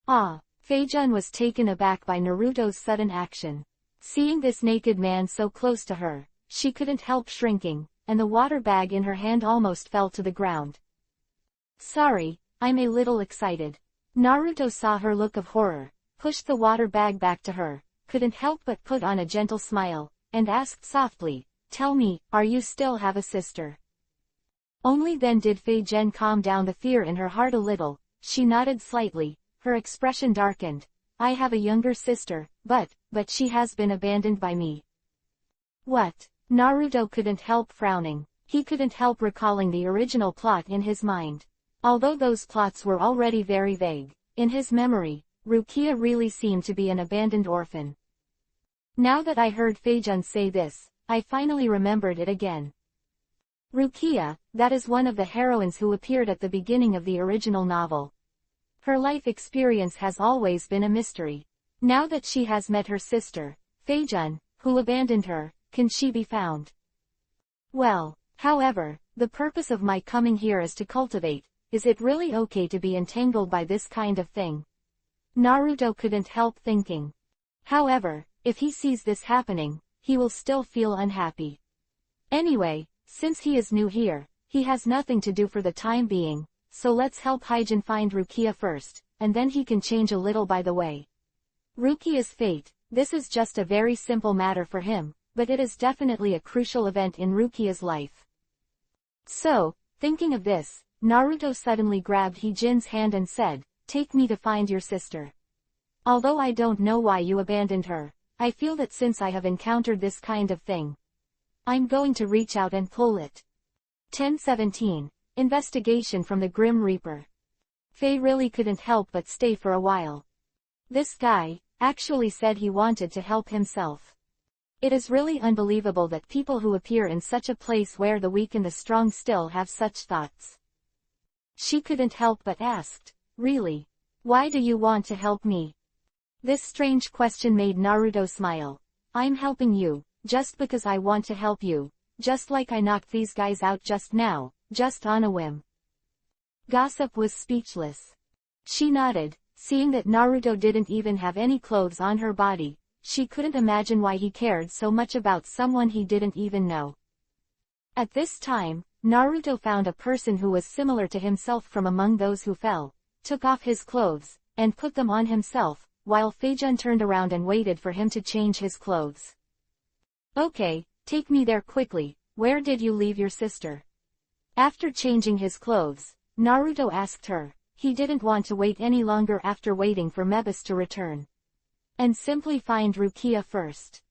Ah, Feijun was taken aback by Naruto's sudden action. Seeing this naked man so close to her, she couldn't help shrinking, and the water bag in her hand almost fell to the ground. Sorry, I'm a little excited. Naruto saw her look of horror, pushed the water bag back to her, couldn't help but put on a gentle smile, and asked softly, Tell me, are you still have a sister? Only then did Feijun calm down the fear in her heart a little. She nodded slightly, her expression darkened. I have a younger sister, but she has been abandoned by me. What? Naruto couldn't help frowning. He couldn't help recalling the original plot in his mind. Although those plots were already very vague, in his memory, Rukia really seemed to be an abandoned orphan. Now that I heard Feijun say this, I finally remembered it again. Rukia, that is one of the heroines who appeared at the beginning of the original novel. Her life experience has always been a mystery. Now that she has met her sister, Feijun, who abandoned her, can she be found? Well, however, the purpose of my coming here is to cultivate. Is it really okay to be entangled by this kind of thing? Naruto couldn't help thinking. However, if he sees this happening, he will still feel unhappy. Anyway, since he is new here, he has nothing to do for the time being, so let's help Hyjin find Rukia first, and then he can change a little by the way. Rukia's fate, this is just a very simple matter for him, but it is definitely a crucial event in Rukia's life. So, thinking of this, Naruto suddenly grabbed Hyjin's hand and said, Take me to find your sister. Although I don't know why you abandoned her, I feel that since I have encountered this kind of thing, I'm going to reach out and pull it. 1017. Investigation from the Grim Reaper. Faye really couldn't help but stay for a while. This guy actually said he wanted to help himself. It is really unbelievable that people who appear in such a place where the weak and the strong still have such thoughts. She couldn't help but asked, Really? Why do you want to help me? This strange question made Naruto smile. I'm helping you, just because I want to help you, just like I knocked these guys out just now, just on a whim. Gossip was speechless. She nodded, seeing that Naruto didn't even have any clothes on her body. She couldn't imagine why he cared so much about someone he didn't even know. At this time, Naruto found a person who was similar to himself from among those who fell, took off his clothes, and put them on himself, while Feijun turned around and waited for him to change his clothes. Okay, take me there quickly. Where did you leave your sister? After changing his clothes, Naruto asked her. He didn't want to wait any longer after waiting for Mebis to return. And simply find Rukia first.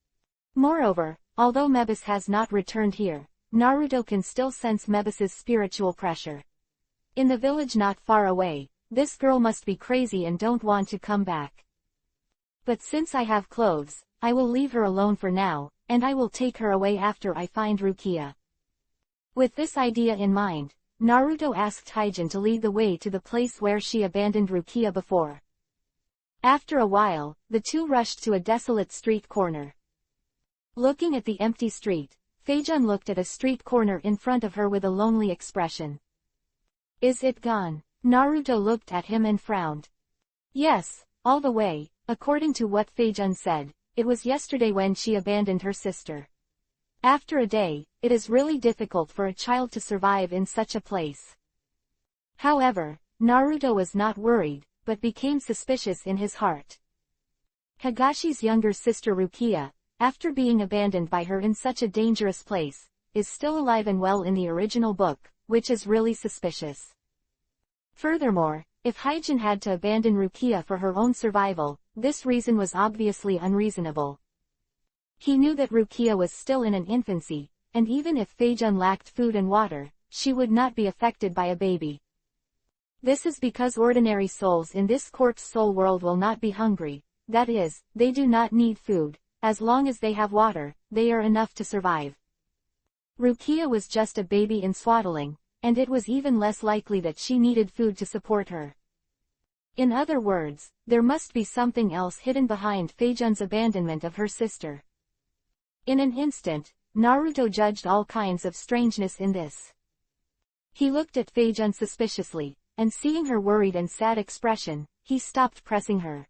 Moreover, although Mebis has not returned here, Naruto can still sense Mebis's spiritual pressure. In the village not far away, this girl must be crazy and don't want to come back. But since I have clothes, I will leave her alone for now, and I will take her away after I find Rukia. With this idea in mind, Naruto asked Hyjin to lead the way to the place where she abandoned Rukia before. After a while, the two rushed to a desolate street corner. Looking at the empty street, Feijun looked at a street corner in front of her with a lonely expression. Is it gone? Naruto looked at him and frowned. Yes, all the way, according to what Feijun said, it was yesterday when she abandoned her sister. After a day, it is really difficult for a child to survive in such a place. However, Naruto was not worried, but became suspicious in his heart. Higashi's younger sister Rukia, after being abandoned by her in such a dangerous place, is still alive and well in the original book, which is really suspicious. Furthermore, if Hyjin had to abandon Rukia for her own survival, this reason was obviously unreasonable. He knew that Rukia was still in an infancy, and even if Feijun lacked food and water, she would not be affected by a baby. This is because ordinary souls in this corpse soul world will not be hungry, that is, they do not need food, as long as they have water, they are enough to survive. Rukia was just a baby in swaddling, and it was even less likely that she needed food to support her. In other words, there must be something else hidden behind Feijun's abandonment of her sister. In an instant, Naruto judged all kinds of strangeness in this. He looked at Feijun suspiciously, and seeing her worried and sad expression, he stopped pressing her.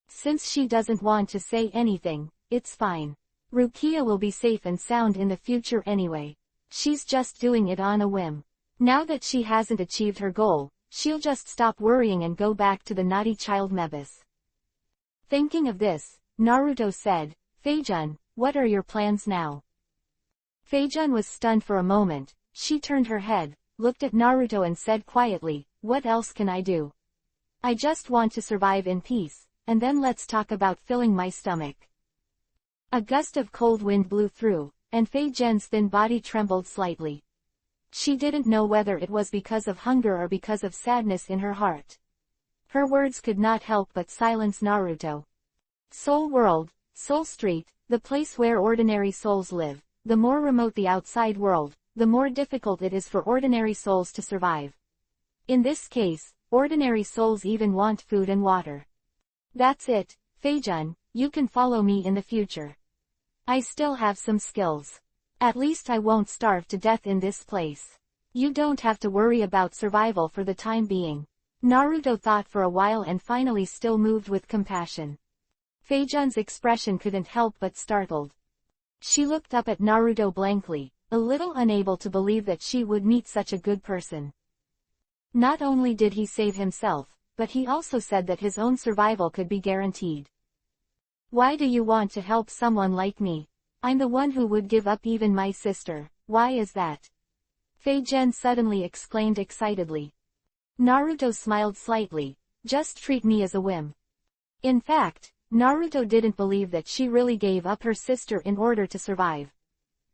Since she doesn't want to say anything, it's fine. Rukia will be safe and sound in the future anyway. She's just doing it on a whim. Now that she hasn't achieved her goal, she'll just stop worrying and go back to the naughty child Mebis. Thinking of this, Naruto said, Feijun, what are your plans now? Feijun was stunned for a moment. She turned her head, looked at Naruto and said quietly, what else can I do? I just want to survive in peace, and then let's talk about filling my stomach. A gust of cold wind blew through, and Feijun's thin body trembled slightly. She didn't know whether it was because of hunger or because of sadness in her heart. Her words could not help but silence Naruto. Soul World, Soul Street, the place where ordinary souls live. The more remote the outside world, the more difficult it is for ordinary souls to survive. In this case, ordinary souls even want food and water. That's it, Feijun, you can follow me in the future. I still have some skills. At least I won't starve to death in this place. You don't have to worry about survival for the time being. Naruto thought for a while and finally still moved with compassion. Feijun's expression couldn't help but startled. She looked up at Naruto blankly, a little unable to believe that she would meet such a good person. Not only did he save himself, but he also said that his own survival could be guaranteed. Why do you want to help someone like me? I'm the one who would give up even my sister. Why is that? Feijun suddenly exclaimed excitedly. Naruto smiled slightly. Just treat me as a whim. In fact, Naruto didn't believe that she really gave up her sister in order to survive.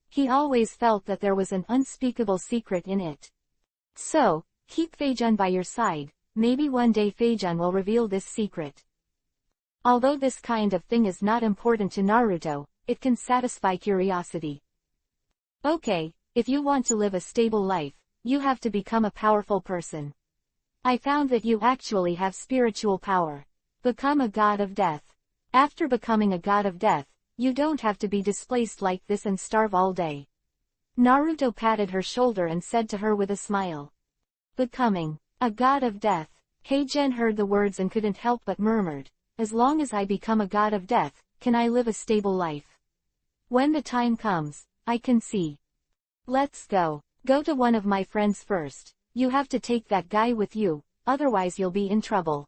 He always felt that there was an unspeakable secret in it. So, keep Feijun by your side. Maybe one day Feijun will reveal this secret. Although this kind of thing is not important to Naruto, it can satisfy curiosity. Okay, if you want to live a stable life, you have to become a powerful person. I found that you actually have spiritual power. Become a god of death. After becoming a god of death, you don't have to be displaced like this and starve all day. Naruto patted her shoulder and said to her with a smile. Becoming a god of death. Heijen heard the words and couldn't help but murmured. As long as I become a god of death, can I live a stable life? When the time comes, I can see. Let's go. Go to one of my friends first. You have to take that guy with you, otherwise you'll be in trouble.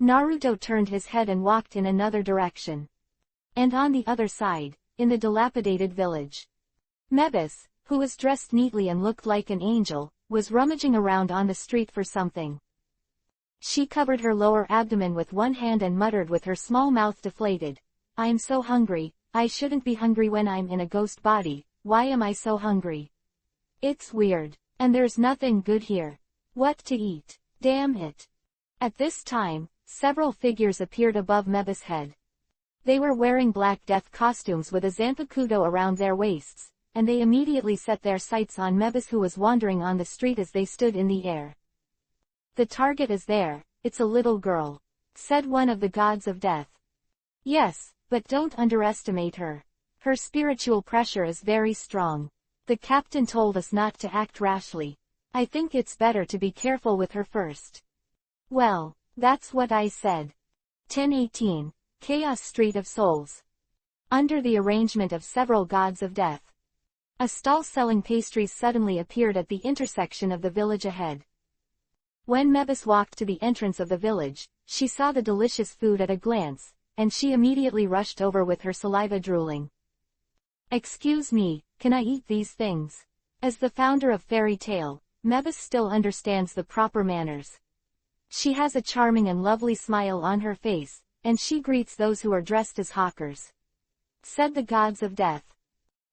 Naruto turned his head and walked in another direction. And on the other side, in the dilapidated village, Mebis, who was dressed neatly and looked like an angel, was rummaging around on the street for something. She covered her lower abdomen with one hand and muttered with her small mouth deflated. I'm so hungry. I shouldn't be hungry when I'm in a ghost body. Why am I so hungry? It's weird. And there's nothing good here. What to eat? Damn it. At this time, several figures appeared above Mebis' head. They were wearing Black Death costumes with a zanpakuto around their waists, and they immediately set their sights on Mebis, who was wandering on the street as they stood in the air. The target is there, it's a little girl, said one of the gods of death. Yes, but don't underestimate her. Her spiritual pressure is very strong. The captain told us not to act rashly. I think it's better to be careful with her first. Well, that's what I said. 1018. Chaos Street of Souls. Under the arrangement of several gods of death, a stall selling pastries suddenly appeared at the intersection of the village ahead. When Mebus walked to the entrance of the village, she saw the delicious food at a glance, and she immediately rushed over with her saliva drooling. Excuse me, can I eat these things? As the founder of Fairy Tale, Mebus still understands the proper manners. She has a charming and lovely smile on her face, and she greets those who are dressed as hawkers. Said the gods of death.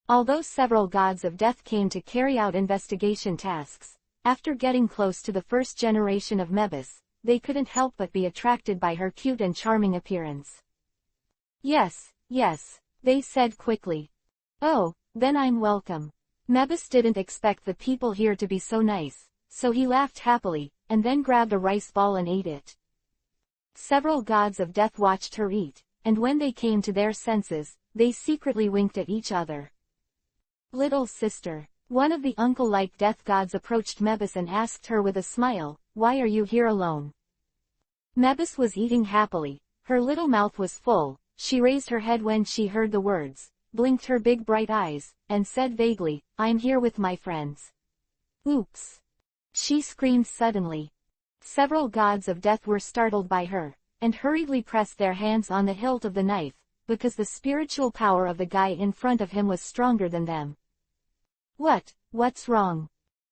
Although several gods of death came to carry out investigation tasks, after getting close to the first generation of Mebus, they couldn't help but be attracted by her cute and charming appearance. Yes, yes, they said quickly. Oh, then I'm welcome. Mebus didn't expect the people here to be so nice, so he laughed happily, and then grabbed a rice ball and ate it. Several gods of death watched her eat, and when they came to their senses, they secretly winked at each other. Little sister. One of the uncle-like death gods approached Mebus and asked her with a smile, "Why are you here alone?" Mebus was eating happily. Her little mouth was full. She raised her head when she heard the words, blinked her big bright eyes, and said vaguely, "I'm here with my friends." Oops! She screamed suddenly. Several gods of death were startled by her, and hurriedly pressed their hands on the hilt of the knife, because the spiritual power of the guy in front of him was stronger than them. What's wrong?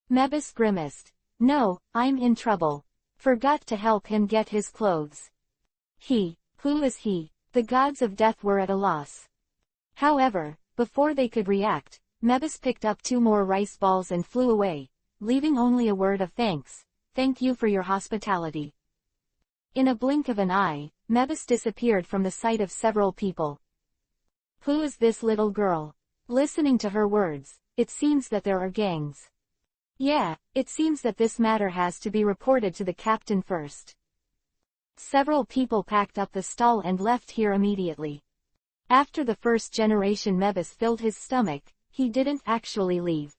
Mebus grimaced. No, I'm in trouble. Forgot to help him get his clothes. Who is he? The gods of death were at a loss. However, before they could react, Mebus picked up 2 more rice balls and flew away, leaving only a word of thanks. Thank you for your hospitality. In a blink of an eye, Mebus disappeared from the sight of several people. Who is this little girl? Listening to her words, it seems that there are gangs. Yeah, it seems that this matter has to be reported to the captain first. Several people packed up the stall and left here immediately. After the first generation Mebus filled his stomach, he didn't actually leave.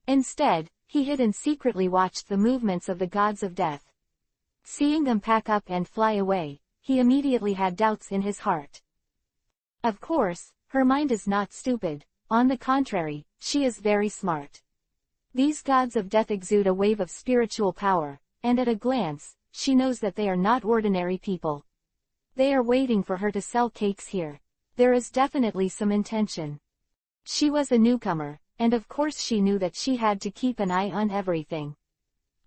Instead, he hid and secretly watched the movements of the gods of death. Seeing them pack up and fly away, he immediately had doubts in his heart. Of course, her mind is not stupid. On the contrary, she is very smart. These gods of death exude a wave of spiritual power, and at a glance, she knows that they are not ordinary people. They are waiting for her to sell cakes here. There is definitely some intention. She was a newcomer, and of course she knew that she had to keep an eye on everything.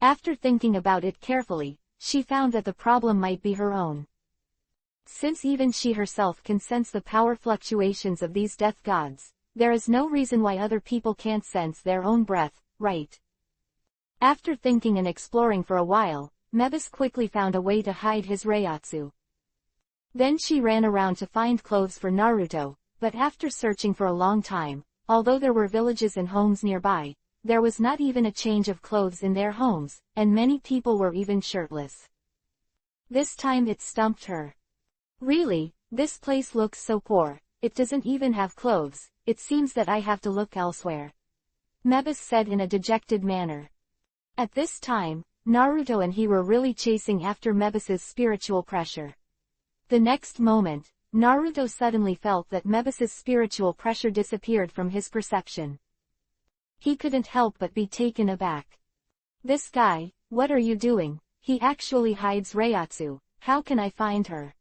After thinking about it carefully, she found that the problem might be her own. Since even she herself can sense the power fluctuations of these death gods, there is no reason why other people can't sense their own breath, right? After thinking and exploring for a while, Mebus quickly found a way to hide his reiatsu. Then she ran around to find clothes for Naruto, but after searching for a long time, although there were villages and homes nearby, there was not even a change of clothes in their homes, and many people were even shirtless. This time it stumped her. Really, this place looks so poor, it doesn't even have clothes. It seems that I have to look elsewhere. Mebus said in a dejected manner. At this time, Naruto and he were really chasing after Mebus's spiritual pressure. The next moment, Naruto suddenly felt that Mebus's spiritual pressure disappeared from his perception. He couldn't help but be taken aback. This guy, what are you doing? He actually hides reiatsu. How can I find her?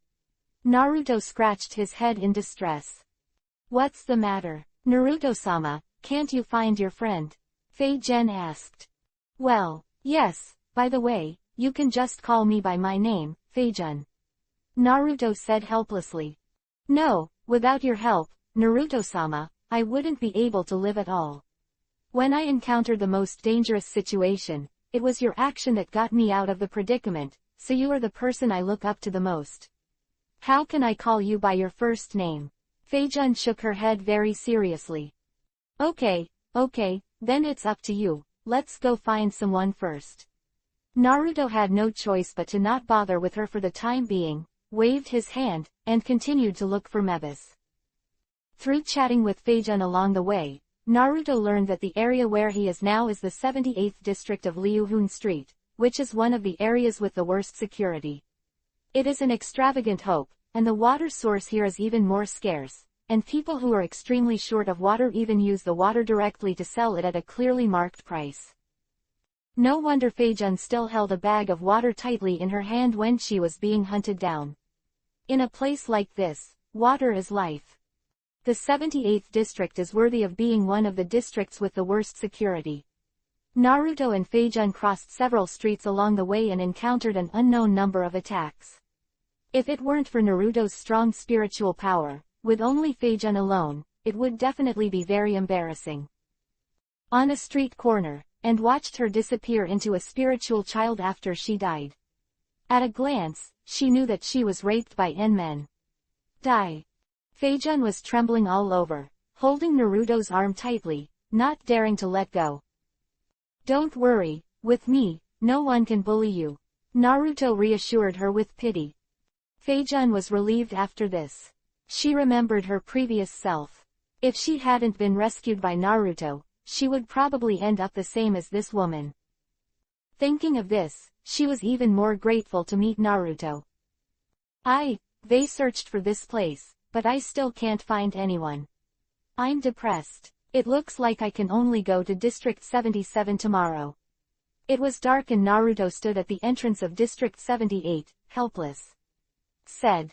Naruto scratched his head in distress. What's the matter, Naruto-sama, can't you find your friend? Fei-Jen asked. Well, yes, by the way, you can just call me by my name, Fei-Jun. Naruto said helplessly. No, without your help, Naruto-sama, I wouldn't be able to live at all. When I encountered the most dangerous situation, it was your action that got me out of the predicament, so you are the person I look up to the most. How can I call you by your first name? Fei-Jun shook her head very seriously. Okay, then it's up to you, let's go find someone first. Naruto had no choice but to not bother with her for the time being, waved his hand, and continued to look for Mebus. Through chatting with Feijun along the way, Naruto learned that the area where he is now is the 78th district of Liuhun Street, which is one of the areas with the worst security. It is an extravagant hope, and the water source here is even more scarce, and people who are extremely short of water even use the water directly to sell it at a clearly marked price. No wonder Feijun still held a bag of water tightly in her hand when she was being hunted down. In a place like this, water is life. The 78th district is worthy of being one of the districts with the worst security. Naruto and Feijun crossed several streets along the way and encountered an unknown number of attacks. If it weren't for Naruto's strong spiritual power, with only Feijun alone, it would definitely be very embarrassing. On a street corner, and watched her disappear into a spiritual child after she died. At a glance, she knew that she was raped by N-men. Die. Feijun was trembling all over, holding Naruto's arm tightly, not daring to let go. Don't worry, with me, no one can bully you. Naruto reassured her with pity. Feijun was relieved after this. She remembered her previous self. If she hadn't been rescued by Naruto, she would probably end up the same as this woman. Thinking of this, she was even more grateful to meet Naruto. They searched for this place, but I still can't find anyone. I'm depressed. It looks like I can only go to District 77 tomorrow. It was dark and Naruto stood at the entrance of District 78, helpless. Said.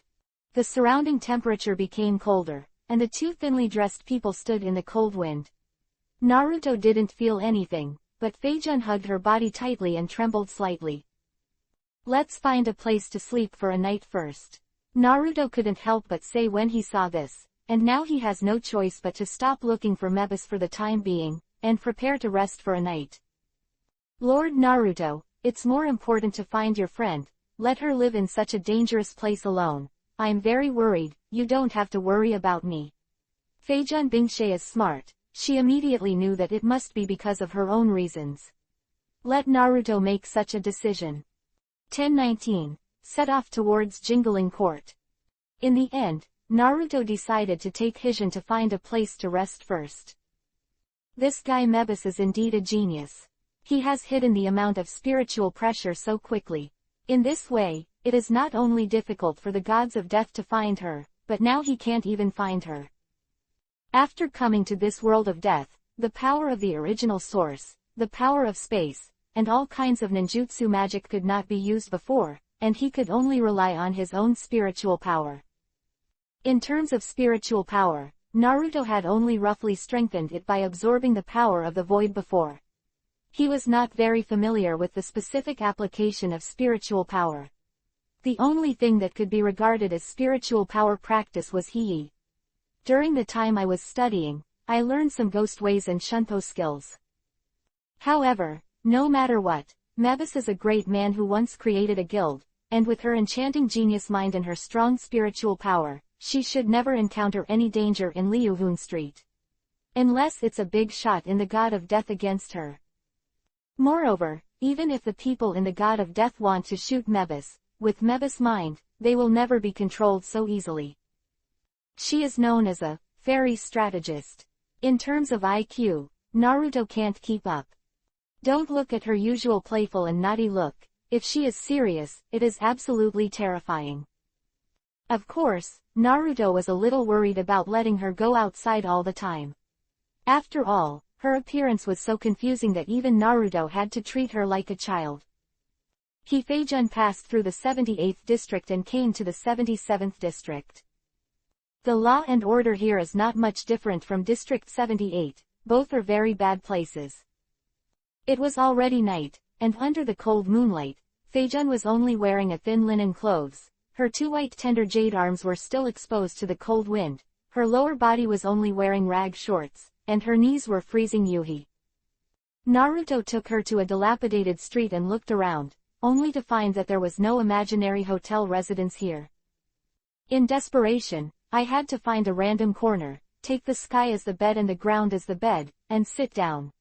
The surrounding temperature became colder, and the two thinly dressed people stood in the cold wind. Naruto didn't feel anything, but Feijun hugged her body tightly and trembled slightly. Let's find a place to sleep for a night first. Naruto couldn't help but say when he saw this, and now he has no choice but to stop looking for Mebis for the time being, and prepare to rest for a night. Lord Naruto, it's more important to find your friend, let her live in such a dangerous place alone. I'm very worried, you don't have to worry about me. Feijun Bingshe is smart. She immediately knew that it must be because of her own reasons. Let Naruto make such a decision. 1019. Set off towards Jingling Court. In the end, Naruto decided to take Hijin to find a place to rest first. This guy Mebis is indeed a genius. He has hidden the amount of spiritual pressure so quickly. In this way, it is not only difficult for the gods of death to find her, but now he can't even find her. After coming to this world of death, the power of the original source, the power of space, and all kinds of ninjutsu magic could not be used before, and he could only rely on his own spiritual power. In terms of spiritual power, Naruto had only roughly strengthened it by absorbing the power of the void before. He was not very familiar with the specific application of spiritual power. The only thing that could be regarded as spiritual power practice was Hei. During the time I was studying, I learned some ghost ways and Shunpo skills. However, no matter what, Mebis is a great man who once created a guild, and with her enchanting genius mind and her strong spiritual power, she should never encounter any danger in Liuhun Street. Unless it's a big shot in the god of death against her. Moreover, even if the people in the god of death want to shoot Mebis, with Mebis' mind, they will never be controlled so easily. She is known as a fairy strategist. In terms of IQ, Naruto can't keep up. Don't look at her usual playful and naughty look. If she is serious, it is absolutely terrifying. Of course, Naruto was a little worried about letting her go outside all the time. After all, her appearance was so confusing that even Naruto had to treat her like a child. Feijun passed through the 78th district and came to the 77th district. The law and order here is not much different from District 78, both are very bad places. It was already night, and under the cold moonlight, Feijun was only wearing a thin linen clothes. Her two white tender jade arms were still exposed to the cold wind, her lower body was only wearing rag shorts, and her knees were freezing Yuhi. Naruto took her to a dilapidated street and looked around, only to find that there was no imaginary hotel residence here. In desperation, I had to find a random corner, take the sky as the bed and the ground as the bed, and sit down.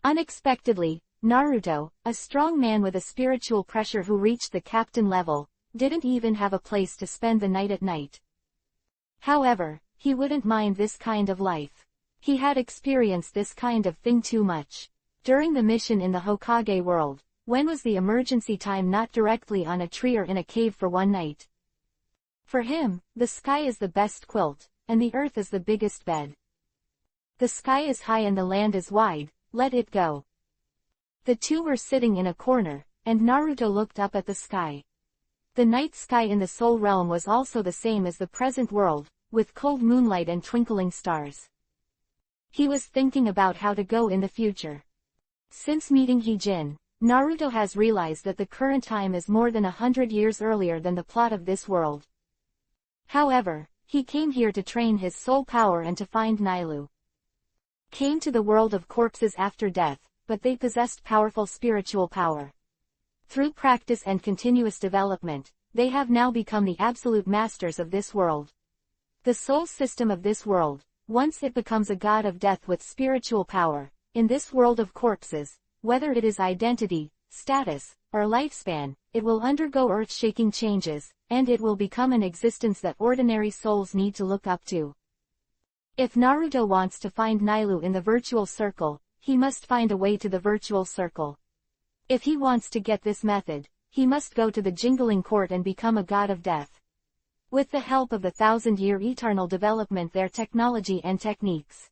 Unexpectedly, Naruto, a strong man with a spiritual pressure who reached the captain level, didn't even have a place to spend the night at night. However, he wouldn't mind this kind of life. He had experienced this kind of thing too much. During the mission in the Hokage world, when was the emergency time not directly on a tree or in a cave for one night? For him, the sky is the best quilt, and the earth is the biggest bed. The sky is high and the land is wide, let it go. The two were sitting in a corner, and Naruto looked up at the sky. The night sky in the Soul Realm was also the same as the present world, with cold moonlight and twinkling stars. He was thinking about how to go in the future. Since meeting Hijin, Naruto has realized that the current time is more than 100 years earlier than the plot of this world. However, he came here to train his soul power and to find Nailu. Came to the world of corpses after death, but they possessed powerful spiritual power. Through practice and continuous development, they have now become the absolute masters of this world. The soul system of this world, once it becomes a god of death with spiritual power, in this world of corpses, whether it is identity, status, or lifespan, it will undergo earth-shaking changes, and it will become an existence that ordinary souls need to look up to. If Naruto wants to find Nailu in the virtual circle, he must find a way to the virtual circle. If he wants to get this method, he must go to the Jingling Court and become a god of death. With the help of the 1,000-year eternal development their technology and techniques.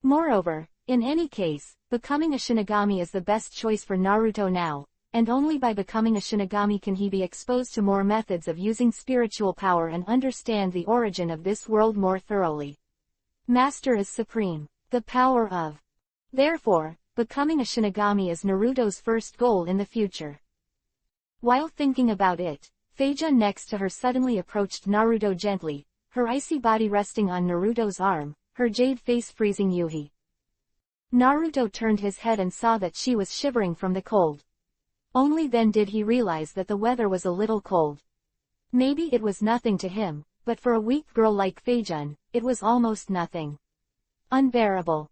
Moreover, in any case, becoming a Shinigami is the best choice for Naruto now, and only by becoming a Shinigami can he be exposed to more methods of using spiritual power and understand the origin of this world more thoroughly. Master is supreme. The power of. Therefore, becoming a Shinigami is Naruto's first goal in the future. While thinking about it, Feijun next to her suddenly approached Naruto gently, her icy body resting on Naruto's arm, her jade face freezing Yuhi. Naruto turned his head and saw that she was shivering from the cold. Only then did he realize that the weather was a little cold. Maybe it was nothing to him, but for a weak girl like Feijun, it was almost nothing. Unbearable.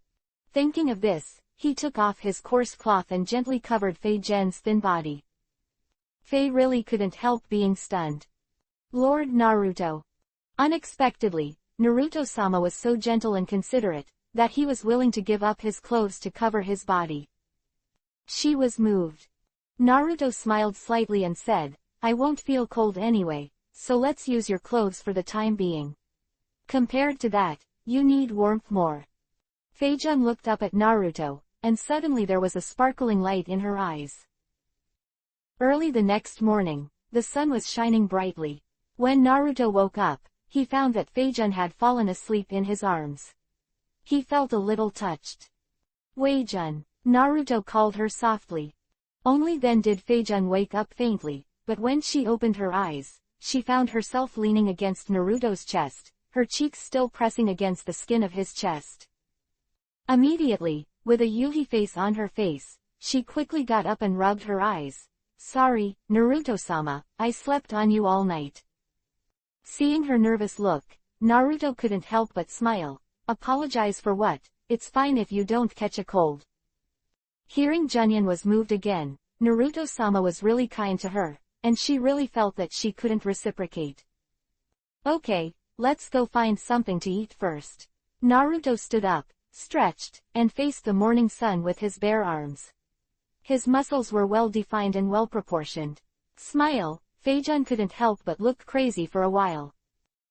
Thinking of this, he took off his coarse cloth and gently covered Feijun's thin body. Fei really couldn't help being stunned. Lord Naruto. Unexpectedly, Naruto-sama was so gentle and considerate, that he was willing to give up his clothes to cover his body. She was moved. Naruto smiled slightly and said, I won't feel cold anyway, so let's use your clothes for the time being. Compared to that, you need warmth more. Feijun looked up at Naruto, and suddenly there was a sparkling light in her eyes. Early the next morning, the sun was shining brightly. When Naruto woke up, he found that Feijun had fallen asleep in his arms. He felt a little touched. Weijun, Naruto called her softly. Only then did Feijun wake up faintly, but when she opened her eyes, she found herself leaning against Naruto's chest, her cheeks still pressing against the skin of his chest. Immediately, with a Yuhi face on her face, she quickly got up and rubbed her eyes. Sorry, Naruto-sama, I slept on you all night. Seeing her nervous look, Naruto couldn't help but smile. Apologize for what? It's fine if you don't catch a cold. Hearing Junyun was moved again, Naruto-sama was really kind to her, and she really felt that she couldn't reciprocate. Okay, let's go find something to eat first. Naruto stood up, stretched, and faced the morning sun with his bare arms. His muscles were well defined and well proportioned. Smile, Feijun couldn't help but look crazy for a while.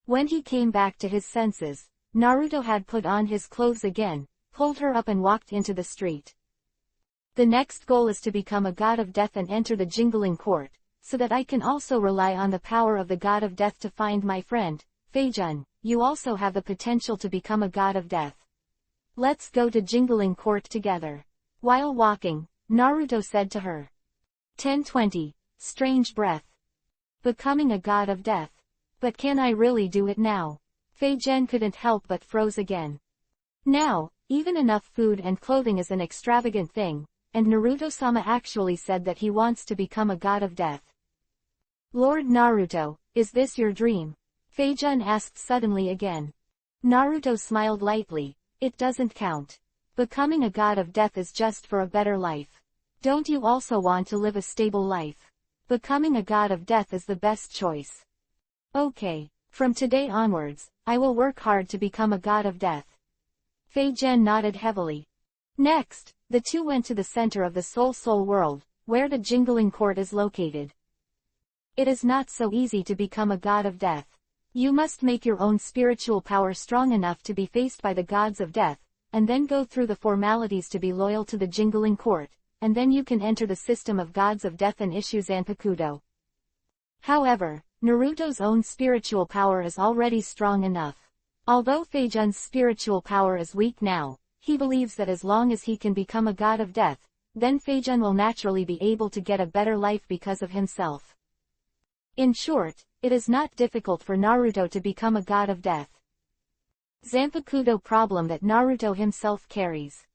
When he came back to his senses, Naruto had put on his clothes again, pulled her up and walked into the street. The next goal is to become a god of death and enter the Jingling Court, so that I can also rely on the power of the god of death to find my friend. Feijun, you also have the potential to become a god of death. Let's go to Jingling Court together. While walking, Naruto said to her. 1020. Strange breath. Becoming a god of death. But can I really do it now? Feijun couldn't help but froze again. Now, even enough food and clothing is an extravagant thing, and Naruto-sama actually said that he wants to become a god of death. Lord Naruto, is this your dream? Feijun asked suddenly again. Naruto smiled lightly. It doesn't count. Becoming a god of death is just for a better life. Don't you also want to live a stable life? Becoming a god of death is the best choice. Okay. From today onwards, I will work hard to become a god of death. Fei Zhen nodded heavily. Next, the two went to the center of the Soul world, where the Jingling Court is located. It is not so easy to become a god of death. You must make your own spiritual power strong enough to be faced by the gods of death, and then go through the formalities to be loyal to the Jingling Court, and then you can enter the system of gods of death and issue Zanpakuto. However, Naruto's own spiritual power is already strong enough. Although Fei Zhen's spiritual power is weak now, he believes that as long as he can become a god of death, then Fei Zhen will naturally be able to get a better life because of himself. In short, it is not difficult for Naruto to become a god of death. Zanpakuto problem that Naruto himself carries.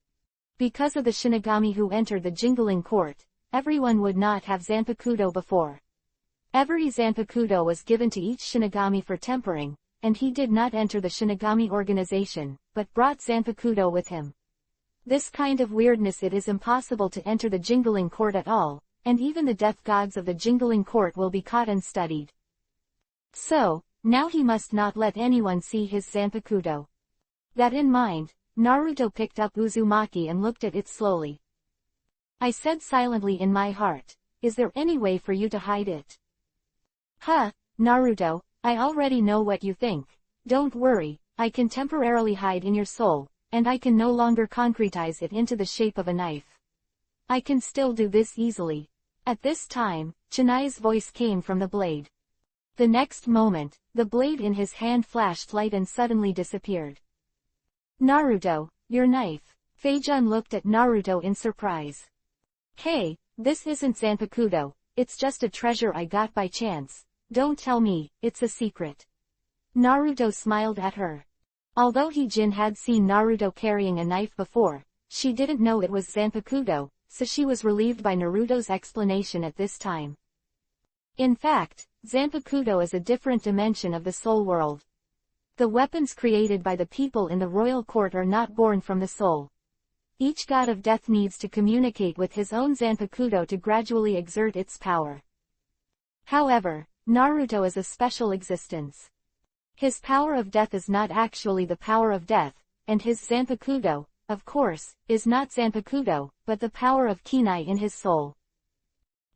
Because of the Shinigami who entered the Jingling Court, everyone would not have Zanpakuto before. Every Zanpakuto was given to each Shinigami for tempering, and he did not enter the Shinigami organization, but brought Zanpakuto with him. This kind of weirdness, it is impossible to enter the Jingling Court at all, and even the death gods of the Jingling Court will be caught and studied. So, now he must not let anyone see his Zanpakuto. That in mind, Naruto picked up Uzumaki and looked at it slowly. I said silently in my heart, is there any way for you to hide it? Huh, Naruto, I already know what you think. Don't worry, I can temporarily hide in your soul, and I can no longer concretize it into the shape of a knife. I can still do this easily. At this time, Chennai's voice came from the blade. The next moment, the blade in his hand flashed light and suddenly disappeared. Naruto, your knife. Fei Zhen looked at Naruto in surprise. Hey, this isn't Zanpakuto, it's just a treasure I got by chance. Don't tell me, it's a secret. Naruto smiled at her. Although Hijin had seen Naruto carrying a knife before, she didn't know it was Zanpakuto, so she was relieved by Naruto's explanation at this time. In fact, Zanpakuto is a different dimension of the soul world. The weapons created by the people in the royal court are not born from the soul. Each god of death needs to communicate with his own Zanpakuto to gradually exert its power. However, Naruto is a special existence. His power of death is not actually the power of death, and his Zanpakuto, of course, is not Zanpakuto, but the power of Kinai in his soul.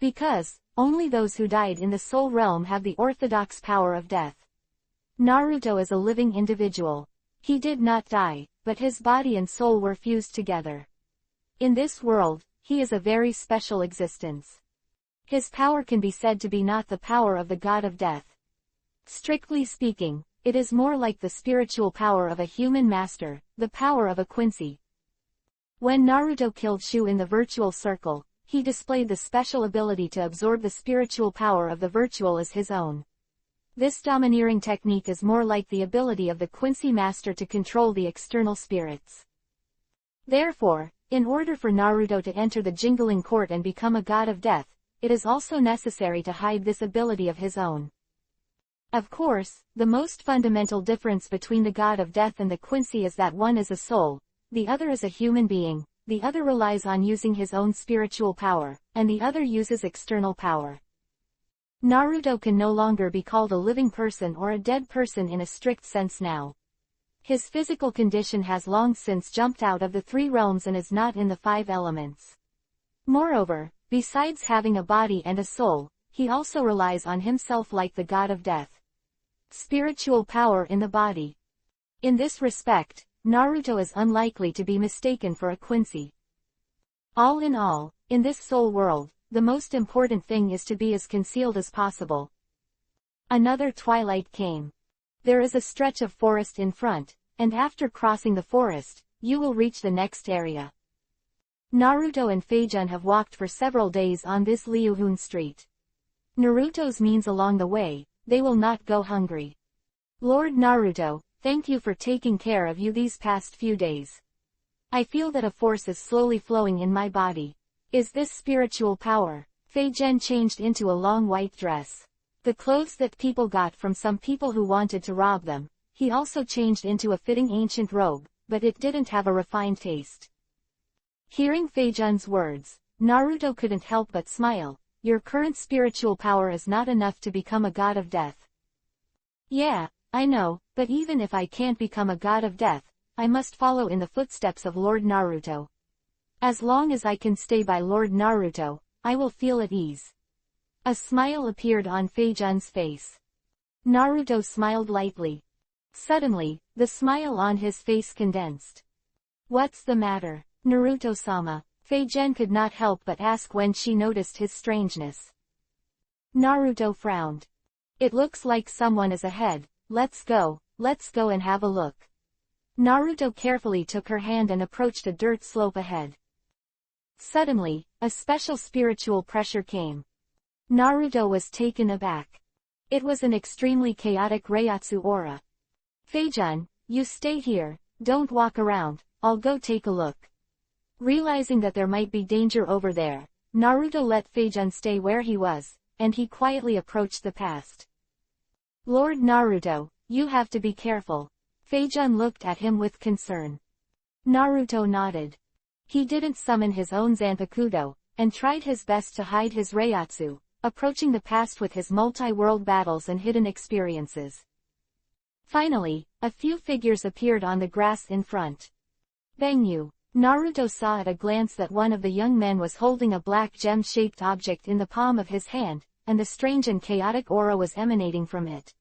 Because, only those who died in the soul realm have the orthodox power of death. Naruto is a living individual. He did not die, but his body and soul were fused together. In this world, he is a very special existence. His power can be said to be not the power of the god of death. Strictly speaking, it is more like the spiritual power of a human master, the power of a Quincy. When Naruto killed Shu in the virtual circle, he displayed the special ability to absorb the spiritual power of the virtual as his own. This domineering technique is more like the ability of the Quincy master to control the external spirits. Therefore, in order for Naruto to enter the Jingling Court and become a god of death, it is also necessary to hide this ability of his own. Of course, the most fundamental difference between the god of death and the Quincy is that one is a soul, the other is a human being, the other relies on using his own spiritual power, and the other uses external power. Naruto can no longer be called a living person or a dead person in a strict sense now. His physical condition has long since jumped out of the three realms and is not in the five elements. Moreover, besides having a body and a soul, he also relies on himself like the god of death. Spiritual power in the body. In this respect, Naruto is unlikely to be mistaken for a Quincy. All in all, in this soul world, the most important thing is to be as concealed as possible. Another twilight came. There is a stretch of forest in front, and after crossing the forest, you will reach the next area. Naruto and Fei Zhen have walked for several days on this Liuhun street. Naruto's means along the way, they will not go hungry. Lord Naruto, thank you for taking care of you these past few days. I feel that a force is slowly flowing in my body. Is this spiritual power? Fei Zhen changed into a long white dress. The clothes that people got from some people who wanted to rob them. He also changed into a fitting ancient robe, but it didn't have a refined taste. Hearing Fei Zhen's words, Naruto couldn't help but smile. Your current spiritual power is not enough to become a god of death. Yeah, I know, but even if I can't become a god of death, I must follow in the footsteps of Lord Naruto. As long as I can stay by Lord Naruto, I will feel at ease. A smile appeared on Feijun's face. Naruto smiled lightly. Suddenly, the smile on his face condensed. What's the matter, Naruto-sama? Feijun could not help but ask when she noticed his strangeness. Naruto frowned. It looks like someone is ahead, let's go and have a look. Naruto carefully took her hand and approached a dirt slope ahead. Suddenly, a special spiritual pressure came. Naruto was taken aback. It was an extremely chaotic Reiatsu aura. Feijun, you stay here, don't walk around, I'll go take a look. Realizing that there might be danger over there, Naruto let Feijun stay where he was, and he quietly approached the past. Lord Naruto, you have to be careful. Feijun looked at him with concern. Naruto nodded. He didn't summon his own Zanpakuto, and tried his best to hide his Reiatsu, approaching the past with his multi-world battles and hidden experiences. Finally, a few figures appeared on the grass in front. Bangyu. Naruto saw at a glance that one of the young men was holding a black gem-shaped object in the palm of his hand, and a strange and chaotic aura was emanating from it.